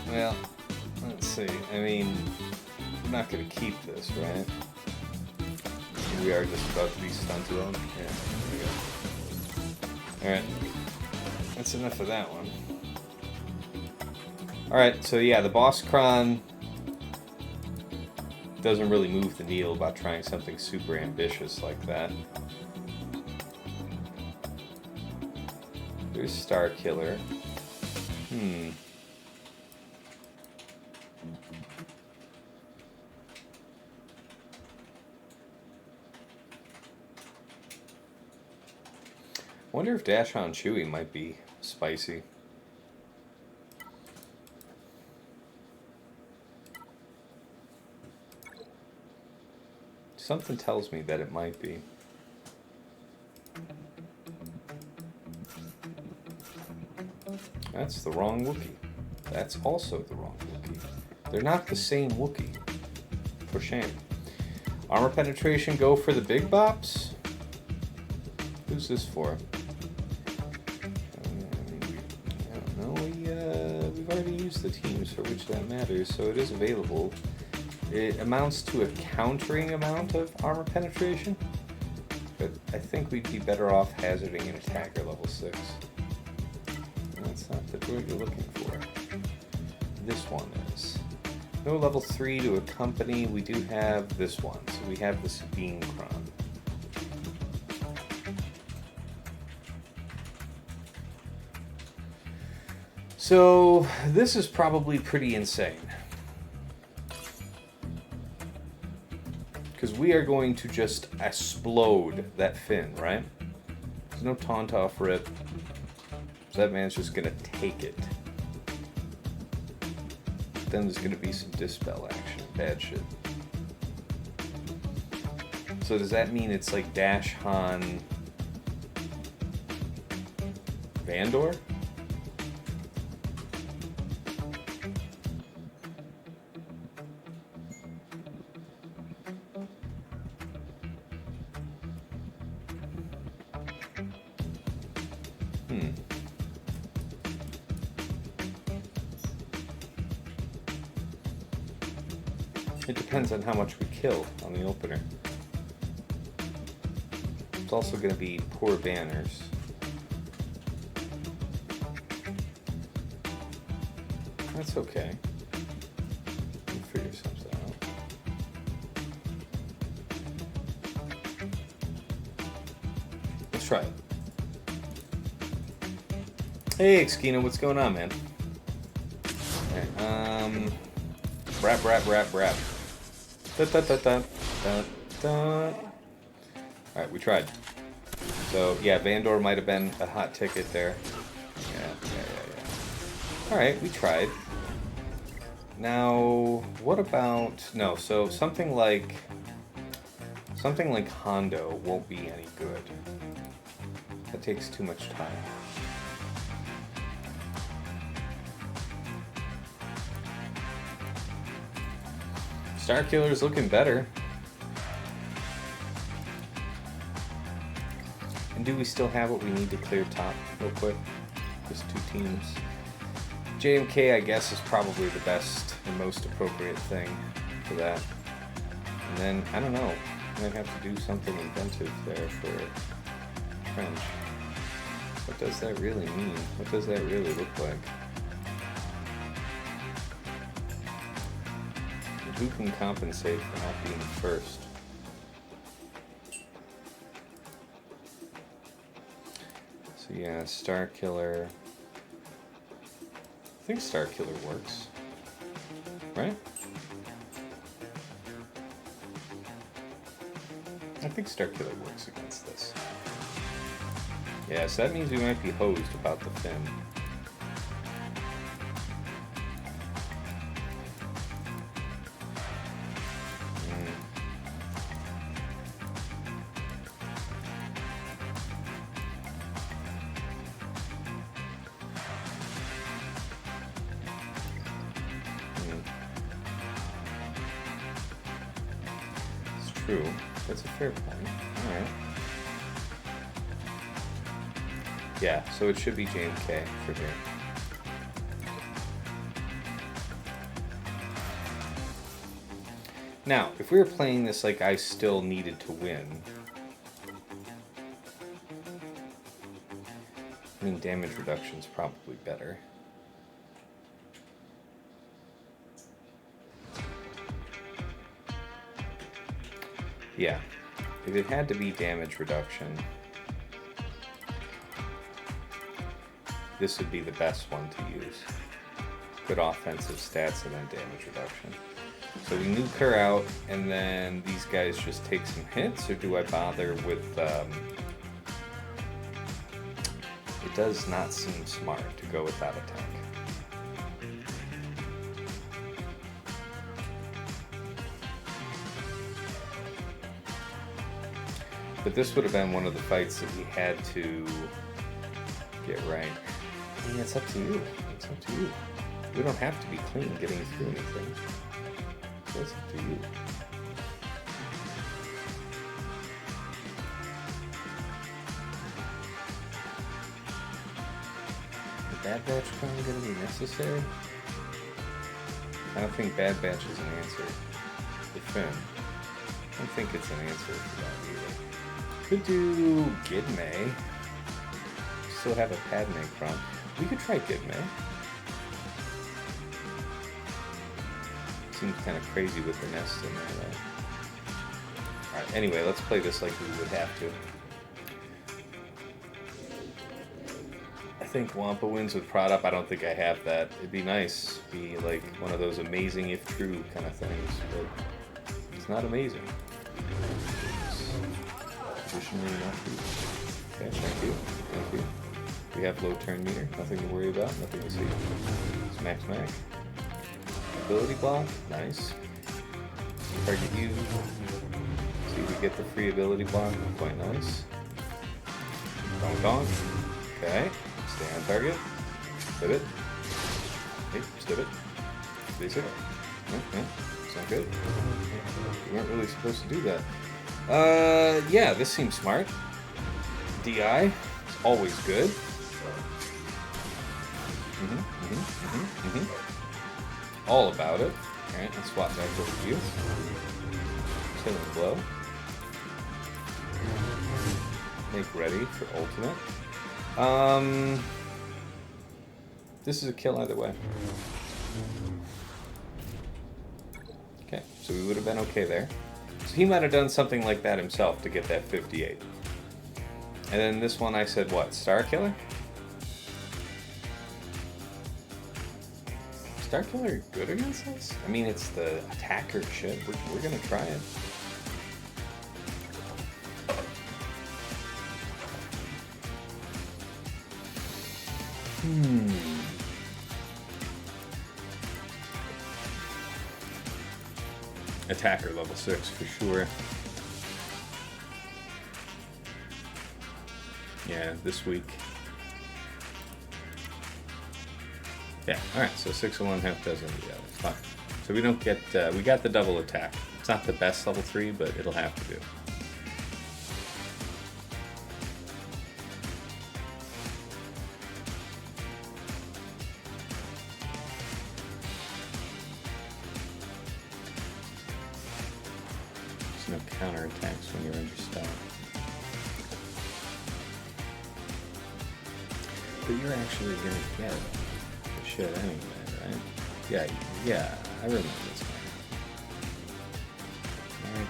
Well, let's see. I mean, we're not gonna keep this, right? We are just about to be stunted on. Yeah, there we go. Alright. That's enough of that one. Alright, so yeah, the Bossk doesn't really move the needle about trying something super ambitious like that. There's Starkiller. Wonder if Dash on Chewie might be spicy. Something tells me that it might be. That's the wrong Wookiee. That's also the wrong Wookiee. They're not the same Wookiee. For shame. Armor penetration, go for the big bops? Who's this for? use the teams for which that matters, so it is available. It amounts to a countering amount of armor penetration, but I think we'd be better off hazarding an attacker level 6. And that's not the droid you're looking for. This one is. No level 3 to accompany. We do have this one, so we have the Sabine Kron. So this is probably pretty insane. Because we are going to just explode that fin, right? There's no taunt off rip. So that man's just going to take it. Then there's going to be some dispel action. Bad shit. So does that mean it's like Dash Han Vandor? It depends on how much we kill on the opener. It's also going to be poor banners. That's okay. We'll figure something out. Let's try it. Hey, Xkina, what's going on, man? Alright, brap. Da, da, da, da, da, da. Alright, we tried. So, yeah, Vandor might have been a hot ticket there. Yeah. Alright, we tried. Now, what about... No, so something like Hondo won't be any good. That takes too much time. Starkiller's looking better. And do we still have what we need to clear top real quick? Just 2 teams. JMK, I guess, is probably the best and most appropriate thing for that. And then, I don't know, I might have to do something inventive there for French. What does that really mean? What does that really look like? Who can compensate for not being first? So yeah, Starkiller. I think Starkiller works, right? I think Starkiller works against this. Yeah, so that means we might be hosed about the fin. True. That's a fair point. Alright. Yeah, so it should be JMK for here. Now, if we were playing this like I still needed to win, I mean, damage reduction's probably better. Yeah, if it had to be damage reduction, this would be the best one to use. Good offensive stats and then damage reduction. So we nuke her out, and then these guys just take some hits, or do I bother with... It does not seem smart to go without a tank. But this would have been one of the fights that we had to get right. I mean, it's up to you. It's up to you. We don't have to be clean getting through anything. So it's up to you. Is Bad Batch Crown going to be necessary? I don't think Bad Batch is an answer for Finn. I don't think it's an answer for that either. Could do Gidme. Still have a Padme crumb. We could try Gidme. Seems kind of crazy with the nest in there, though. Alright, anyway, let's play this like we would have to. I think Wampa wins with Prod Up. I don't think I have that. It'd be nice. Be like one of those amazing if true kind of things, but it's not amazing. It's traditionally not true. Okay, thank you. Thank you. We have low turn meter. Nothing to worry about. Nothing to see. Smack, smack. Ability block. Nice. Target you. See, we get the free ability block. Quite nice. Donk, donk. Okay. Stay on target. Stib it. Hey, stib it. Basic. No, it's not good. You weren't really supposed to do that. Yeah, this seems smart. DI is always good. All about it. Alright, let's swap back over to you. Killing blow. Make ready for ultimate. This is a kill either way. Okay, so we would have been okay there. So he might have done something like that himself to get that 58. And then this one I said what? Star Killer? Star Killer good against us? I mean, it's the attacker shit. We're gonna try it. Attacker level 6 for sure. Yeah, this week. Yeah, alright, so 6 of one, half dozen of the other. Fine. So we don't get, we got the double attack. It's not the best level 3, but it'll have to do. There's no counterattacks when you're under STAP. But you're actually gonna get the shit anyway, right? Yeah, I remember this one.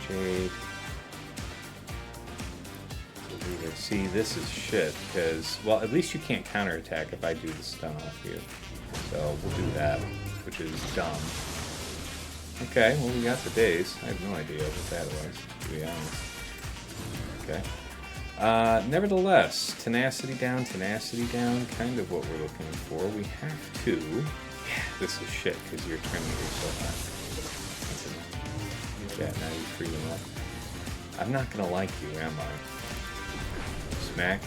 Jade. See, this is shit, because, well, at least you can't counterattack if I do the stun off you. So we'll do that, which is dumb. Okay, well, we got the days. I have no idea what that was, to be honest. Okay. Nevertheless, tenacity down, kind of what we're looking for. We have to... Yeah, this is shit, because you're turning it so high. That's enough. Yeah, now you free them up. I'm not gonna like you, am I? Smack,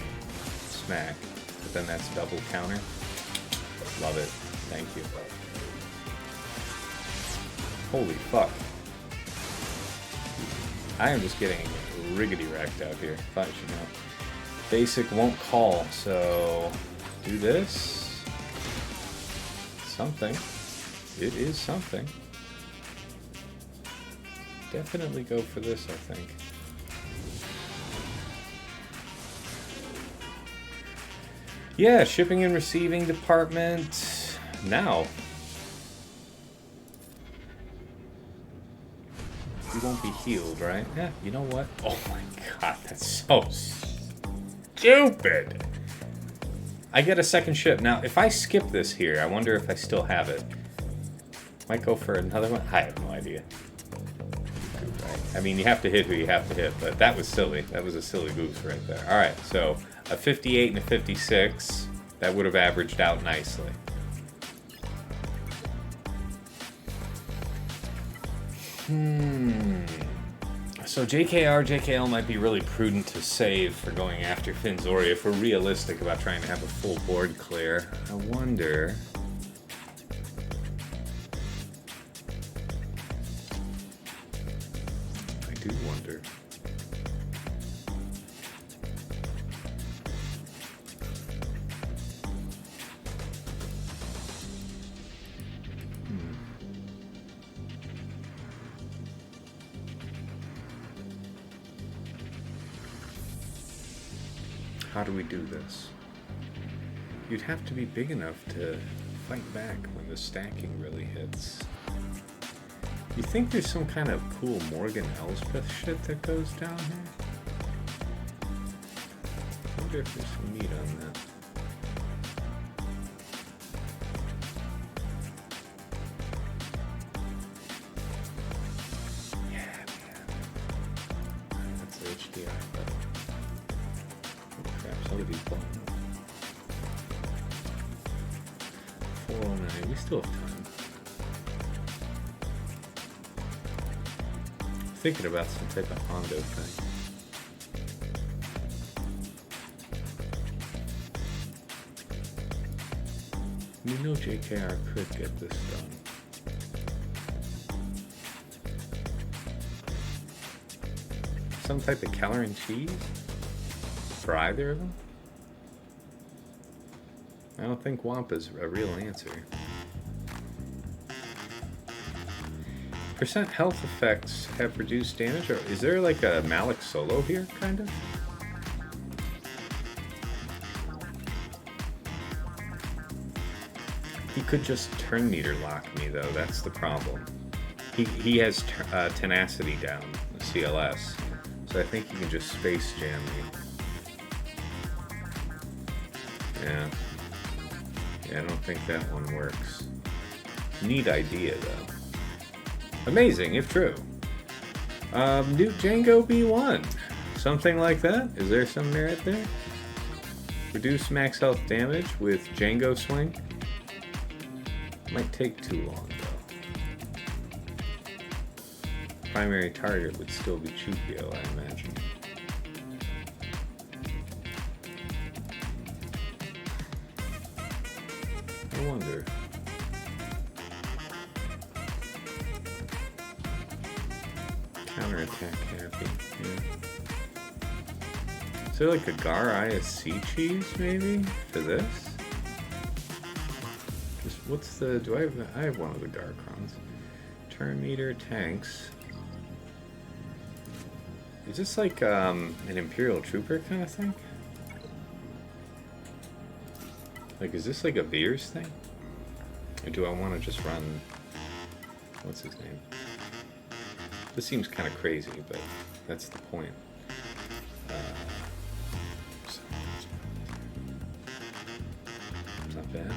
smack. But then that's double counter. Love it. Thank you. Holy fuck. I am just getting riggedy wrecked out here. Thought you should know. Basic won't call, so do this. Something. It is something. Definitely go for this, I think. Yeah, shipping and receiving department. Now. You won't be healed, right? Yeah, you know what? Oh my god, that's so stupid. I get a second ship. Now, if I skip this here, I wonder if I still have it. Might go for another one? I have no idea. Right. I mean, you have to hit who you have to hit, but that was silly. That was a silly goose right there. Alright, so a 58 and a 56. That would have averaged out nicely. So JKR, JKL might be really prudent to save for going after Finzoria if we're realistic about trying to have a full board clear. I wonder... I do wonder. How do we do this? You'd have to be big enough to fight back when the stacking really hits. You think there's some kind of cool Morgan Elspeth shit that goes down here? I wonder if there's some meat on that. Yeah, man. That's HDI, but oh crap, somebody's blowing up. 409, we still have time. Thinking about some type of Hondo thing. You know JKR could get this done. Some type of Keller and cheese? For either of them? I don't think Wampa's a real answer. Percent health effects have reduced damage, or is there like a Malik solo here, kind of? He could just turn meter lock me though, that's the problem. He has tenacity down, the CLS, so I think he can just space jam me. Yeah. Yeah, I don't think that one works. Neat idea though. Amazing, if true. Newt Django B1. Something like that? Is there some merit there? Reduce max health damage with Django swing? Might take too long though. Primary target would still be Chukio, I imagine. I wonder. Counterattack happy, yeah. Is there like a Gar ISC cheese maybe for this? Just, what's the, I have one of the Garcrons. Turn meter, tanks. Is this like an Imperial Trooper kind of thing? Like, is this like a Veers thing? Or do I want to just run, what's his name? This seems kind of crazy, but that's the point. Not bad.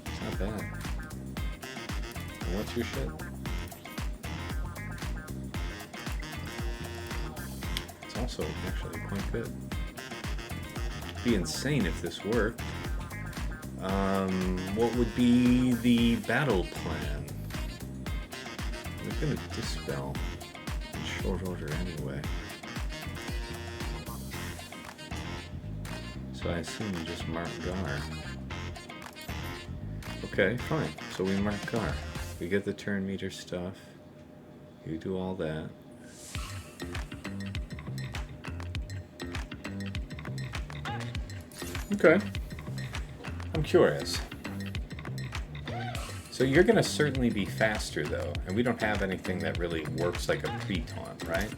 It's not bad. And what's your shit? It's also actually quite good. It'd be insane if this worked. What would be the battle plan? We're gonna dispel in short order anyway. So I assume we just mark Gar. Okay, fine. So we mark Gar. We get the turn meter stuff. You do all that. Okay. I'm curious. So you're going to certainly be faster, though, and we don't have anything that really works like a pre-taunt, right?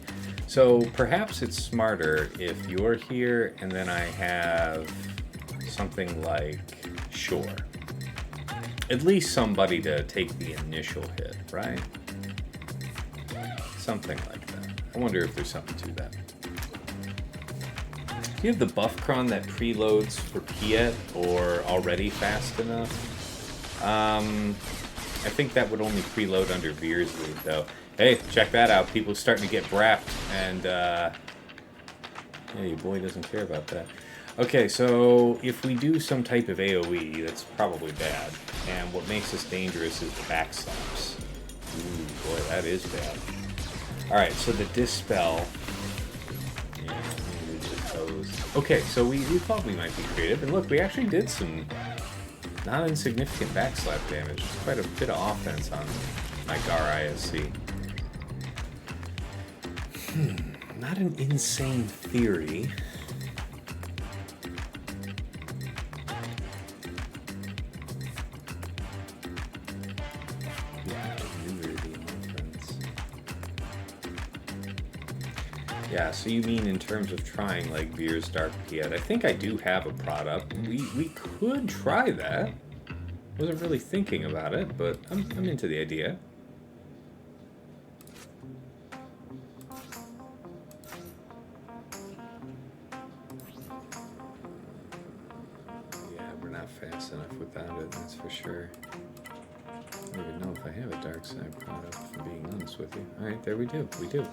So perhaps it's smarter if you're here and then I have something like Shore. At least somebody to take the initial hit, right? Something like that. I wonder if there's something to that. Do you have the buff cron that preloads for Piet or already fast enough? I think that would only preload under Veers lead though. Hey, check that out. People starting to get brapped and yeah, your boy doesn't care about that. Okay, so if we do some type of AoE, that's probably bad. And what makes us dangerous is the backslaps. Ooh, boy, that is bad. Alright, so the Dispel. Yeah, okay, so we thought we might be creative, and look, we actually did some not insignificant backslap damage. Quite a bit of offense on my Gar ISC. Not an insane theory. Yeah, so you mean in terms of trying like Veers Dark Piet. I think I do have a product. We could try that. Wasn't really thinking about it, but I'm into the idea. Yeah, we're not fast enough without it, that's for sure. I don't even know if I have a dark side product, if I'm being honest with you. Alright, there we do. We do.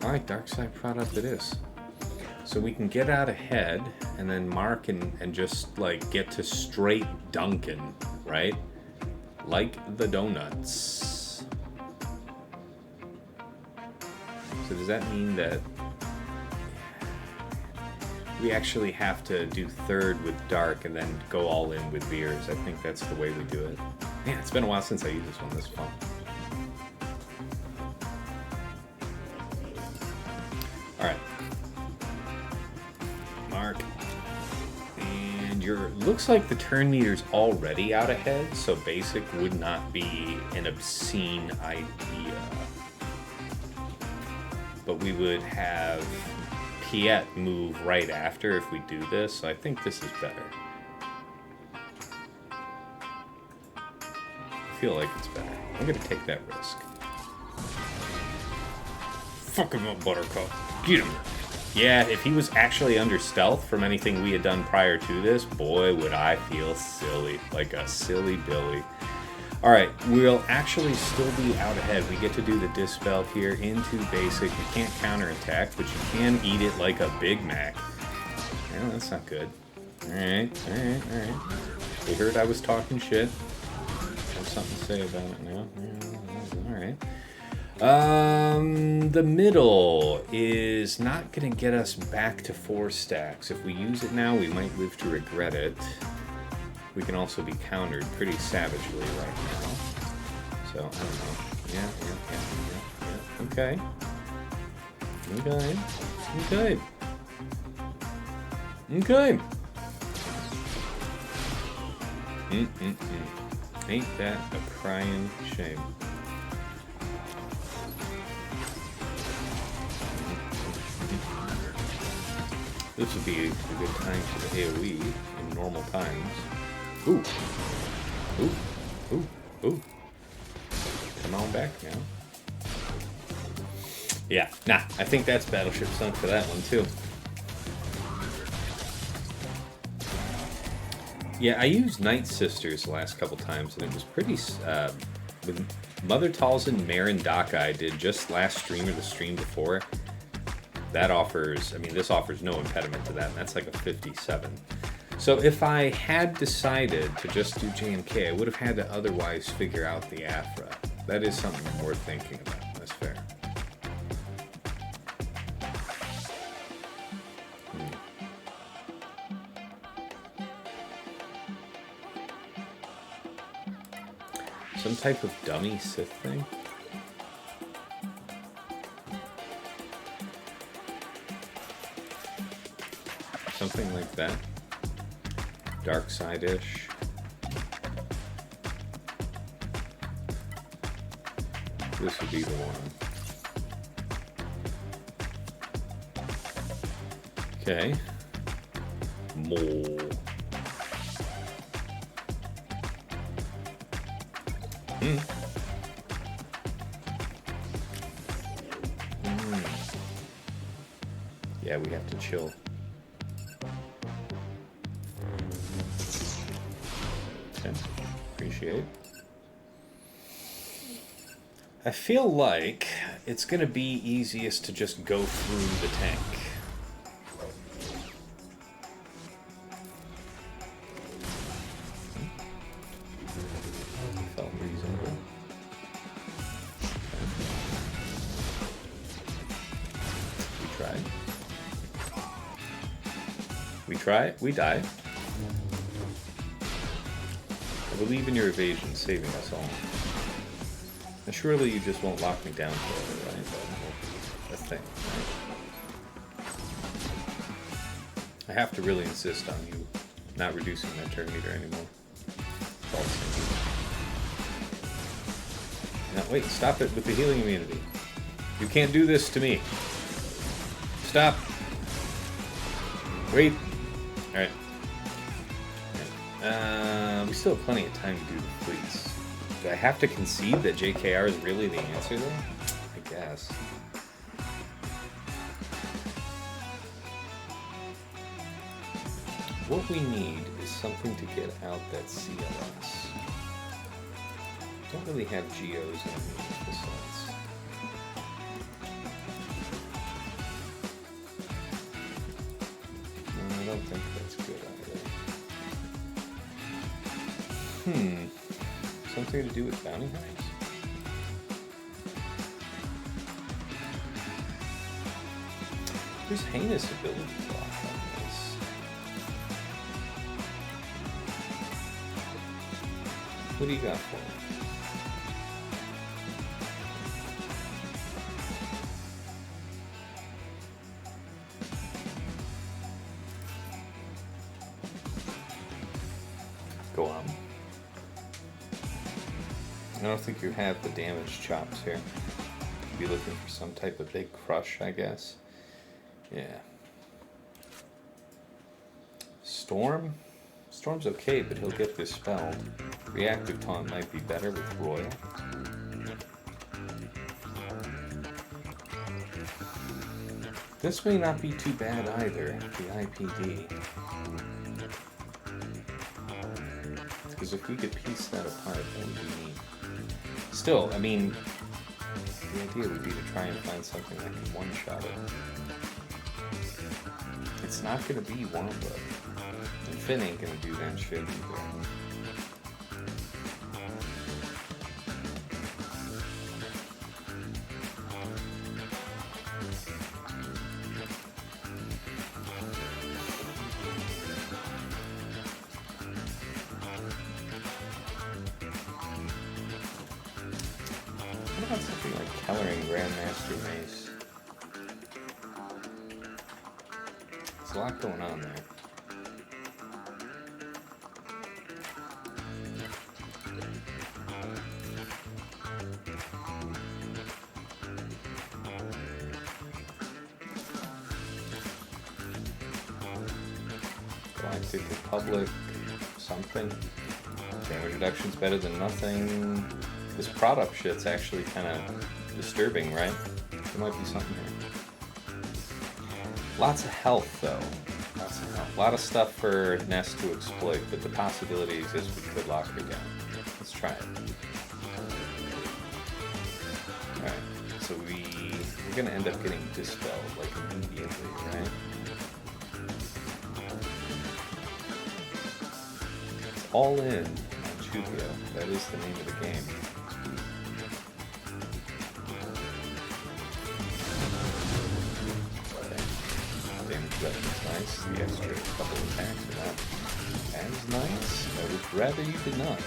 Alright, dark side product it is. So we can get out ahead and then mark and just like get to straight dunking, right? Like the donuts. So does that mean that we actually have to do third with dark and then go all in with Veers? I think that's the way we do it. Man, it's been a while since I used this one. This is fun. Alright. Mark. And looks like the turn meter's already out ahead, so basic would not be an obscene idea. But we would have Piet move right after if we do this, so I think this is better. I feel like it's better. I'm gonna take that risk. Fuck him up, Buttercup. Get him. Yeah, if he was actually under stealth from anything we had done prior to this, boy, would I feel silly. Like a silly Billy. Alright, we'll actually still be out ahead. We get to do the Dispel here into basic. You can't counterattack, but you can eat it like a Big Mac. Yeah, that's not good. Alright. They heard I was talking shit. Have something to say about it now. Alright. The middle is not going to get us back to 4 stacks. If we use it now, we might live to regret it. We can also be countered pretty savagely right now. So, I don't know. Yeah. Okay. Ain't that a crying shame? This would be a good time for the AoE in normal times. Ooh. Come on back now. Yeah, nah, I think that's Battleship Sunk for that one too. Yeah, I used Night Sisters the last couple times, and it was pretty, with Mother Talzin, Marin, Daka I did just last stream or the stream before. That offers, I mean, this offers no impediment to that, and that's like a 57. So if I had decided to just do JMK, I would have had to otherwise figure out the Aphra. That is something worth thinking about. That's fair. Some type of dummy Sith thing? Something like that. Dark side-ish. This would be the one. Okay. Mole. Yeah, we have to chill. Okay, appreciate. I feel like it's gonna be easiest to just go through the tank. Felt reasonable. We try, we die. I believe in your evasion, saving us all. And surely you just won't lock me down forever, right? That's the thing, right? I have to really insist on you not reducing that turn meter anymore. Now, wait, stop it with the healing immunity. You can't do this to me. Stop. Wait. Alright. We still have plenty of time to do the fleets. Do I have to concede that JKR is really the answer though? I guess. What we need is something to get out that CLS. Don't really have GOs in the sense. No, I don't think that's good either. Something to do with bounty hunters? There's heinous ability block on this. What do you got for me? Go on. I don't think you have the damage chops here. Be looking for some type of big crush, I guess. Yeah. Storm? Storm's okay, but he'll get dispelled. Reactive Taunt might be better with Royal. This may not be too bad either, the IPD. Because if we could piece that apart, that would be neat. Still, I mean, the idea would be to try and find something that can one-shot it. It's not going to be Wampa. And Finn ain't going to do that shit either. What about something like Kellering Grandmaster Mace? There's a lot going on there. Galactic Republic, something. Damage reduction's better than nothing. This product shit's actually kind of disturbing, right? There might be something here. Lots of health, though. Lots of health. A lot of stuff for Nest to exploit, but the possibility exists we could lock her down. Let's try it. Alright, so we're gonna end up getting dispelled, like, immediately, right? It's all in on Chubio. That is the name of the game. That's nice. The extra couple of attacks are not as nice. I would rather you did not.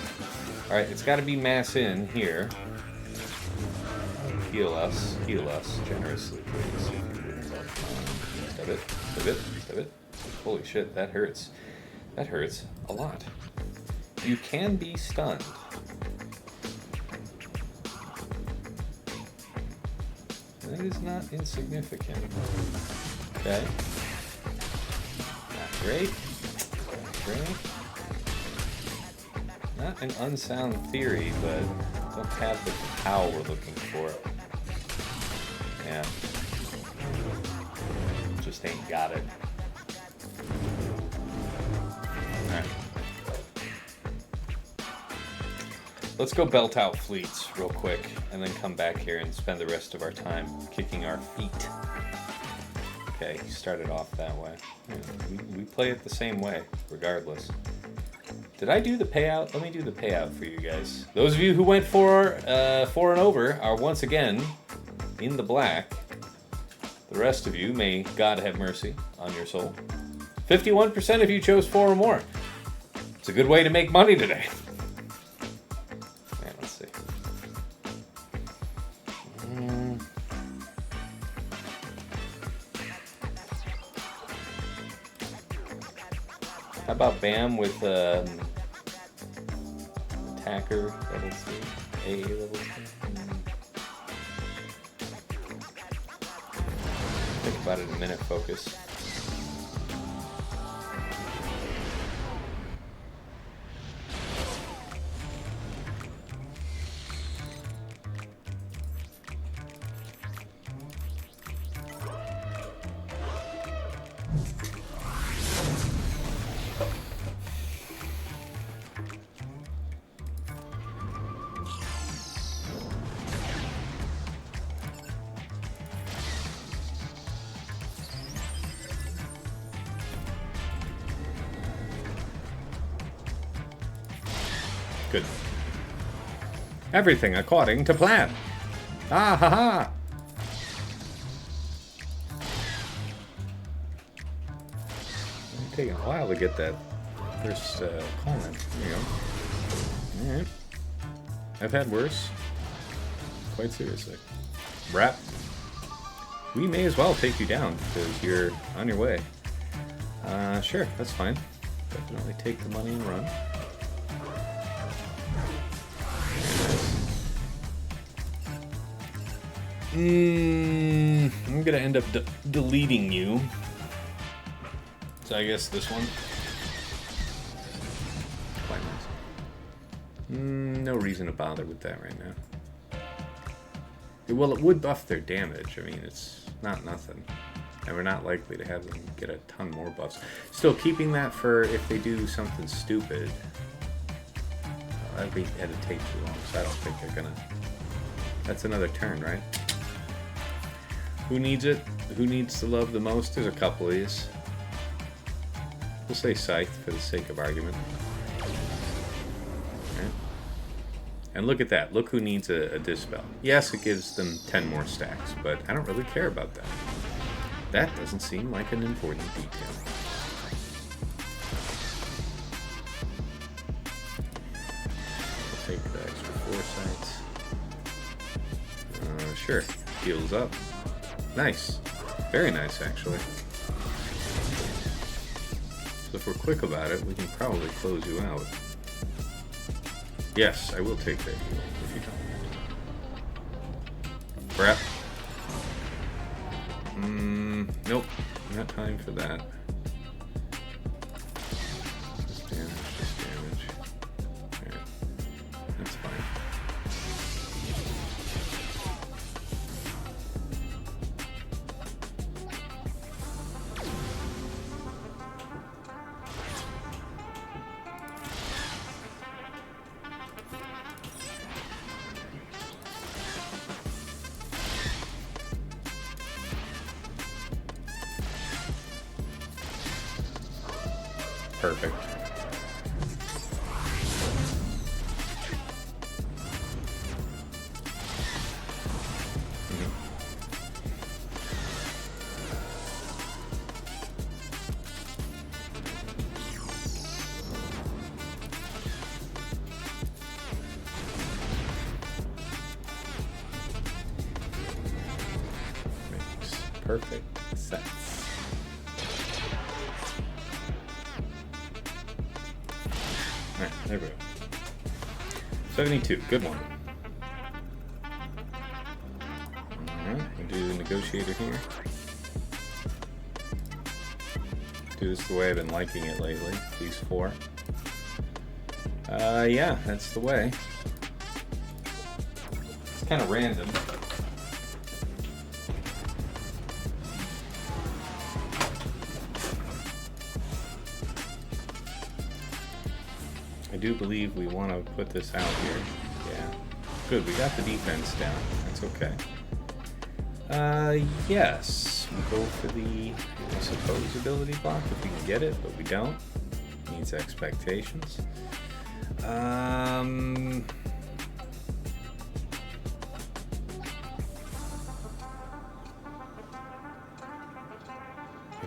Alright, it's got to be mass in here. Heal us generously, please. If you wouldn't love. Stab it, stab it, stab it. Holy shit, that hurts. That hurts a lot. You can be stunned. That is not insignificant. Okay. Great. Great. Not an unsound theory, but don't have the power we're looking for. Yeah. Just ain't got it. Alright. Let's go belt out fleets real quick, and then come back here and spend the rest of our time kicking our feet. Okay, he started off that way. We play it the same way, regardless. Did I do the payout? Let me do the payout for you guys. Those of you who went for and over are once again in the black. The rest of you, may God have mercy on your soul. 51% of you chose 4 or more. It's a good way to make money today. Man, let's see. How about Bam with attacker level 2, AA level 2? about it in a minute, Focus. Good. Everything according to plan. Ah ha ha! It's taking a while to get that first call in. There you go. Alright. I've had worse. Quite seriously. Wrap. We may as well take you down because you're on your way. Sure, that's fine. Definitely take the money and run. I'm gonna end up deleting you. So I guess this one. Quite nice. No reason to bother with that right now. Well, it would buff their damage. I mean, it's not nothing. And we're not likely to have them get a ton more buffs. Still, keeping that for if they do something stupid. That'd take too long, so I don't think they're gonna. That's another turn, right? Who needs it? Who needs to love the most? There's a couple of these. We'll say Scythe for the sake of argument. Right. And look at that. Look who needs a Dispel. Yes, it gives them 10 more stacks, but I don't really care about that. That doesn't seem like an important detail. I'll take the extra foresights. Sure. Heals up. Nice. Very nice, actually. So if we're quick about it, we can probably close you out. Yes, I will take that heal if you don't. Breath. Nope. Not time for that. Just damage. Alright. That's fine. Perfect. Makes perfect sense. Alright, there we go. 72, good one. Alright, we'll do Negotiator here. Do this the way I've been liking it lately, these 4. Yeah, that's the way. It's kind of random. I do believe we want to put this out here. Yeah. Good, we got the defense down. That's okay. Yes. We go for the, I suppose, ability block if we can get it, but we don't. Needs expectations. I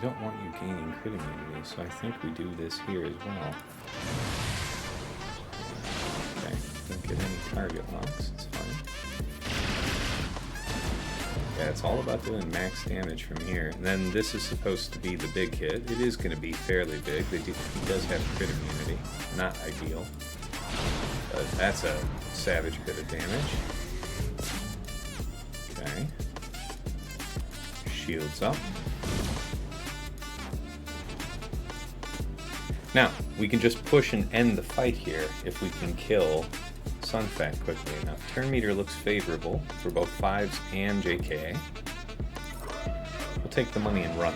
don't want you gaining crit immunity, so I think we do this here as well. Okay, don't get any target locks, it's fine. Yeah, it's all about doing max damage from here. And then this is supposed to be the big hit. It is going to be fairly big. He does have crit immunity. Not ideal. But that's a savage bit of damage. Okay. Shields up. Now, we can just push and end the fight here if we can kill Sunfat quickly enough. Turn meter looks favorable for both 5s and JK. We'll take the money and run.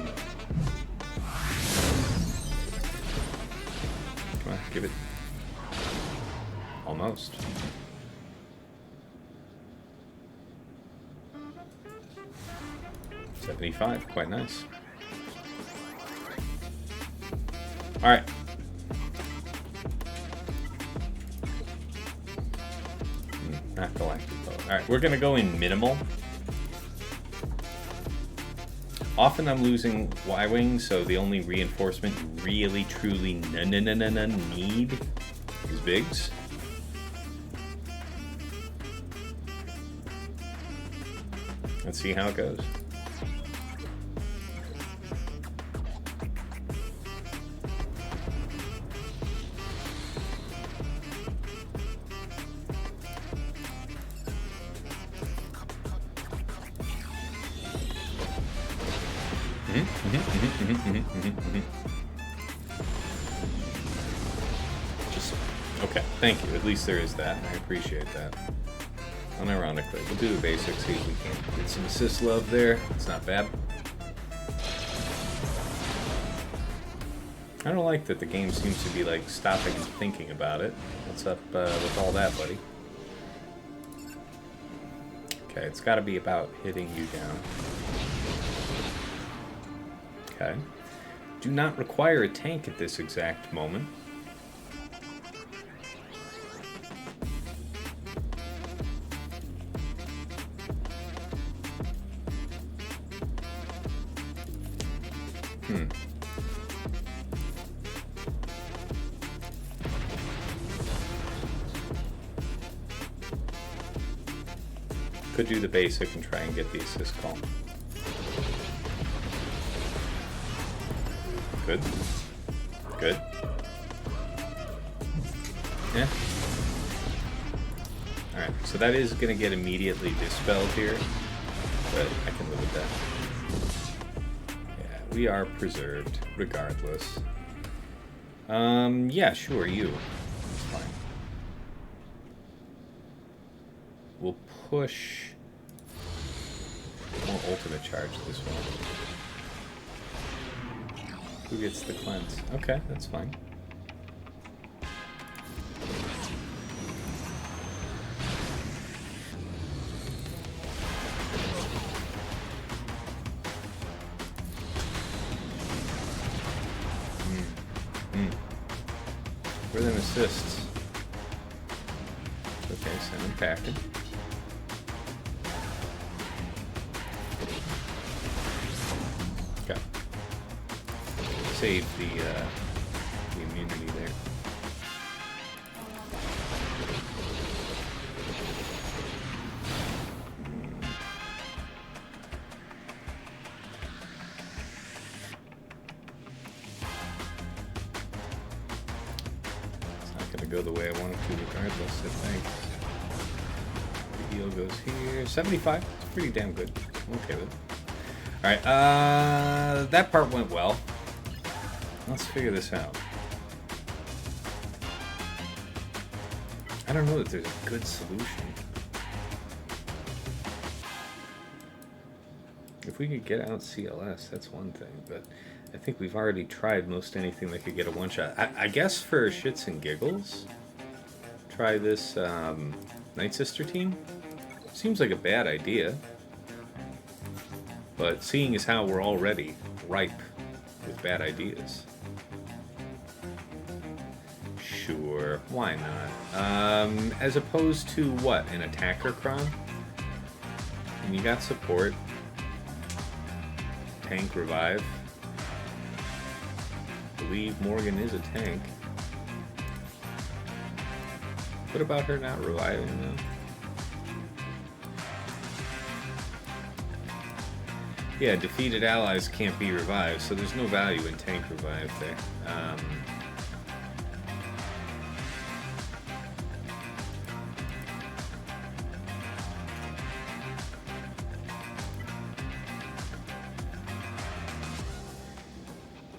Come on, give it. Almost. $75, quite nice. Alright. Not galactic boat. Alright, we're gonna go in minimal. Often I'm losing Y-Wing, so the only reinforcement you really, truly need is Biggs. Let's see how it goes. Just okay, thank you. At least there is that. I appreciate that. Unironically, we'll do the basics, see if we can get some assist love there. It's not bad. I don't like that the game seems to be like stopping and thinking about it. What's up with all that, buddy? Okay, it's got to be about hitting you down. Okay. Do not require a tank at this exact moment. Could do the basic and try and get the assist call. Good. Good. Yeah. Alright, so that is going to get immediately dispelled here, but I can live with that. Yeah, we are preserved, regardless. Yeah, sure, you. That's fine. We'll push more ultimate charge this one. Who gets the cleanse? Okay, that's fine. Where are them assists? Okay, send them packing. Okay. Save the immunity there. It's not going to go the way I want it to regardless, I think. The heal goes here. 75. It's pretty damn good. I'm okay with it. Alright, that part went well. Let's figure this out. I don't know that there's a good solution. If we could get out CLS, that's one thing, but I think we've already tried most anything that could get a one-shot. I guess for shits and giggles, try this Night Sister team. Seems like a bad idea, but seeing as how we're already ripe with bad ideas. Sure, why not? As opposed to what? An attacker cron? And you got support. Tank revive. I believe Morgan is a tank. What about her not reviving though? Yeah, defeated allies can't be revived, so there's no value in tank revive there.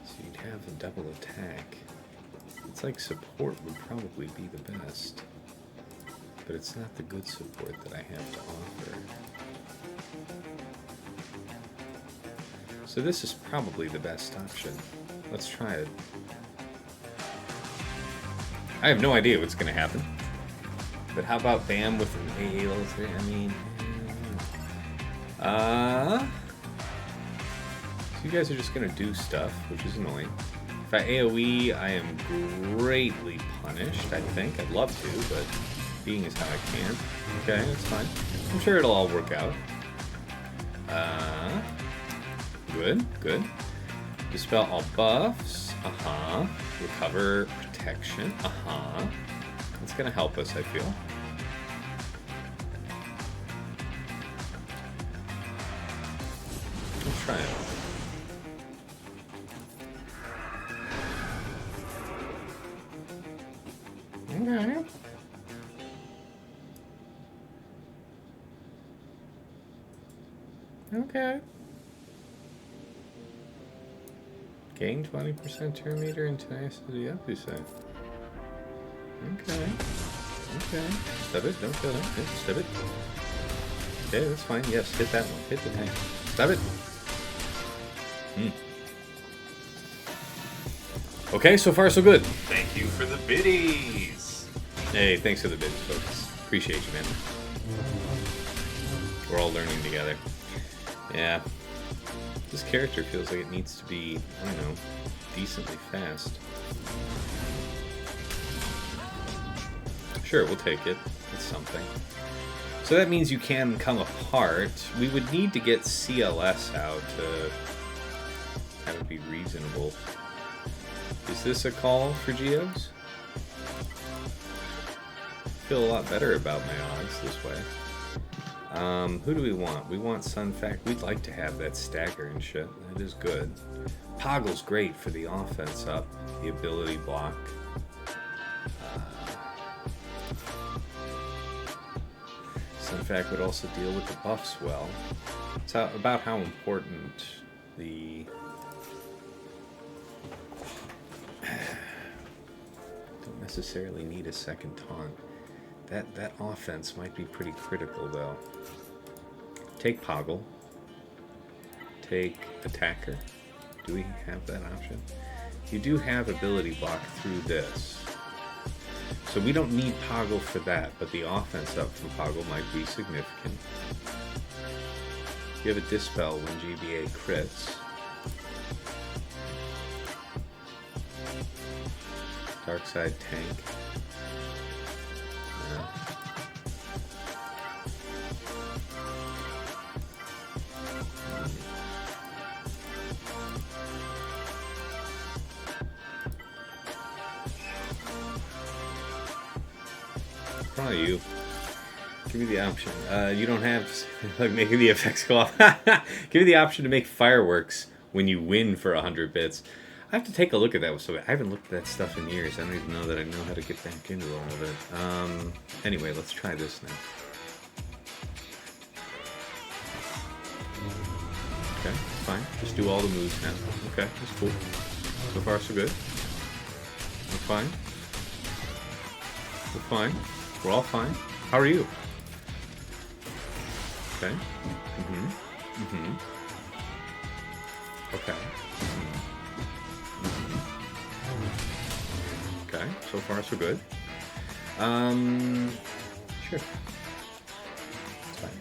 So you'd have a double attack. It's like support would probably be the best. But it's not the good support that I have to offer. So this is probably the best option. Let's try it. I have no idea what's going to happen. But how about Bam with an AA level 3? I mean... So you guys are just going to do stuff, which is annoying. If I AoE, I am greatly punished, I think. I'd love to, but being is how I can. Okay, that's fine. I'm sure it'll all work out. Good, good. Dispel all buffs. Recover protection. That's gonna help us, I feel. Let's try it. Okay. Okay. Gain 20% turn meter and tenacity up, you say? Okay. Okay. Stub it, don't kill it. Yeah, stub it. Okay, that's fine. Yes, hit that one. Hit the tank. Stub it. Okay, so far so good. Thank you for the biddies. Hey, thanks for the biddies, folks. Appreciate you, man. We're all learning together. Yeah. This character feels like it needs to be, I don't know, decently fast. Sure, we'll take it. It's something. So that means you can come apart. We would need to get CLS out to have it be reasonable. Is this a call for Geos? I feel a lot better about my odds this way. Who do we want? We want Sun Fact. We'd like to have that stagger and shit. That is good. Poggle's great for the offense up. The ability block. Sun Fact would also deal with the buffs well. It's about how important the... Don't necessarily need a second taunt. That offense might be pretty critical, though. Take Poggle. Take Attacker. Do we have that option? You do have ability block through this. So we don't need Poggle for that, but the offense up from Poggle might be significant. You have a Dispel when GBA crits. Dark Side tank. Probably you. Give me the option. You don't have like making the effects go off. Give me the option to make fireworks when you win for 100 bits. I have to take a look at that. So I haven't looked at that stuff in years. I don't even know that I know how to get back into all of it. Anyway, let's try this now. Okay, fine. Just do all the moves now. Okay, that's cool. So far, so good. We're fine. We're fine. We're all fine. How are you? Okay. Okay. Okay, so far so good. Sure. It's fine.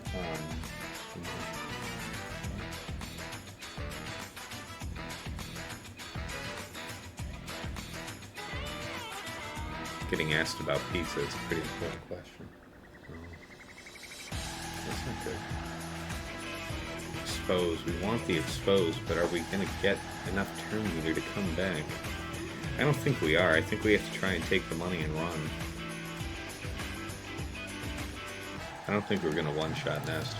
Getting asked about pizza is a pretty important question. That's not good. Expose. We want the expose, but are we going to get enough turn meter to come back? I don't think we are. I think we have to try and take the money and run. I don't think we're going to one-shot Nest.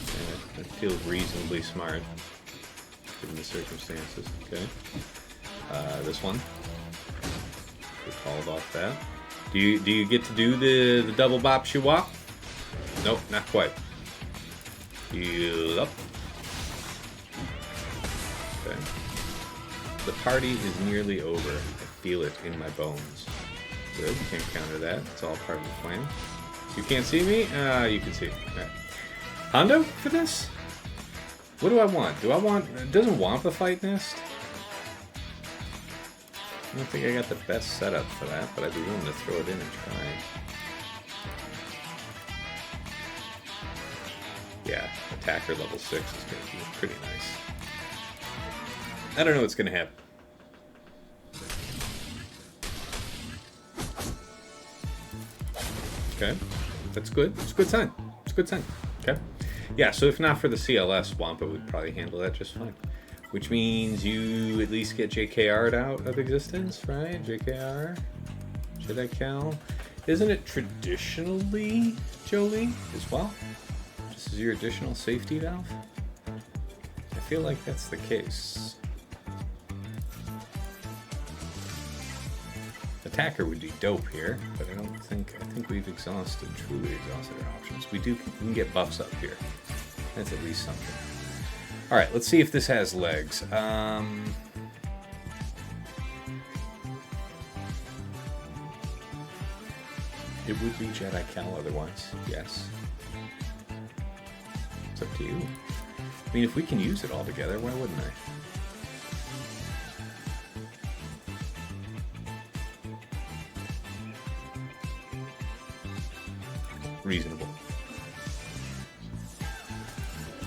Yeah, that feels reasonably smart, given the circumstances. Okay. This one. We called off that. Do you get to do the double bop shiwak? Nope, not quite. Heal up. Okay. The party is nearly over. I feel it in my bones. Good, can't counter that. It's all part of the plan. You can't see me? You can see me. Right. Hondo for this? What do I want? Doesn't Wampa fight Nest? I don't think I got the best setup for that, but I'd be willing to throw it in and try. Yeah, attacker level 6 is going to be pretty nice. I don't know what's going to happen. Okay, that's good. It's a good sign. It's a good sign. Okay. Yeah, so if not for the CLS, Wampa would probably handle that just fine. Which means you at least get JKR'd out of existence, right? JKR? Jedi Cal? Isn't it traditionally Jolie as well? Just as your additional safety valve? I feel like that's the case. Attacker would be dope here, but I think we've truly exhausted our options. We can get buffs up here. That's at least something. Alright, let's see if this has legs. It would be Jedi Cal otherwise, yes. It's up to you. I mean, if we can use it all together, why wouldn't I? Reasonable.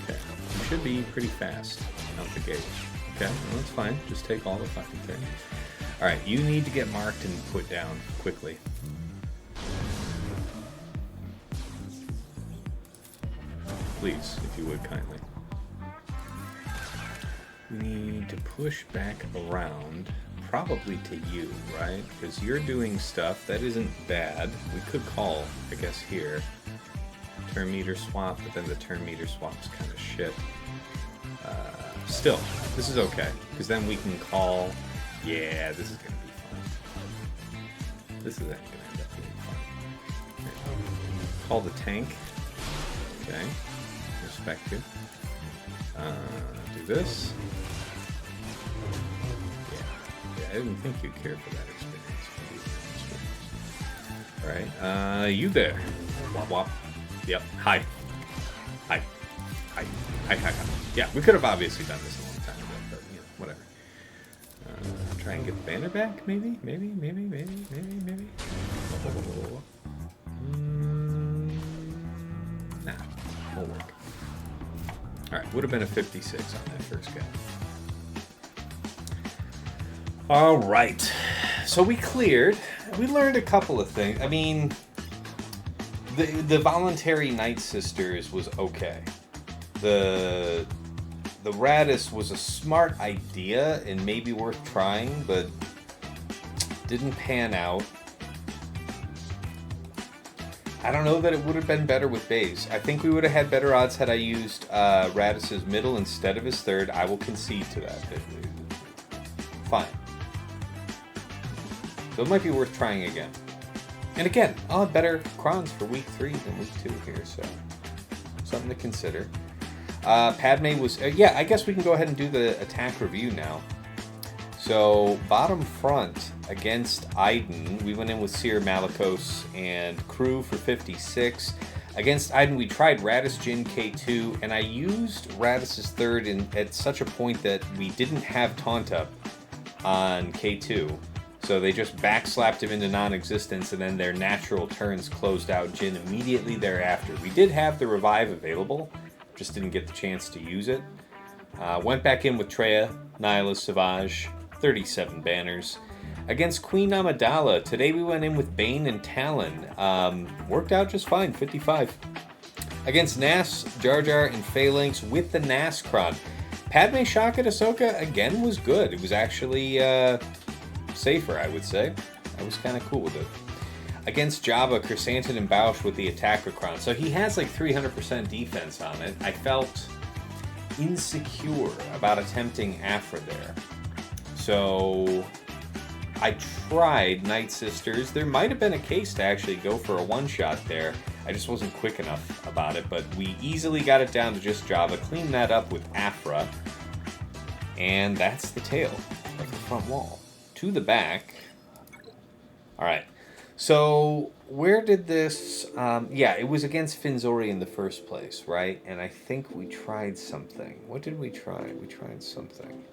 Okay, you should be pretty fast out the gate. Okay, well, that's fine. Just take all the fucking things. Alright, you need to get marked and put down quickly. Please, if you would kindly. We need to push back around, probably to you, right? Because you're doing stuff that isn't bad. We could call, I guess, here. Turn meter swap, but then the turn meter swap's kind of shit. Still, this is okay, because then we can call... Yeah, this is going to be fun. This is going to end up being fun. Here. Call the tank. Okay. Respect you. Do this. Yeah, I didn't think you'd care for that experience. Alright, you there. Wop wop. Yep, hi. Hi. Hi. Hi, hi, hi. Yeah, we could have obviously done this a long time ago, but, you know, whatever. Try and get the banner back, maybe? Maybe. Nah, won't work. Alright, would have been a 56 on that first guy. Alright, so we cleared. We learned a couple of things. I mean, the voluntary Night Sisters was okay. The Raddus was a smart idea and maybe worth trying, but didn't pan out. I don't know that it would have been better with Baze. I think we would have had better odds had I used Raddus's middle instead of his third. I will concede to that. Fine. So it might be worth trying again. And again, I'll have better crons for week 3 than week 2 here, so something to consider. Padme was... yeah, I guess we can go ahead and do the attack review now. So, bottom front against Iden, we went in with Cere, Malgus, and crew for 56. Against Iden, we tried Raddus, Jin, K2, and I used Raddus's third at such a point that we didn't have taunt up on K2. So they just backslapped him into non-existence, and then their natural turns closed out Jin immediately thereafter. We did have the revive available, just didn't get the chance to use it. Went back in with Traya, Nihilus, Asajj, 37 banners. Against Queen Amidala, today we went in with Bane and Talon. Worked out just fine, 55. Against Nas, Jar Jar, and Phalanx with the Nascron. Padme Shaka Ahsoka, again, was good. It was actually safer, I would say. I was kind of cool with it. Against Jabba, Chrysanthemum, and Bausch with the Attacker Crown. So he has like 300% defense on it. I felt insecure about attempting Aphra there. So I tried Night Sisters. There might have been a case to actually go for a one-shot there. I just wasn't quick enough about it, but we easily got it down to just Jabba, cleaned that up with Aphra, and that's the tail of the front wall. To the back, Alright. So, where did this... yeah, it was against Finzori in the first place, right? And I think we tried something. What did we try? We tried something.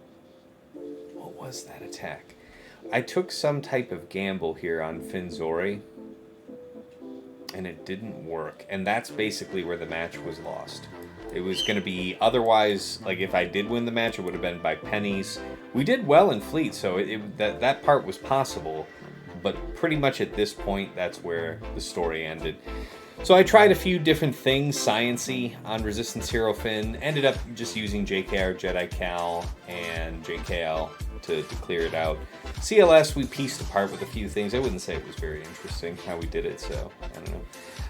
What was that attack? I took some type of gamble here on Finzori, and it didn't work. And that's basically where the match was lost. It was going to be otherwise, like if I did win the match, it would have been by pennies. We did well in Fleet, so that part was possible. But pretty much at this point, that's where the story ended. So I tried a few different things, science-y, on Resistance Hero Finn. Ended up just using JKR, Jedi Cal, and JKL to clear it out. CLS, we pieced apart with a few things. I wouldn't say it was very interesting how we did it, so I don't know.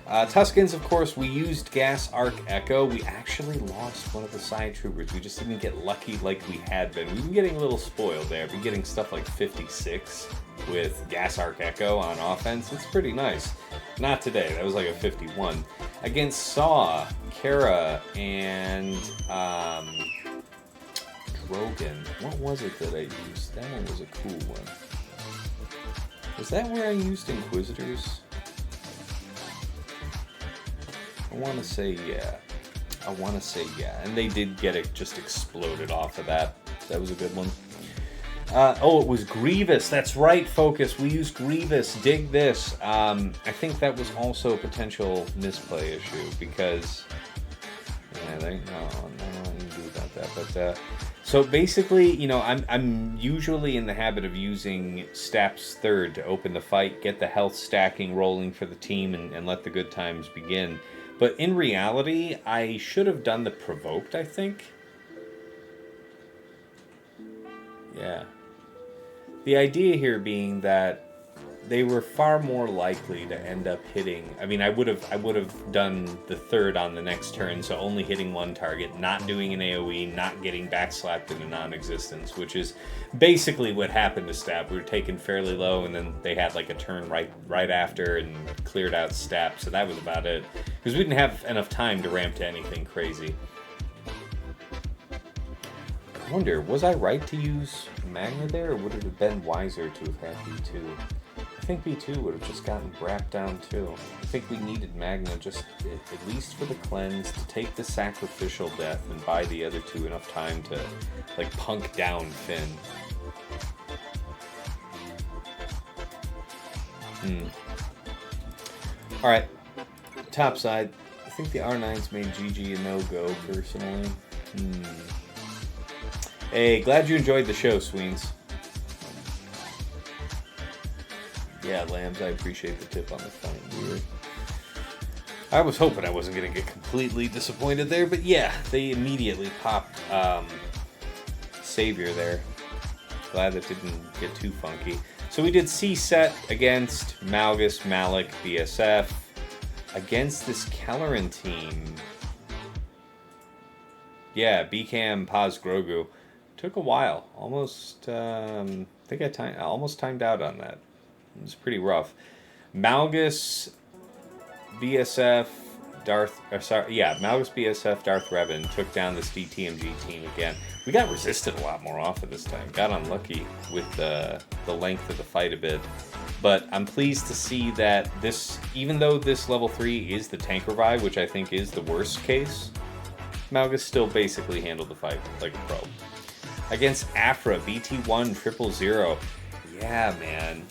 Tuskens, of course, we used Gas Arc Echo. We actually lost one of the side troopers. We just didn't get lucky like we had been. We've been getting a little spoiled there. We've been getting stuff like 56 with Gas Arc Echo on offense. It's pretty nice. Not today. That was like a 51. Against Saw, Cere, and Drogon. What was it that I used? That one was a cool one. Was that where I used Inquisitors? I want to say yeah. And they did get it just exploded off of that. That was a good one. Oh, it was Grievous. That's right, Focus. We used Grievous. Dig this. I think that was also a potential misplay issue because... Yeah, no, you can do about that. But so basically, you know, I'm usually in the habit of using STAP's third to open the fight, get the health stacking rolling for the team, and let the good times begin. But in reality, I should have done the Provoked, I think. Yeah. The idea here being that they were far more likely to end up hitting. I mean, I would have done the third on the next turn, so only hitting one target, not doing an AoE, not getting backslapped into non-existence, which is basically what happened to STAP. We were taken fairly low, and then they had like a turn right after and cleared out STAP, so that was about it. Because we didn't have enough time to ramp to anything crazy. I wonder, was I right to use Magna there, or would it have been wiser to have had B2? I think B2 would have just gotten wrapped down too. I think we needed Magna just at least for the cleanse, to take the sacrificial death and buy the other two enough time to like punk down Finn. Alright, top side. I think the R9's made GG a no-go personally. Hey, glad you enjoyed the show, Sweens. Yeah, Lambs, I appreciate the tip on the fight gear. I was hoping I wasn't going to get completely disappointed there, but yeah, they immediately popped Savior there. Glad that didn't get too funky. So we did C-set against Malgus, Malik, BSF. Against this Kelleran team. Yeah, BCAM, Paz, Grogu. Took a while. Almost, I think I almost timed out on that. It was pretty rough. Malgus, BSF, Malgus, BSF, Darth Revan took down this DTMG team again. We got resisted a lot more often this time. Got unlucky with the length of the fight a bit. But I'm pleased to see that this, even though this level 3 is the tank revive, which I think is the worst case, Malgus still basically handled the fight like a pro. Against Aphra, BT1, 000. Yeah, man.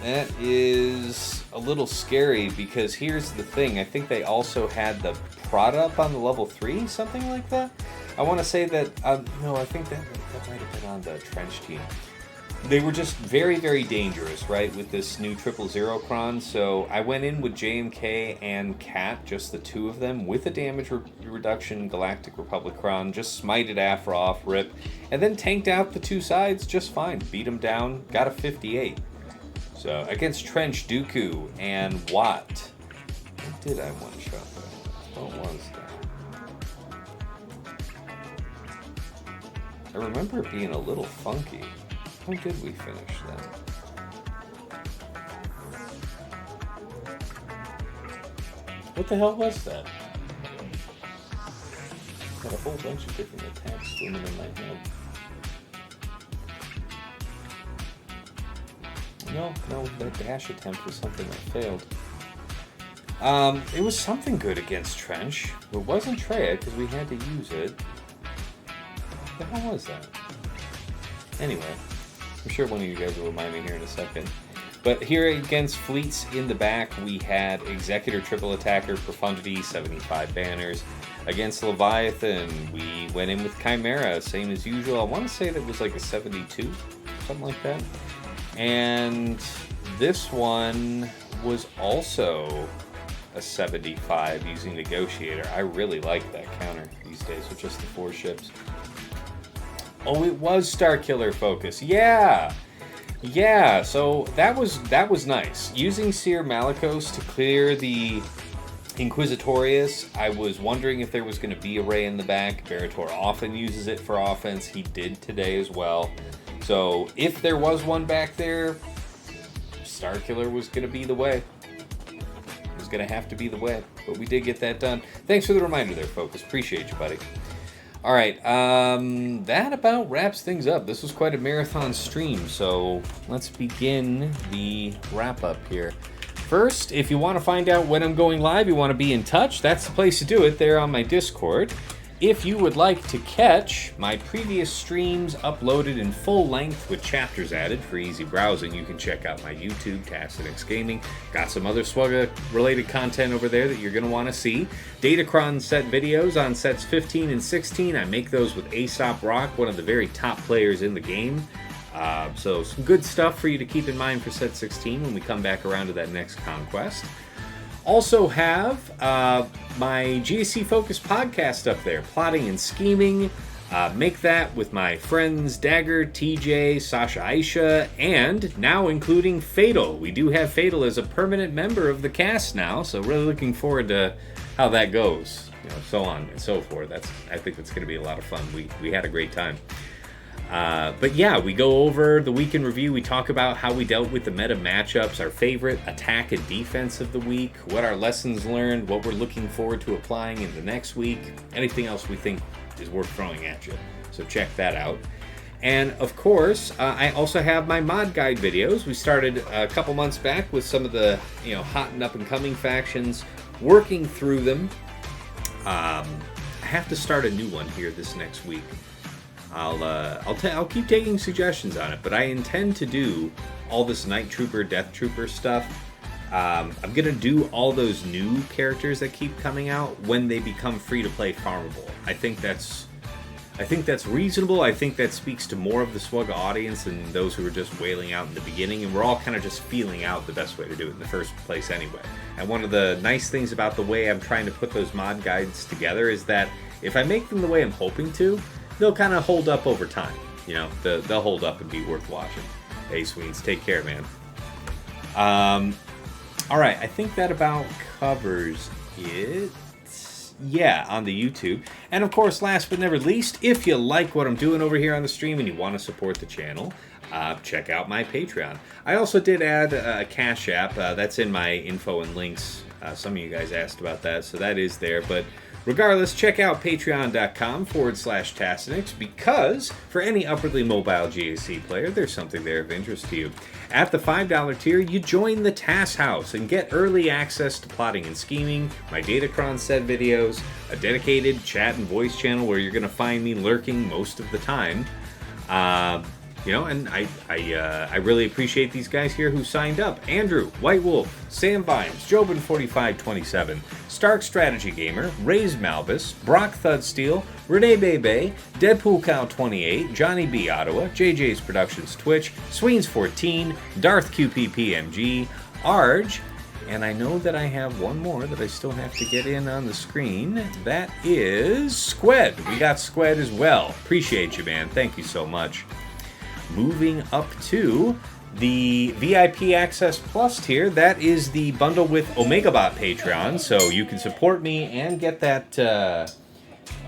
That is a little scary because here's the thing. I think they also had the prod up on the level 3, something like that. I want to say that, no, I think that might have been on the trench team. They were just very, very dangerous, right, with this new 000 cron. So I went in with JMK and Cat, just the two of them, with a damage reduction Galactic Republic cron, just smited Aphra off, rip, and then tanked out the two sides just fine. Beat them down, got a 58. So against Trench, Dooku, and Watt. What did I one-shot that? What was that? I remember it being a little funky. How did we finish that? What the hell was that? Got a whole bunch of different attacks swimming in my head. No, that dash attempt was something that failed. It was something good against Trench. It wasn't Traya, because we had to use it. What the hell was that? Anyway, I'm sure one of you guys will remind me here in a second. But here against fleets in the back, we had Executor triple attacker, Profundity, 75 banners. Against Leviathan, we went in with Chimera, same as usual. I want to say that was like a 72, something like that. And this one was also a 75 using Negotiator. I really like that counter these days with just the 4 ships. Oh, it was Starkiller focus. Yeah, so that was nice. Using Cere Malakos to clear the Inquisitorius, I was wondering if there was going to be a Ray in the back. Berator often uses it for offense. He did today as well. So if there was one back there, Starkiller was going to be the way. It was going to have to be the way. But we did get that done. Thanks for the reminder there, Focus. Appreciate you, buddy. All right, that about wraps things up. This was quite a marathon stream, so let's begin the wrap-up here. First, if you want to find out when I'm going live, you want to be in touch, that's the place to do it there on my Discord. If you would like to catch my previous streams uploaded in full length with chapters added for easy browsing, you can check out my YouTube, Tassinix Gaming. Got some other Swugga-related content over there that you're going to want to see. Datacron set videos on sets 15 and 16. I make those with Aesop Rock, one of the very top players in the game. So some good stuff for you to keep in mind for set 16 when we come back around to that next conquest. Also have my GSC Focus podcast up there, Plotting and Scheming. Make that with my friends Dagger, TJ, Sasha Aisha, and now including Fatal. We do have Fatal as a permanent member of the cast now, so really looking forward to how that goes. So on and so forth. I think that's going to be a lot of fun. We had a great time. But yeah, we go over the week in review. We talk about how we dealt with the meta matchups, our favorite attack and defense of the week, what our lessons learned, what we're looking forward to applying in the next week, anything else we think is worth throwing at you. So check that out. And of course, I also have my mod guide videos. We started a couple months back with some of the hot and up and coming factions, working through them. I have to start a new one here this next week. I'll keep taking suggestions on it, but I intend to do all this Night Trooper, Death Trooper stuff. I'm gonna do all those new characters that keep coming out when they become free to play farmable. I think that's reasonable. I think that speaks to more of the Swugga audience than those who were just wailing out in the beginning, and we're all kind of just feeling out the best way to do it in the first place anyway. And one of the nice things about the way I'm trying to put those mod guides together is that if I make them the way I'm hoping to, they'll kind of hold up over time. They'll hold up and be worth watching. Hey, Sweens, take care, man. All right, I think that about covers it. Yeah, on the YouTube. And of course, last but never least, if you like what I'm doing over here on the stream and you want to support the channel, check out my Patreon. I also did add a Cash App. That's in my info and links. Some of you guys asked about that, so that is there. But regardless, check out patreon.com/Tassinix, because for any upwardly mobile GAC player, there's something there of interest to you. At the $5 tier, you join the TAS House and get early access to Plotting and Scheming, my Datacron set videos, a dedicated chat and voice channel where you're going to find me lurking most of the time. And I really appreciate these guys here who signed up. Andrew, White Wolf, Sam Vines, Jobin4527, Stark Strategy Gamer, Raised Malbus, Brock Thudsteel, Renee Bebe, Deadpool Cow 28, Johnny B. Ottawa, JJ's Productions Twitch, Sweens14, Darth QPPMG, Arj, and I know that I have one more that I still have to get in on the screen. That is Squed. We got Squed as well. Appreciate you, man. Thank you so much. Moving up to the VIP Access Plus tier, that is the bundle with OmegaBot Patreon, so you can support me and get that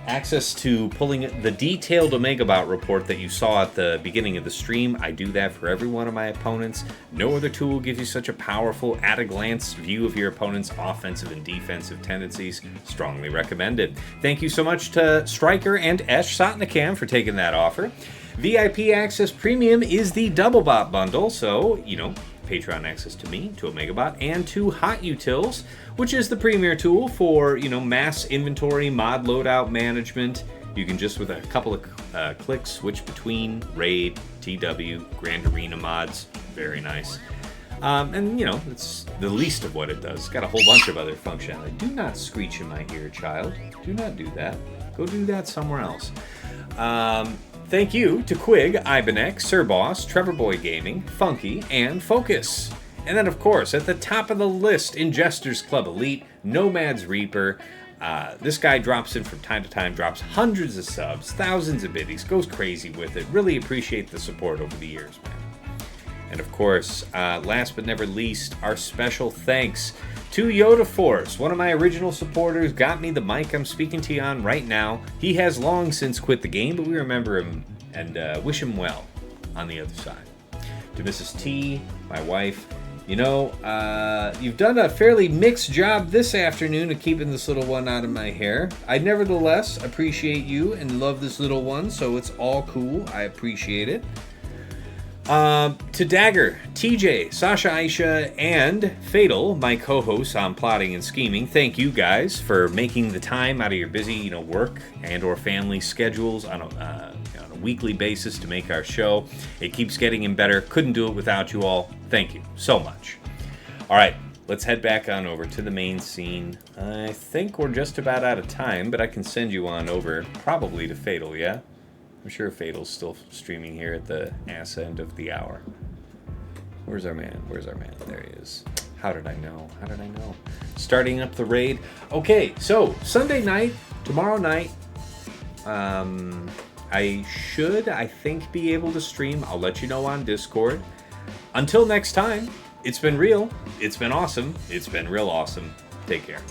access to pulling the detailed OmegaBot report that you saw at the beginning of the stream. I do that for every one of my opponents. No other tool gives you such a powerful, at-a-glance view of your opponent's offensive and defensive tendencies. Strongly recommended. Thank you so much to Stryker and Esh Sotnikam for taking that offer. VIP Access Premium is the DoubleBot bundle, so, Patreon access to me, to OmegaBot, and to Hot Utils, which is the premier tool for, mass inventory, mod loadout management. You can just, with a couple of clicks, switch between Raid, TW, Grand Arena mods. Very nice. And, it's the least of what it does. It's got a whole bunch of other functionality. Do not screech in my ear, child. Do not do that. Go do that somewhere else. Thank you to Quig, Ibenex, Sir Boss, Trevor Boy Gaming, Funky, and Focus. And then, of course, at the top of the list, Ingesters Club Elite, Nomad's Reaper. This guy drops in from time to time, drops hundreds of subs, thousands of biddies, goes crazy with it. Really appreciate the support over the years, man. And of course, last but never least, our special thanks to Yoda Force, one of my original supporters, got me the mic I'm speaking to you on right now. He has long since quit the game, but we remember him and wish him well on the other side. To Mrs. T, my wife, you've done a fairly mixed job this afternoon of keeping this little one out of my hair. I nevertheless appreciate you and love this little one, so it's all cool. I appreciate it. To Dagger, TJ, Sasha Aisha, and Fatal, my co-hosts on Plotting and Scheming, thank you guys for making the time out of your busy, work and or family schedules on a weekly basis to make our show. It keeps getting better. Couldn't do it without you all. Thank you so much. All right, let's head back on over to the main scene. I think we're just about out of time, but I can send you on over probably to Fatal, yeah? I'm sure Fatal's still streaming here at the ass end of the hour. Where's our man? There he is. How did I know? Starting up the raid. Okay, so Sunday night, tomorrow night, I think, be able to stream. I'll let you know on Discord. Until next time, it's been real. It's been awesome. It's been real awesome. Take care.